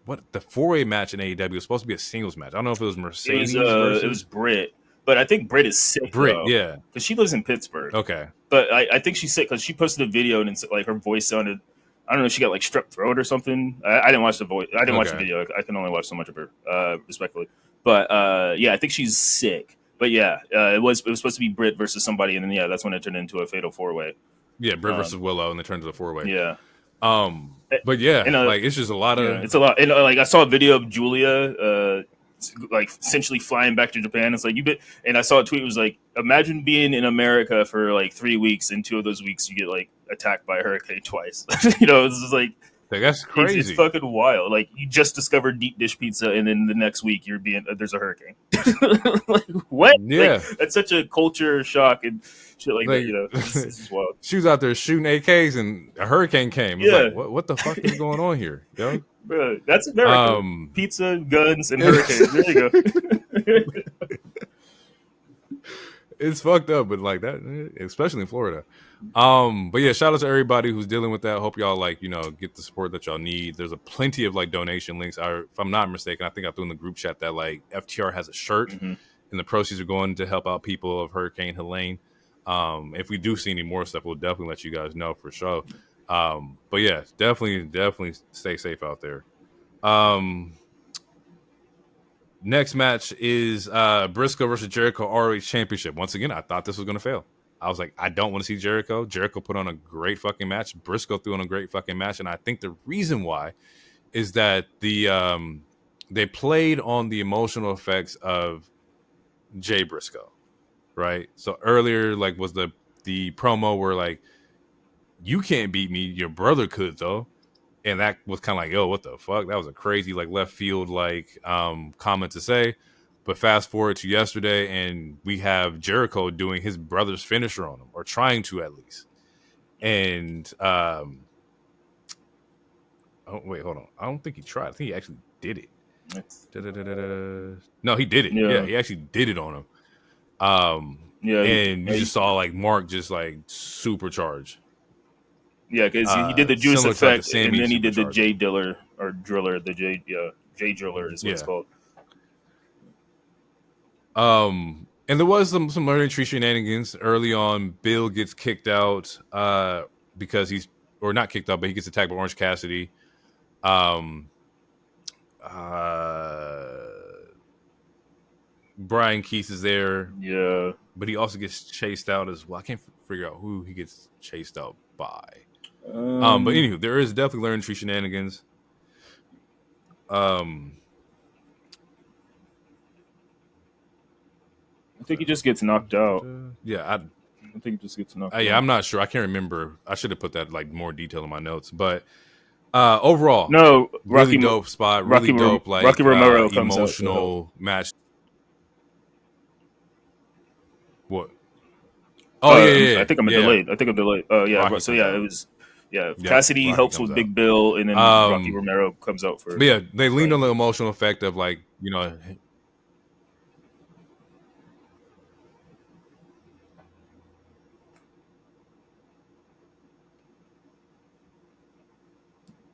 the 4-way match in AEW was supposed to be a singles match. I don't know if it was Mercedes. It was Britt, but I think Britt is sick. Yeah, because she lives in Pittsburgh. Okay, but I think she's sick because she posted a video and it's like her voice sounded. I don't know. She got like strep throat or something. I didn't watch the voice. I didn't watch the video. I can only watch so much of her, respectfully. But I think she's sick. But yeah, it was supposed to be Britt versus somebody, and then that's when it turned into a fatal 4-way. Yeah, Britt versus Willow, and it turned into a 4-way. Yeah. But like it's just a lot of it's a lot. And like I saw a video of Julia, like essentially flying back to Japan. It's like and I saw a tweet. It was like, imagine being in America for like 3 weeks, and 2 of those weeks you get like attacked by a hurricane twice. You know, it's just like that's crazy. It's fucking wild. Like, you just discovered deep dish pizza, and then the next week there's a hurricane. Like, what? Yeah, like, that's such a culture shock and shit like that. You know, this is wild. She was out there shooting AKs, and a hurricane came. Like, what the fuck is going on here, yo? Bro, that's America. Pizza, guns, and hurricanes. There you go. It's fucked up, but like that, especially in Florida. But yeah, shout out to everybody who's dealing with that. Hope y'all get the support that y'all need. There's a plenty of like donation links. If I'm not mistaken, I think I threw in the group chat that like FTR has a shirt, and the proceeds are going to help out people of Hurricane Helene. If we do see any more stuff, we'll definitely let you guys know for sure. But yeah, definitely stay safe out there. Next match is Briscoe versus Jericho ROH Championship. Once again, I thought this was going to fail. I was like, I don't want to see Jericho. Jericho put on a great fucking match. Briscoe threw on a great fucking match. And I think the reason why is that they played on the emotional effects of Jay Briscoe, right? So earlier, like, was the promo where, like, you can't beat me. Your brother could, though. And that was kind of like, yo, what the fuck? That was a crazy, like, left field, like, comment to say. But fast forward to yesterday, and we have Jericho doing his brother's finisher on him, or trying to at least. And oh wait, hold on. I don't think he tried. I think he actually did it. No, he did it. Yeah, he actually did it on him. And you just saw like Mark just like supercharge. Yeah, because he did the juice effect, like and then he did the J Diller or Driller. The J Driller is what it's called. And there was some learning tree shenanigans early on. Bill gets kicked out because he's not kicked out, but he gets attacked by Orange Cassidy. Brian Keith is there. Yeah. But he also gets chased out as well. I can't figure out who he gets chased out by. But anywho, there is definitely learning tree shenanigans. I think he just gets knocked out. Yeah, I think he just gets knocked out. Yeah, I'm not sure. I can't remember. I should have put that like more detail in my notes. But overall, no, really dope spot. Really dope, like Rocky Romero emotional match. What? Oh yeah. I think I'm delayed. Yeah. Rocky so yeah, out. It was. Yeah, Cassidy Rocky helps with out. Big Bill, and then Rocky Romero comes out for. But yeah, they leaned on the emotional effect of like, you know.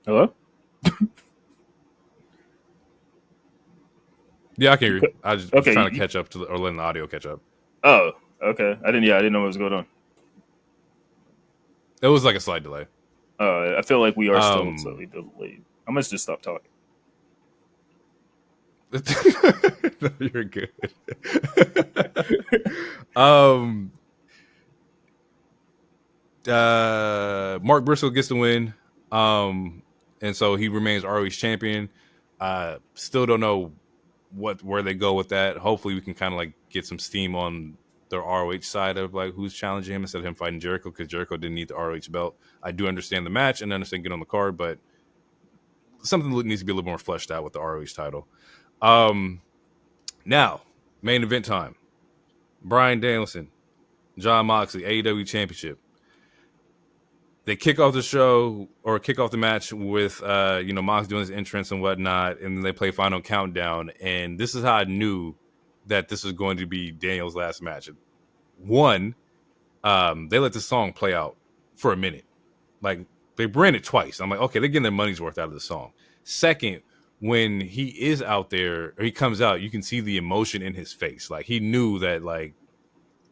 Hello? Yeah, I can hear you. I was just trying to catch up or letting the audio catch up. Oh, okay. I didn't know what was going on. It was like a slight delay. I feel like we are still slightly delayed. I must just stop talking. No, you're good. Mark Briscoe gets the win. And so he remains ROH champion. Still don't know where they go with that. Hopefully we can kind of like get some steam on the ROH side of like who's challenging him instead of him fighting Jericho, because Jericho didn't need the ROH belt. I do understand the match and understand getting on the card, but something needs to be a little more fleshed out with the ROH title. Now, main event time. Bryan Danielson, Jon Moxley, AEW Championship. They kick off the show or kick off the match with Mox doing his entrance and whatnot, and then they play Final Countdown. And this is how I knew that this was going to be Daniel's last match. One, they let the song play out for a minute. Like, they ran it twice. I'm like, okay, they're getting their money's worth out of the song. Second, when he is out there, or he comes out, you can see the emotion in his face. Like, he knew that, like,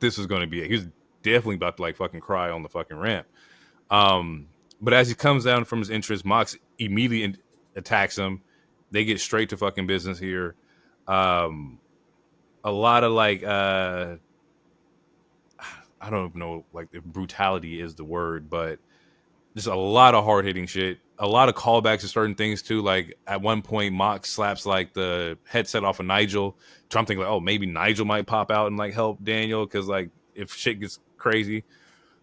this was going to be it. He was definitely about to, like, fucking cry on the fucking ramp. But as he comes down from his entrance, Mox immediately attacks him. They get straight to fucking business here. A lot of, like, I don't even know, like, if brutality is the word, but just a lot of hard-hitting shit. A lot of callbacks to certain things, too. Like, at one point, Mox slaps, like, the headset off of Nigel. So I'm thinking, like, oh, maybe Nigel might pop out and, like, help Daniel, because, like, if shit gets crazy,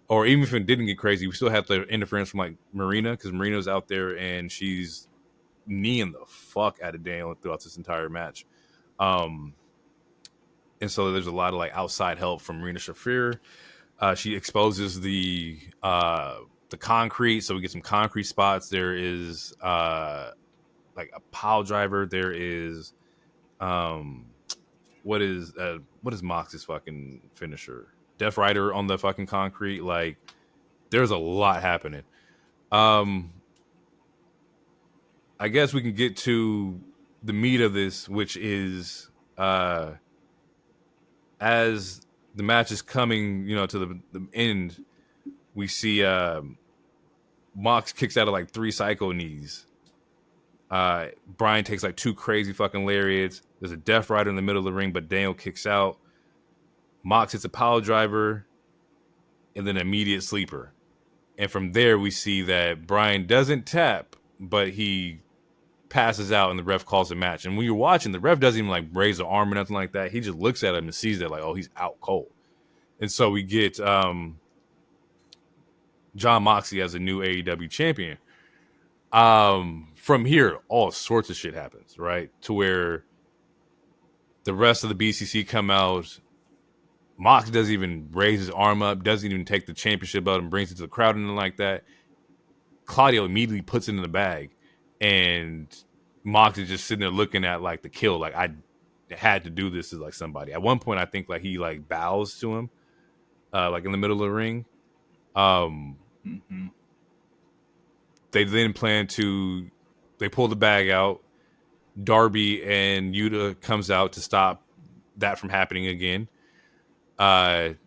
or even if it didn't get crazy, we still have the interference from, like, Marina, because Marina's out there, and she's kneeing the fuck out of Daniel throughout this entire match. And so there's a lot of, like, outside help from Marina Shafir. She exposes the concrete, so we get some concrete spots. There is like a pile driver. There is what is Mox's fucking finisher? Death Rider on the fucking concrete. Like, there's a lot happening. I guess we can get to the meat of this, which is as the match is coming, to the end, we see Mox kicks out of like 3 psycho knees. Brian takes like 2 crazy fucking lariats. There's a Death Rider in the middle of the ring, but Daniel kicks out. Mox hits a pile driver and then an immediate sleeper. And from there, we see that Brian doesn't tap, but he passes out and the ref calls a match. And when you're watching, the ref doesn't even like raise the arm or nothing like that. He just looks at him and sees that like, oh, he's out cold. And so we get Jon Moxley as a new AEW champion. From here, all sorts of shit happens, right? To where the rest of the BCC come out. Mox doesn't even raise his arm up, doesn't even take the championship belt and brings it to the crowd and like that. Claudio immediately puts it in the bag, and Mox is just sitting there looking at like the kill. Like, I had to do this to like somebody. At one point, I think like he like bows to him, like in the middle of the ring. Mm-hmm. They then plan to, they pull the bag out. Darby and Yuta comes out to stop that from happening again. Darby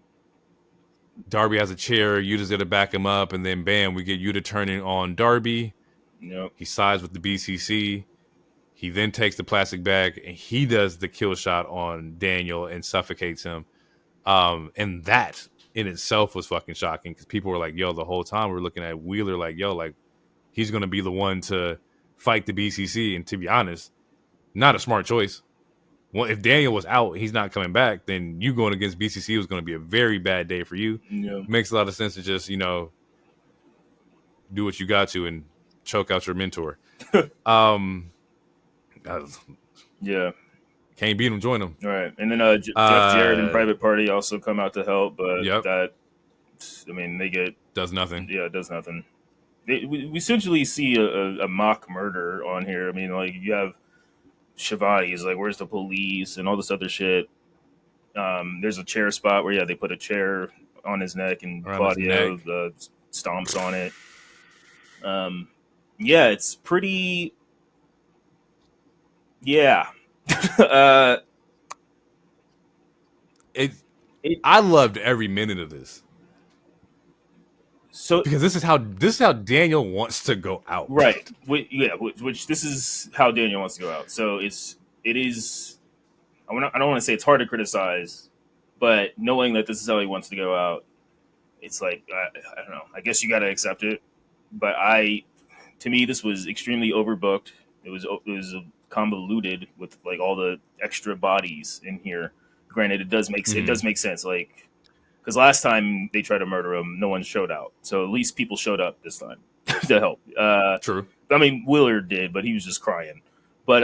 has a chair. Yuta's going to back him up, and then bam, we get Yuta turning on Darby. Yep. He sides with the BCC. He then takes the plastic bag and he does the kill shot on Daniel and suffocates him. And that in itself was fucking shocking because people were like, yo, the whole time we're looking at Wheeler like, yo, like he's going to be the one to fight the BCC. And to be honest, not a smart choice. Well, if Daniel was out, he's not coming back, then you going against BCC was going to be a very bad day for you. Yeah. Makes a lot of sense to just, do what you got to and choke out your mentor. Yeah. Can't beat him, join him. All right. And then Jeff Jarrett and Private Party also come out to help, but that, I mean, they get... Does nothing. Yeah, it does nothing. We essentially see a mock murder on here. I mean, like, you have Shivani is like, where's the police and all this other shit. There's a chair spot where they put a chair on his neck and Claudio stomps on it. It's pretty. I loved every minute of this. So because this is how Daniel wants to go out, right? Which this is how Daniel wants to go out. So it is. I don't want to say it's hard to criticize, but knowing that this is how he wants to go out, it's like I don't know. I guess you got to accept it. But to me, this was extremely overbooked. It was convoluted with like all the extra bodies in here. Granted, it does make sense. Like, because last time they tried to murder him, no one showed out. So at least people showed up this time to help. True. I mean, Willard did, but he was just crying. But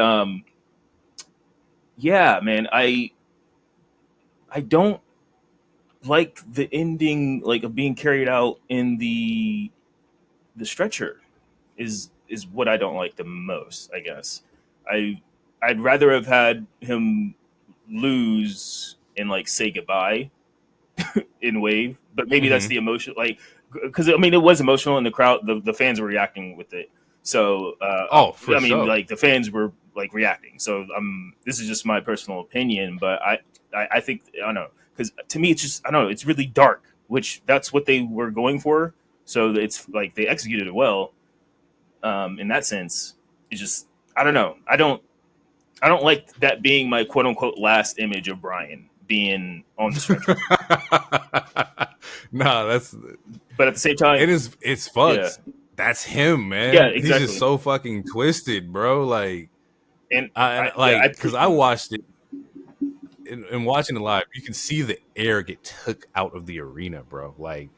man, I don't like the ending, like of being carried out in the stretcher. Is what I don't like the most, I guess. I'd rather have had him lose and like say goodbye in Wave, but maybe that's the emotion, like, because I mean it was emotional in the crowd, the fans were reacting with it. So like the fans were like reacting. So this is just my personal opinion, but I think I don't know, because to me it's just I don't know, it's really dark, which that's what they were going for. So it's like they executed it well. In that sense, it's just I don't know. I don't like that being my quote unquote last image of Bryan being on the stretcher. But at the same time, it's fun. Yeah. That's him, man. Yeah, exactly. He's just so fucking twisted, bro. Like, and because I watched it and watching it live, you can see the air get took out of the arena, bro. Like,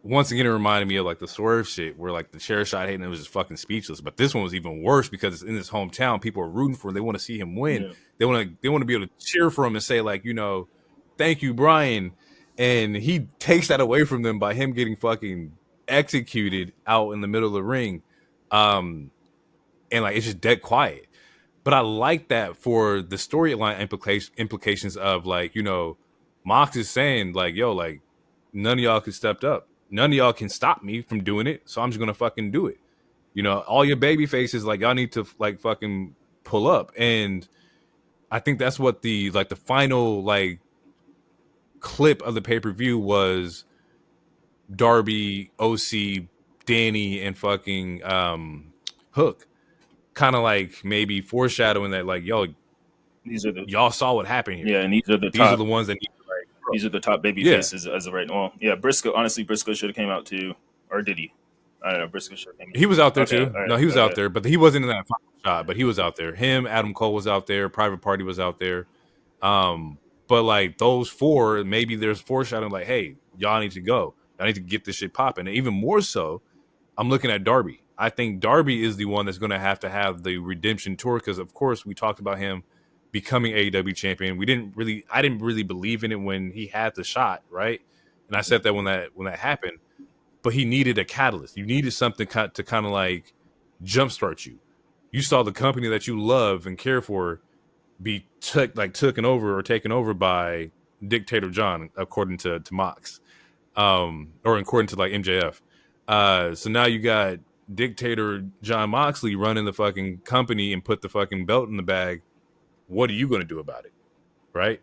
once again, it reminded me of like the Swerve shit where like the chair shot hit and it was just fucking speechless. But this one was even worse because it's in his hometown. People are rooting for him. They want to see him win. Yeah. They want to be able to cheer for him and say like, thank you, Bryan. And he takes that away from them by him getting fucking executed out in the middle of the ring. And like, it's just dead quiet. But I like that for the storyline implications of like, Mox is saying like, yo, like none of y'all could stepped up. None of y'all can stop me from doing it, so I'm just gonna fucking do it. All your baby faces, like y'all need to like fucking pull up. And I think that's what the final like clip of the pay-per-view was. Darby, OC, Danny, and fucking Hook, kind of like maybe foreshadowing that like, yo, y'all saw what happened here. Yeah, and these are the ones that need to like. These are the top baby faces as of right now. Well, yeah, Briscoe. Honestly, Briscoe should have came out too, or did he? I don't know. Briscoe should have came out. He was out there too. Right, no, he was out there, but he wasn't in that final shot. But he was out there. Him, Adam Cole was out there. Private Party was out there. But like those four, maybe there's foreshadowing like, hey, y'all need to go. Y'all need to get this shit popping. And even more so, I'm looking at Darby. I think Darby is the one that's going to have the redemption tour because, of course, we talked about him becoming AEW champion. I didn't really believe in it when he had the shot, right? And I said that when that happened, but he needed a catalyst. You needed something to kind of like jumpstart you. You saw the company that you love and care for be taken over by Dictator John, according to Mox, or according to like MJF. So now you got Dictator Jon Moxley running the fucking company and put the fucking belt in the bag. What are you going to do about it? Right?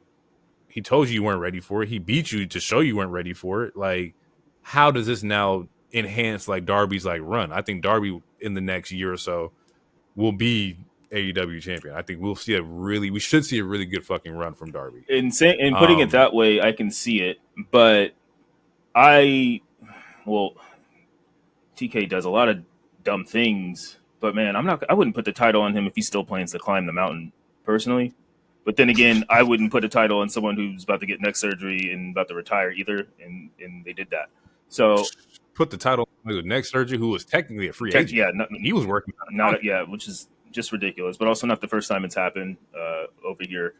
He told you weren't ready for it. He beat you to show you weren't ready for it. Like, how does this now enhance like Darby's like run? I think Darby in the next year or so will be AEW champion. I think we should see a really good fucking run from Darby. And putting it that way, I can see it, but TK does a lot of dumb things, but man, I wouldn't put the title on him if he still plans to climb the mountain personally. But then again, I wouldn't put a title on someone who's about to get neck surgery and about to retire either, and they did that. So put the title on the neck surgery, who was technically a free agent. Yeah, he was working. Which is just ridiculous, but also not the first time it's happened over here.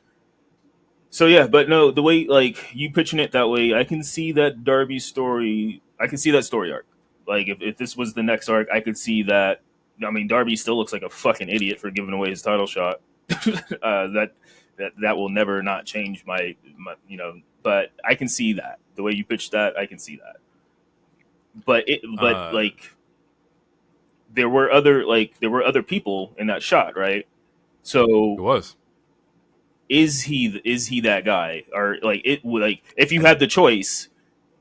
So yeah, but no, the way like you pitching it that way, I can see that Darby story. I can see that story arc. Like if this was the next arc, I could see that. I mean, Darby still looks like a fucking idiot for giving away his title shot. That will never not change my But I can see that the way you pitched that, I can see that. But there were other people in that shot, right? So it was. Is he that guy, or if you had the choice?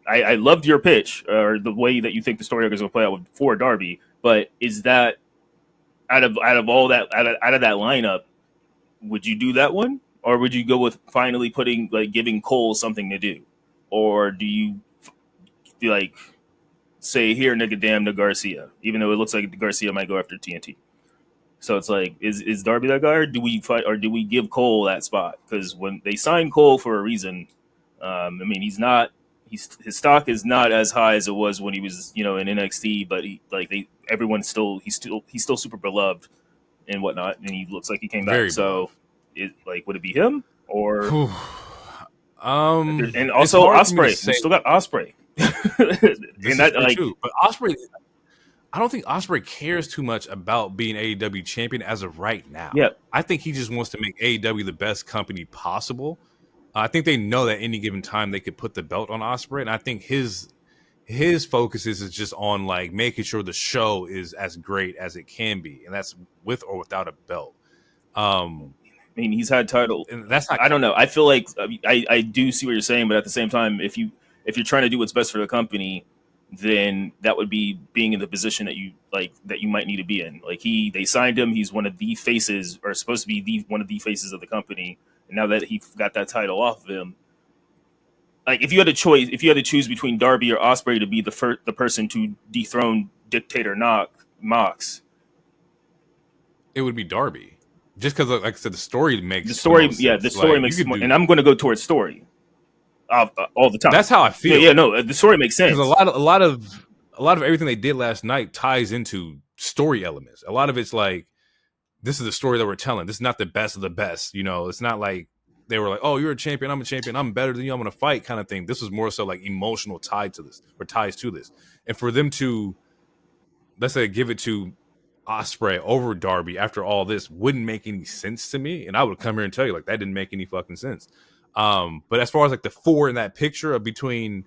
I loved your pitch or the way that you think the story is going to play out for Darby, but is that out of that lineup, would you do that one, or would you go with finally giving Cole something to do, or do you say here nigga damn to Garcia, even though it looks like Garcia might go after TNT? So it's like, is Darby that guy, or do we fight, or do we give Cole that spot? Because when they signed Cole for a reason, I mean, his stock is not as high as it was when he was, in NXT, but he's still super beloved and whatnot, and he looks like he came back. Very so, would it be him or? And also Ospreay, we still got Ospreay, and that true. But Ospreay, I don't think Ospreay cares too much about being AEW champion as of right now. Yeah, I think he just wants to make AEW the best company possible. I think they know that any given time they could put the belt on Ospreay, and I think his focus is just on like making sure the show is as great as it can be, and that's with or without a belt. I mean, he's had title. And that's not, I don't know. I feel like I do see what you're saying, but at the same time, if you're trying to do what's best for the company, then that would be being in the position that you might need to be in. Like they signed him. He's one of the faces, or supposed to be one of the faces of the company. And now that he got that title off of him, like if you had to choose between Darby or Ospreay to be the person to dethrone Dictator Mox, it would be Darby. Just because, like I said, the story makes makes more, and I'm going to go towards story all the time. That's how I feel. Yeah, no, the story makes sense. Because a lot of everything they did last night ties into story elements. A lot of it's like, this is the story that we're telling. This is not the best of the best. It's not like they were like, oh, you're a champion, I'm a champion, I'm better than you, I'm going to fight kind of thing. This was more so like emotional ties to this. And for them to, let's say, give it to Ospreay over Darby after all this wouldn't make any sense to me. And I would come here and tell you, like, that didn't make any fucking sense. But as far as like the four in that picture of between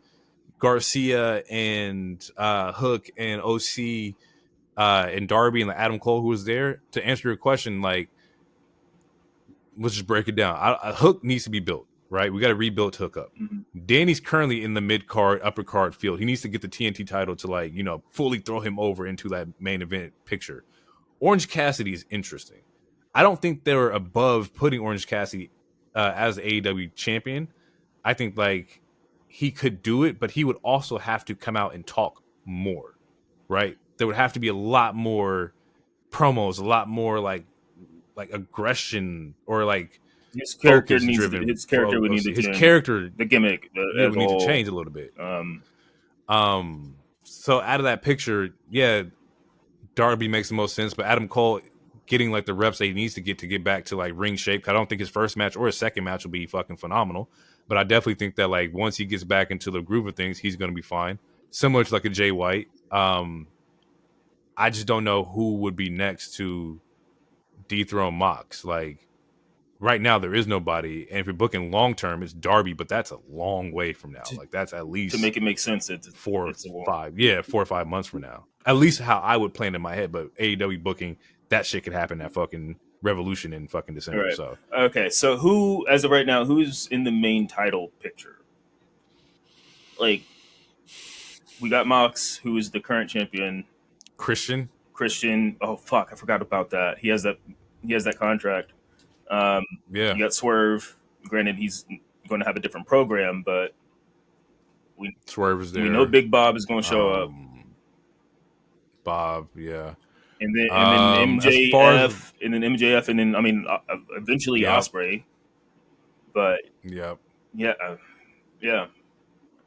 Garcia and Hook and OC and Darby and Adam Cole, who was there, to answer your question, like, let's just break it down. Hook needs to be built, right? We got to rebuild Hook up. Mm-hmm. Danny's currently in the mid card, upper card field. He needs to get the TNT title to fully throw him over into that main event picture. Orange Cassidy is interesting. I don't think they're above putting Orange Cassidy as AEW champion. I think like he could do it, but he would also have to come out and talk more, right? There would have to be a lot more promos, a lot more like aggression, or like his character would need to the gimmick would need to change a little bit. So out of that picture, yeah, Darby makes the most sense, but Adam Cole getting like the reps that he needs to get back to like ring shape. I don't think his first match or his second match will be fucking phenomenal, but I definitely think that like once he gets back into the groove of things, he's going to be fine. Similar to like a Jay White. I just don't know who would be next to dethrone Mox. Like right now, there is nobody, and if you're booking long term, it's Darby, but that's a long way from now. Like that's at least to make it make sense. It's 4 or 5 months from now. At least how I would plan in my head. But AEW booking, that shit could happen at fucking Revolution in fucking December. Right. So okay, so who, as of right now, who's in the main title picture? Like, we got Mox, who is the current champion. Christian. Oh fuck, I forgot about that. He has that contract. Yeah. You got Swerve. Granted, he's going to have a different program, but Swerve is there. We know Big Bob is going to show up. Bob, yeah. And then MJF, and then I mean, eventually Ospreay. But yeah.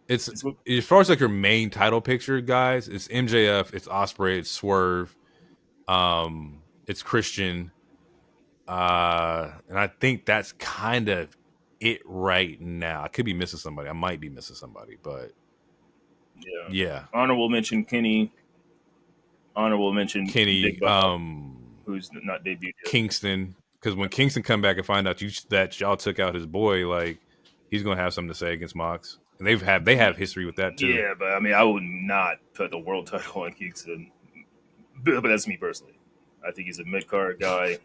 It's as far as like your main title picture, guys. It's MJF, it's Ospreay, it's Swerve, it's Christian, and I think that's kind of it right now. I could be missing somebody. I might be missing somebody, but yeah. Honorable mention Kenny. Big Bob, who's not debuted yet. Kingston, because when Kingston come back and find out that y'all took out his boy, like he's gonna have something to say against Mox, and they have history with that too. Yeah, but I mean, I would not put the world title on Kingston, but that's me personally. I think he's a mid card guy,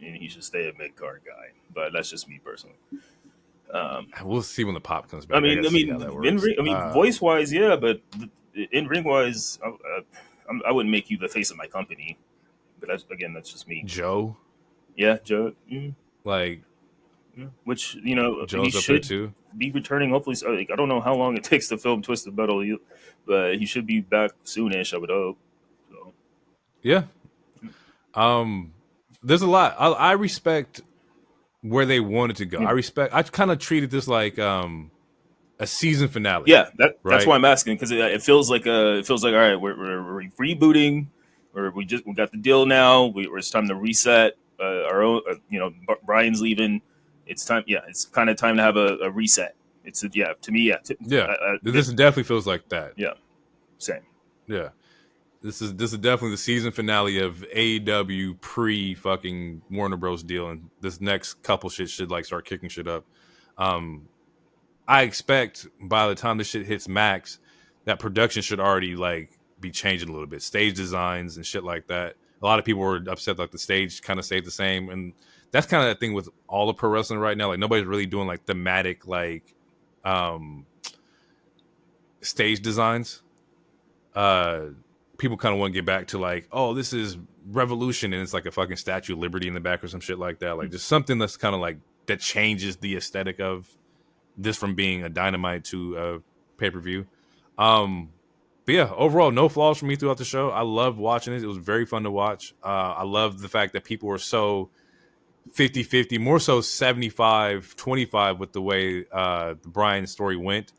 and he should stay a mid card guy. But that's just me personally. We'll see when the pop comes back. I mean, voice wise, yeah, but in ring wise, I wouldn't make you the face of my company. But that's just me. Joe. Yeah, Joe. Like, which Joe's he up should there too. Be returning. Hopefully, like, I don't know how long it takes to film Twisted Metal, but he should be back soonish. I would hope. So. Yeah. There's a lot. I respect where they wanted to go. Yeah. I kind of treated this like a season finale. Yeah, that's why I'm asking, because it feels like all right, we're rebooting, or we got the deal now. It's time to reset our own. Brian's leaving. It's time. Yeah, it's kind of time to have a reset. To me. This definitely feels like that. Yeah, same. Yeah. This is definitely the season finale of AEW pre fucking Warner Bros. Deal, and this next couple shit should like start kicking shit up. I expect by the time this shit hits max, that production should already like be changing a little bit, stage designs and shit like that. A lot of people were upset like the stage kind of stayed the same, and that's kind of the thing with all of pro wrestling right now. Like nobody's really doing like thematic like stage designs. People kind of want to get back to like, oh, this is Revolution, and it's like a fucking Statue of Liberty in the back or some shit like that. Like just something that's kind of like that changes the aesthetic of this from being a Dynamite to a pay-per-view. But yeah, overall, no flaws for me throughout the show. I loved watching it. It was very fun to watch. I love the fact that people were so 50-50, more so 75-25 with the way the Bryan story went.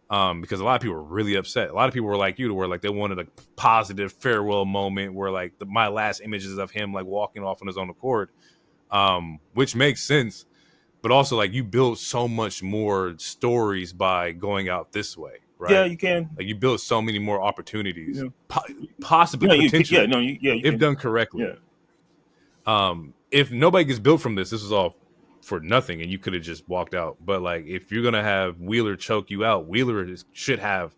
Because a lot of people were really upset. A lot of people were like you, to where like they wanted a positive farewell moment where like my last images of him like walking off on his own accord, which makes sense. But also like you build so much more stories by going out this way, right? Yeah, you can. Like you build so many more opportunities, possibly potentially, if done correctly. Yeah. If nobody gets built from this is all for nothing, and you could have just walked out. But like, if you're gonna have Wheeler choke you out, Wheeler should have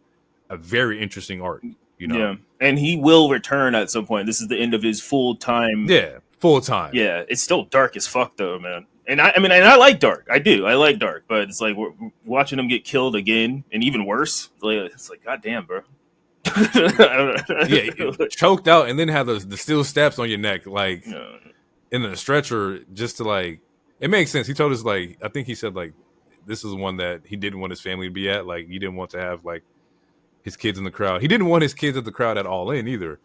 a very interesting arc, Yeah, and he will return at some point. This is the end of his full time. Yeah, full time. Yeah, it's still dark as fuck though, man. And I like dark. I do. I like dark, but it's like we're watching him get killed again, and even worse. It's like, goddamn, bro. Choked out, and then have the steel steps on your neck, like in the stretcher, just to like. It makes sense. He told us, like, I think he said, like, this is one that he didn't want his family to be at. Like, he didn't want to have, like, his kids in the crowd. He didn't want his kids at the crowd at All In either.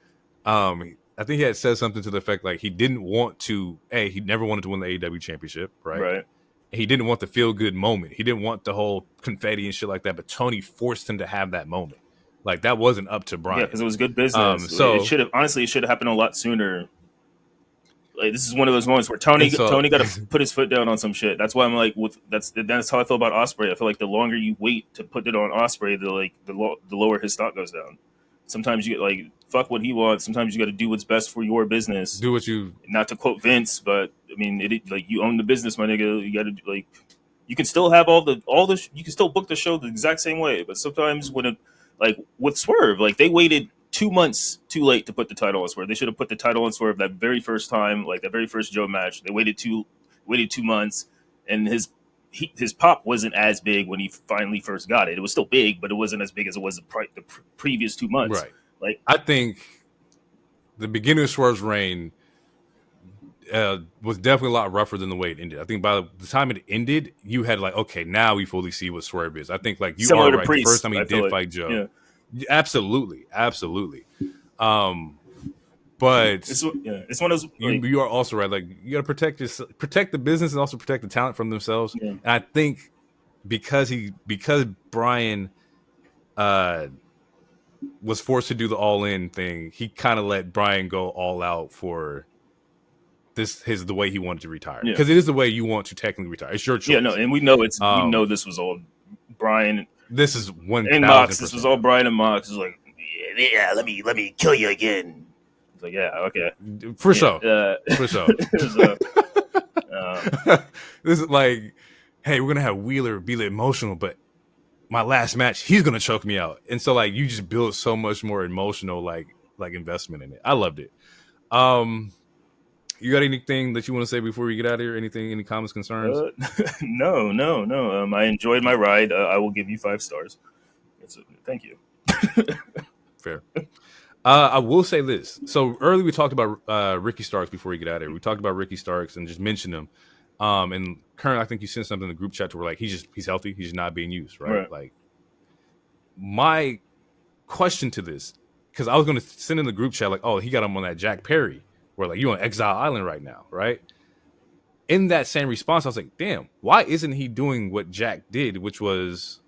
I think he had said something to the effect, like, he didn't want to, he never wanted to win the AEW championship, right? Right. He didn't want the feel-good moment. He didn't want the whole confetti and shit like that, but Tony forced him to have that moment. Like, that wasn't up to Bryan. Yeah, because it was good business. So it should have happened a lot sooner. like this is one of those moments where Tony so, got to put his foot down on some shit. That's why I'm like, that's how I feel about Osprey. I feel like the longer you wait to put it on Osprey, the lower his stock goes down. Sometimes you get like fuck what he wants. Sometimes you got to do what's best for your business. do what you. Not to quote Vince, but I mean, like you own the business, my nigga. You got to like. You can still have you can still book the show the exact same way, but sometimes like with Swerve, like they waited 2 months too late to put the title on Swerve. They should have put the title on Swerve that very first time, like that very first Joe match. They waited 2 months, and his pop wasn't as big when he finally first got it. It was still big, but it wasn't as big as it was the previous 2 months. Right. Like I think the beginning of Swerve's reign was definitely a lot rougher than the way it ended. I think by the time it ended, you had like, okay, now we fully see what Swerve is. I think like you similar are to right. Priest, The first time he did fight Joe, absolutely. But it's one of those. Like, you are also right. Like you got to protect the business and also protect the talent from themselves. Yeah. And I think because Bryan was forced to do the all in thing, he kind of let Bryan go all out for the way he wanted to retire, because it is the way you want to technically retire. It's your choice. Yeah, no, and we know we know this was all Bryan. This is 1,000%. And Mox. This was all Bryan and Mox. It's like, yeah, let me kill you again. It's like, yeah, okay, for sure. So, this is like, hey, we're gonna have Wheeler be emotional, but my last match, he's gonna choke me out, and so like you just build so much more emotional like investment in it. I loved it. You got anything that you want to say before we get out of here? Any comments, concerns? No. I enjoyed my ride. I will give you 5 stars. Thank you. Fair. I will say this. So earlier we talked about Ricky Starks before we get out of here. We talked about Ricky Starks and just mentioned him. And currently, I think you sent something in the group chat to where like he's healthy. He's not being used, right? Like my question to this, because I was going to send in the group chat like, oh, he got him on that Jack Perry. Where like you on Exile Island right now, right? In that same response, I was like, damn, why isn't he doing what Jack did, which was,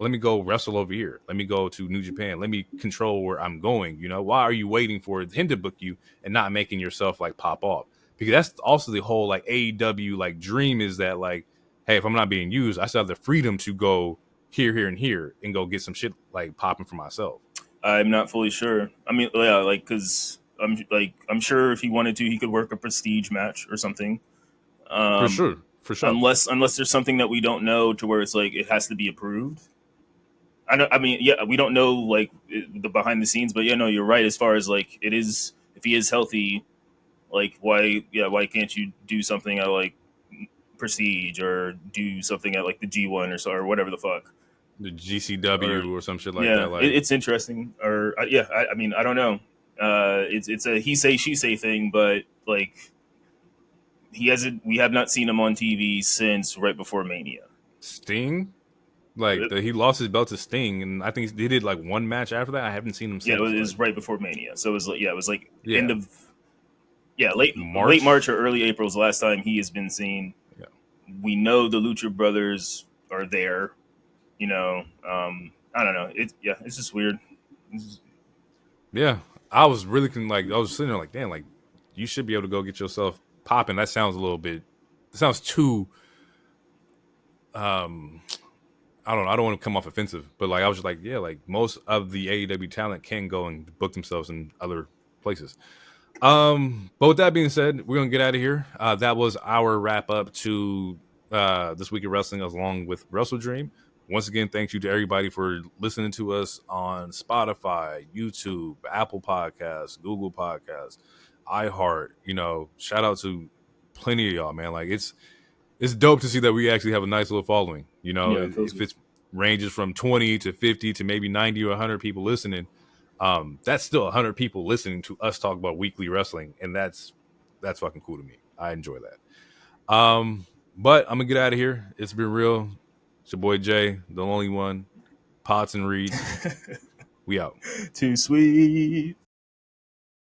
let me go wrestle over here. Let me go to New Japan. Let me control where I'm going. You know, why are you waiting for him to book you and not making yourself like pop off? Because that's also the whole like AEW like dream, is that like, hey, if I'm not being used, I still have the freedom to go here, and here and go get some shit like popping for myself. I'm not fully sure. I mean, yeah, like because I'm sure if he wanted to, he could work a prestige match or something. For sure. Unless there's something that we don't know to where it's like it has to be approved. We don't know like the behind the scenes, but yeah, no, you're right. As far as like it is, if he is healthy, like why can't you do something at like prestige or do something at like the G1 or whatever the fuck, the GCW or some shit like that. Like it's interesting. Or I mean, I don't know. It's a he say she say thing, but like we have not seen him on TV since right before Mania. Sting, like he lost his belt to Sting, and I think he did like one match after that. I haven't seen him since. Yeah, it was right before Mania, so it was like end of late March or early April is the last time he has been seen. Yeah. We know the Lucha Brothers are there. You know, I don't know. It's just weird. Yeah, I was really I was sitting there like, damn, like you should be able to go get yourself popping. That sounds too. I don't want to come off offensive, but like I was just like, yeah, like most of the AEW talent can go and book themselves in other places. But with that being said, we're gonna get out of here. That was our wrap up to this week of wrestling, along with WrestleDream. Once again, thank you to everybody for listening to us on Spotify, YouTube, Apple Podcasts, Google Podcasts, iHeart. You know, shout out to plenty of y'all, man. Like it's dope to see that we actually have a nice little following. You know, if it ranges from 20 to 50 to maybe 90 or 100 people listening, that's still 100 people listening to us talk about weekly wrestling, and that's fucking cool to me. I enjoy that. But I'm gonna get out of here. It's been real. It's your boy Jay, the only one. Potts and Reed. We out. Too sweet.